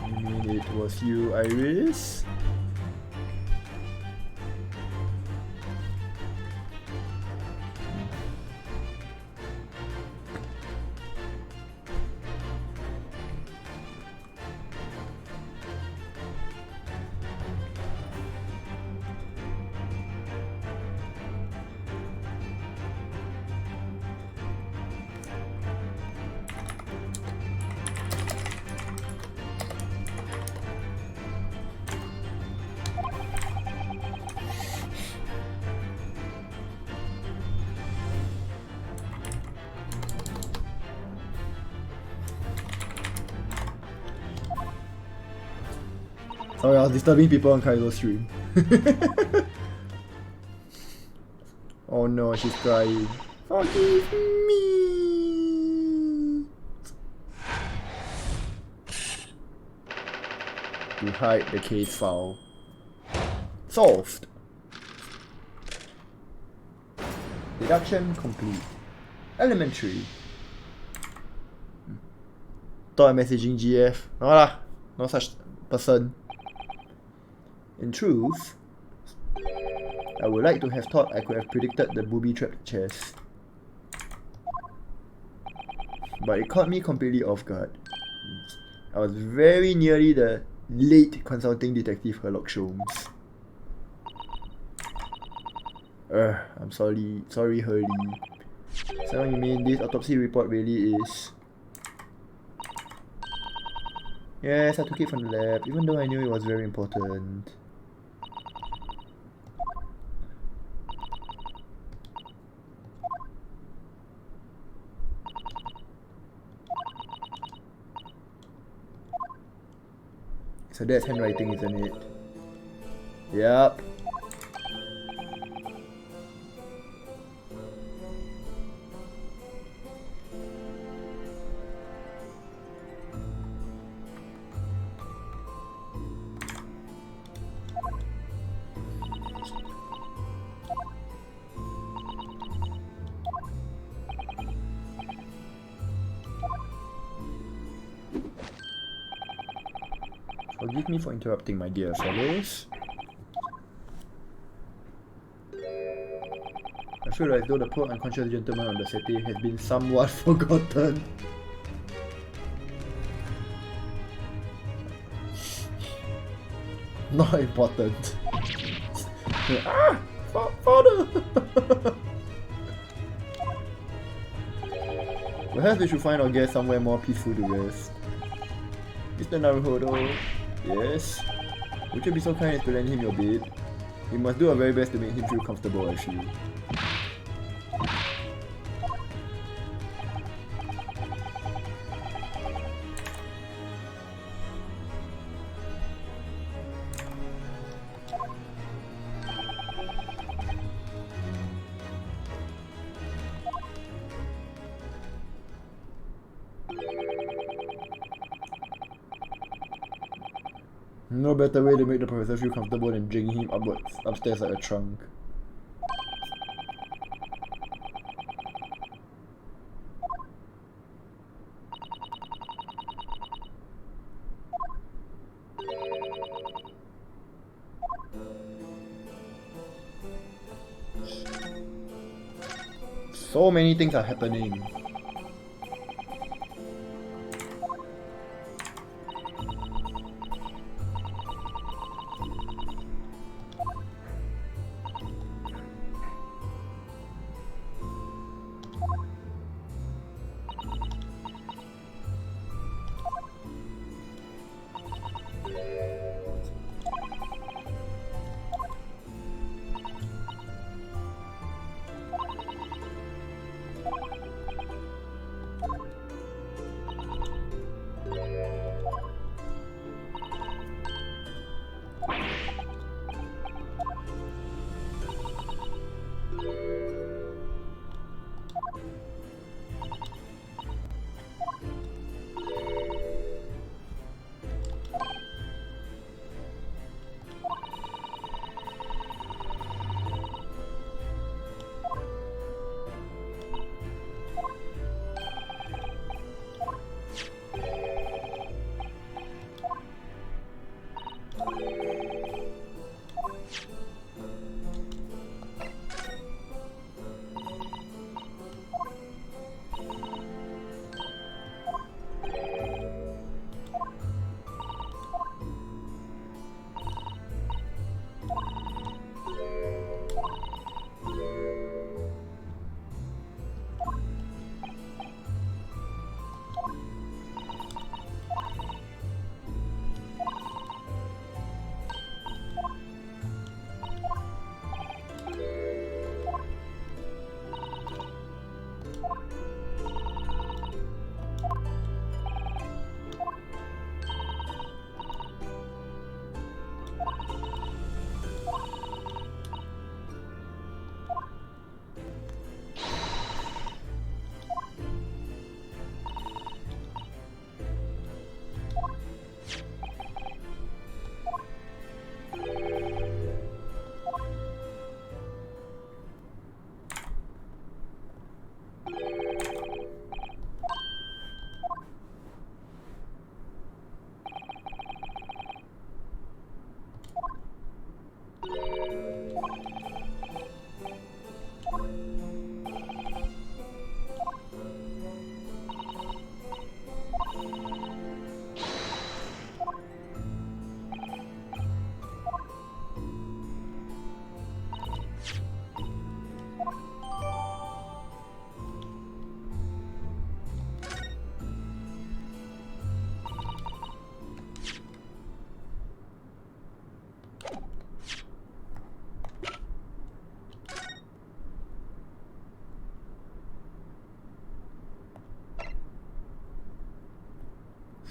You mean it was you, Iris? Sorry, I was disturbing people on Kaizo's stream. Oh no, she's crying. Forgive me. To hide the case file. Solved. Deduction complete. Elementary. Thought I'm messaging GF. No lah, no such person. In truth, I would like to have thought I could have predicted the booby-trapped chest. But it caught me completely off guard. I was very nearly the late consulting detective Herlock Sholmes. I'm sorry, Hurley. So you mean this autopsy report really is... Yes, I took it from the lab, even though I knew it was very important. So that's handwriting, isn't it? Yup. Forgive me for interrupting, my dear fellows. I feel as though the poor unconscious gentleman on the settee has been somewhat forgotten. Not important. Ah! Father! Perhaps we should find our guest somewhere more peaceful to rest. Mr. Naruhodo. Yes? Would you be so kind as to lend him your bed? We must do our very best to make him feel comfortable, I feel. No better way to make the professor feel comfortable than dragging him upstairs like a trunk. So many things are happening.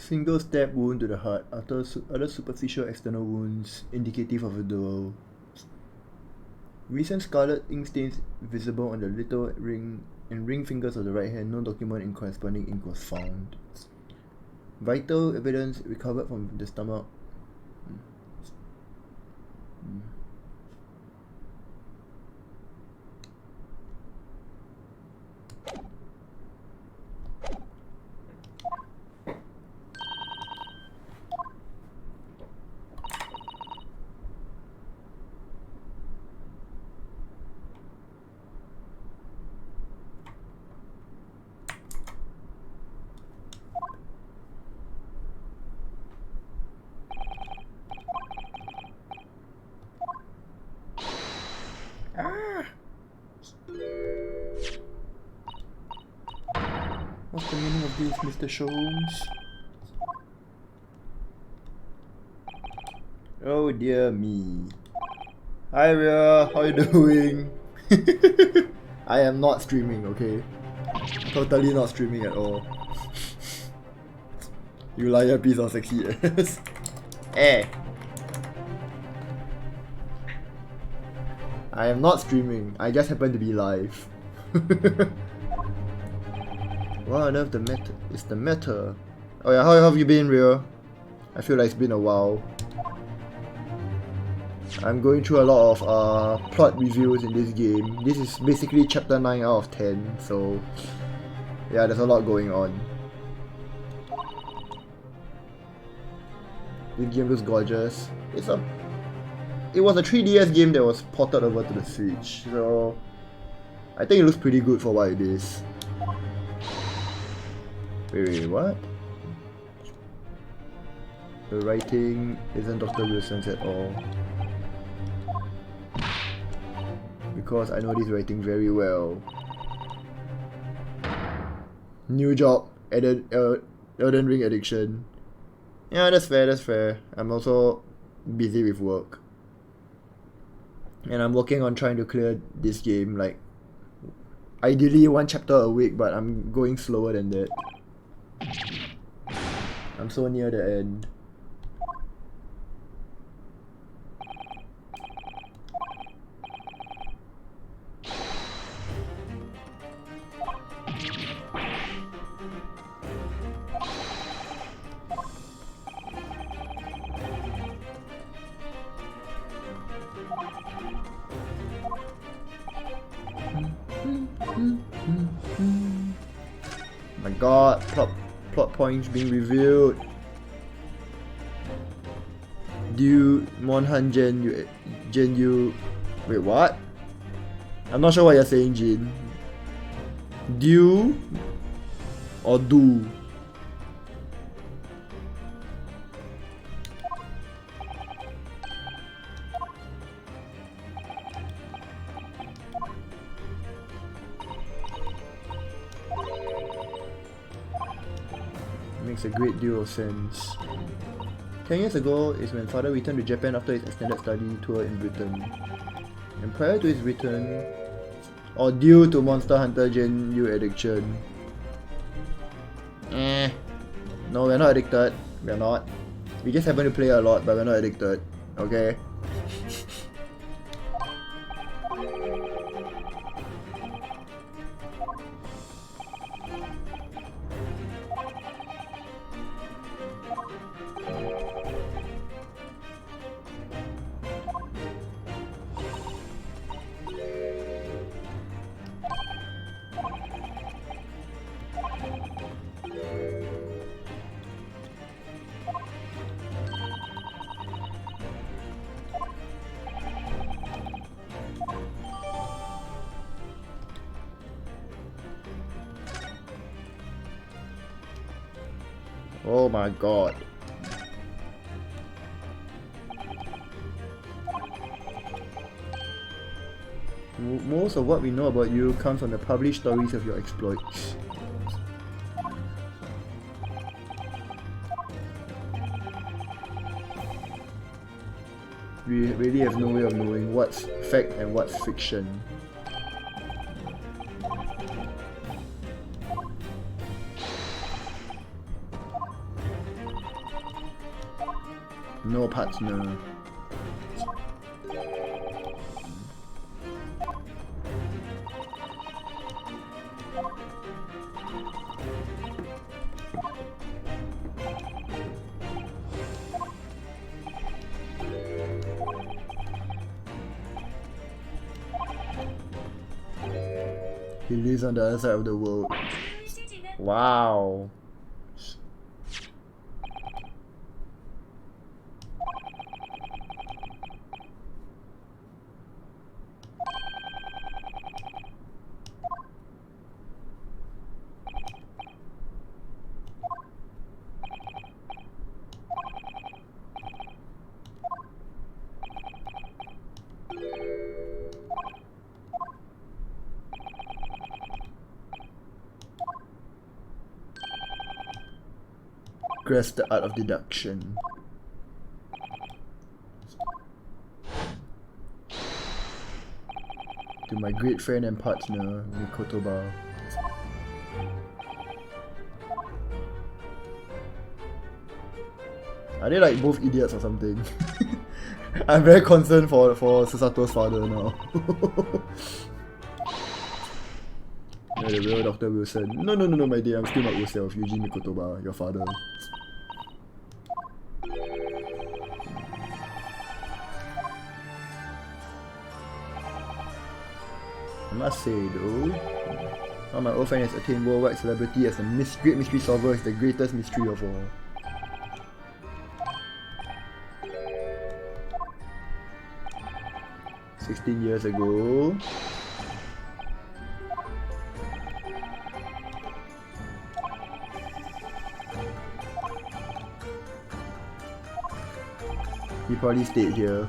Single stab wound to the heart. Other superficial external wounds indicative of a duel. Recent scarlet ink stains visible on the little ring and ring fingers of the right hand. No document in corresponding ink was found. Vital evidence recovered from the stomach. What's the meaning of this, Mr. Sholmes? Oh dear me. Hi Rhea, how you doing? I am not streaming, okay? Totally not streaming at all. You liar piece of sexy ass. Eh. I am not streaming, I just happen to be live. What on earth is the matter? Oh yeah, how have you been, Rhea? I feel like it's been a while. I'm going through a lot of plot reviews in this game. This is basically chapter 9 out of 10, so yeah, there's a lot going on. This game looks gorgeous. It was a 3DS game that was ported over to the Switch, so I think it looks pretty good for what it is. Wait, what? The writing isn't Dr. Wilson's at all. Because I know this writing very well. New job, Elden Ring addiction. Yeah, that's fair. I'm also busy with work. And I'm working on trying to clear this game, like ideally 1 chapter a week, but I'm going slower than that. I'm so near the end. My god, plot points being revealed. Du Monhan Jen Yu. Wait, what? I'm not sure what you're saying, Jin. Du or do? Makes a great deal of sense. 10 years ago is when father returned to Japan after his extended study tour in Britain. And prior to his return, or due to Monster Hunter Gen U addiction. No, we're not addicted. We're not. We just happen to play a lot, but we're not addicted. Okay? Oh my god. Most of what we know about you comes from the published stories of your exploits. We really have no way of knowing what's fact and what's fiction. No partner. He lives on the other side of the world. Wow. Grasp the art of deduction. To my great friend and partner, Mikotoba. Are they like both idiots or something? I'm very concerned for Susato's father now. Yeah, the real Dr. Wilson. No, my dear, I'm still not yourself. Yuji Mikotoba, your father. I must say though, how my old friend has attained worldwide celebrity as a great mystery solver is the greatest mystery of all. "16 years ago, he probably stayed here.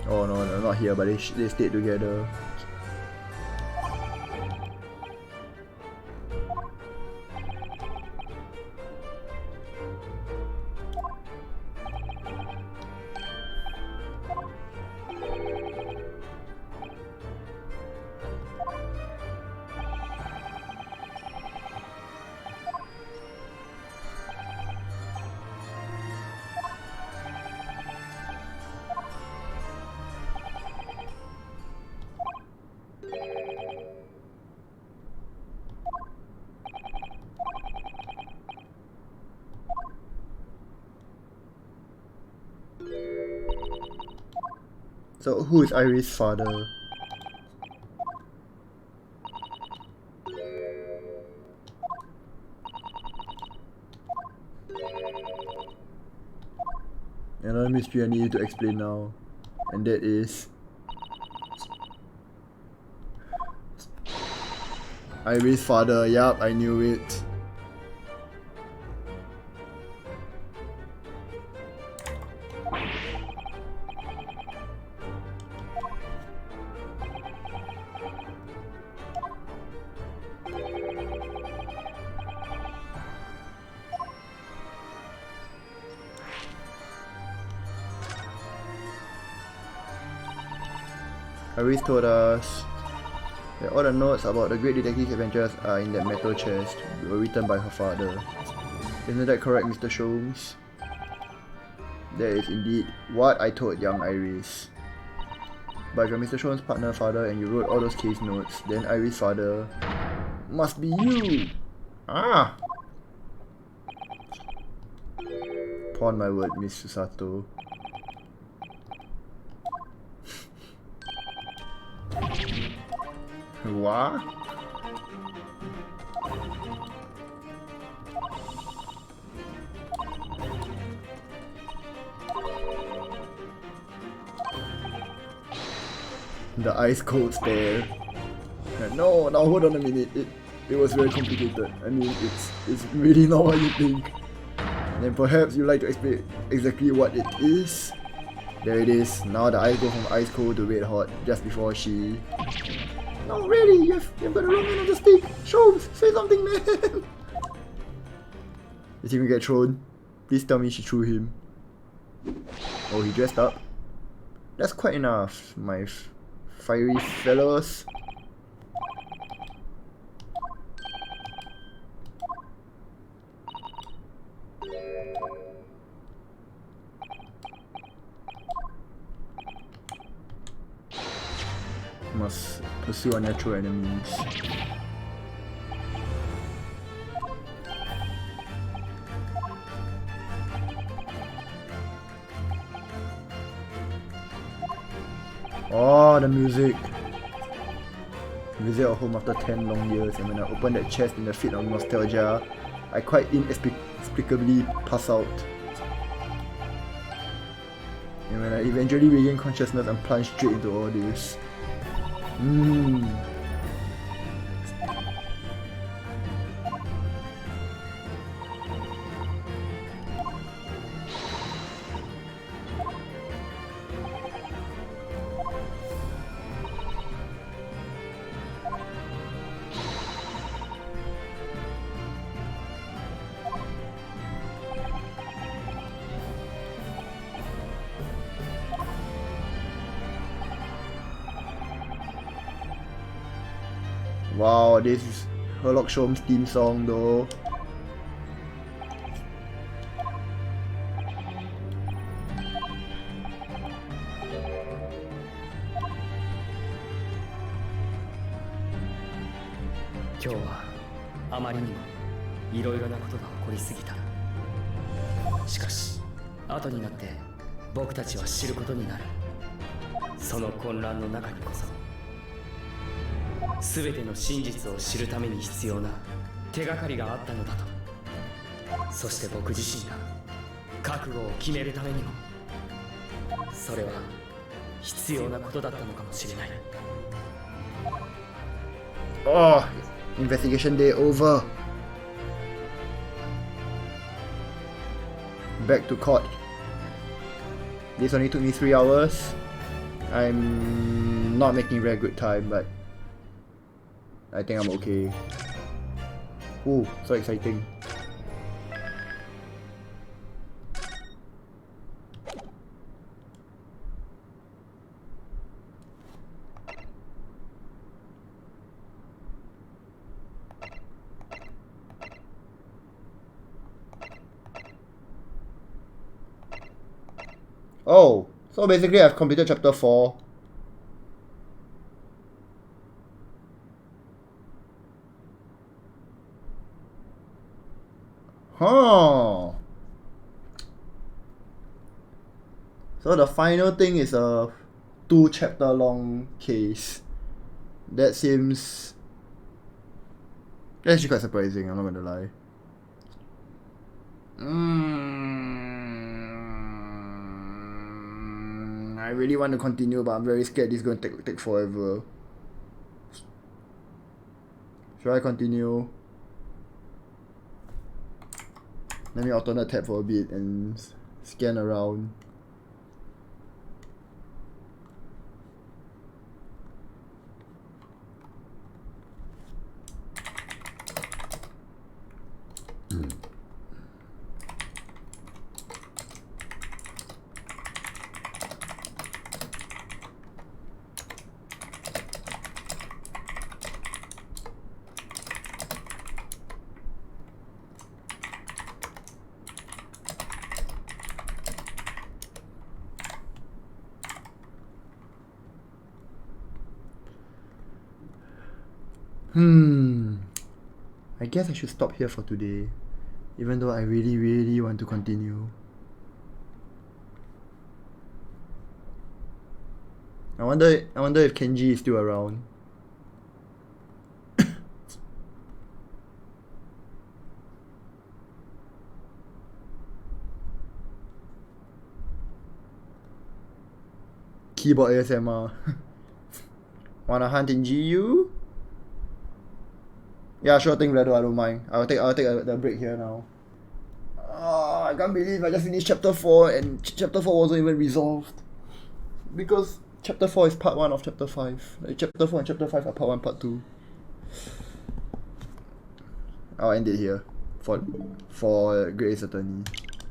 Oh no, not here, but they stayed together. So who is Iris' father? Another mystery I need you to explain now, and that is Iris' father. Yup, I knew it. Iris told us that all the notes about the great detective's adventures are in that metal chest, were written by her father. Isn't that correct, Mr. Sholmes? That is indeed what I told young Iris. But if you're Mr. Sholmes' partner father and you wrote all those case notes, then Iris' father must be you! Ah! Upon my word, Miss Susato. What? The ice cold stare. No, now hold on a minute. It was very complicated. I mean, it's really not what you think. Then perhaps you'd like to explain exactly what it is. There it is. Now the ice go from ice cold to red hot just before she... No, really, you've got the wrong end of the stick. Sholmes, say something, man. Is he gonna get thrown? Please tell me she threw him. Oh, he dressed up. That's quite enough, my fiery fellows. must pursue unnatural enemies. Oh, the music. Visit our home after 10 long years, and when I open that chest in a fit of nostalgia, I quite inexplicably pass out. And when I eventually regain consciousness, I'm plunged straight into all this. Wow, this is Herlock Sholmes' theme song though. Today あまりにもいろいろなことが起こりすぎた。しかし、後になって僕たちは知ることになる。その混乱の中にこそ、すべての真実を知るために必要な手がかりがあったのだと。そして僕自身が覚悟を決めるためにも、それは必要なことだったのかもしれない。Oh, investigation day over. Back to court. This only took me 3 hours. I'm not making very good time, but I think I'm okay. Ooh, so exciting. Oh, so basically I've completed chapter 4. Huh. So the final thing is a 2 chapter long case. That seems... That's actually quite surprising, I'm not gonna lie. I really want to continue, but I'm very scared this is going to take forever. Should I continue? Let me alternate tab for a bit and scan around. I guess I should stop here for today, even though I really want to continue. I wonder if Kenji is still around. Keyboard ASMR. Wanna hunt in GU? Yeah, sure thing, Vlado, I don't mind. I'll take the break here now. I can't believe I just finished chapter 4 and chapter 4 wasn't even resolved. Because chapter 4 is part 1 of chapter 5. Like, chapter 4 and chapter 5 are part 1, part 2. I'll end it here for Great Ace Attorney.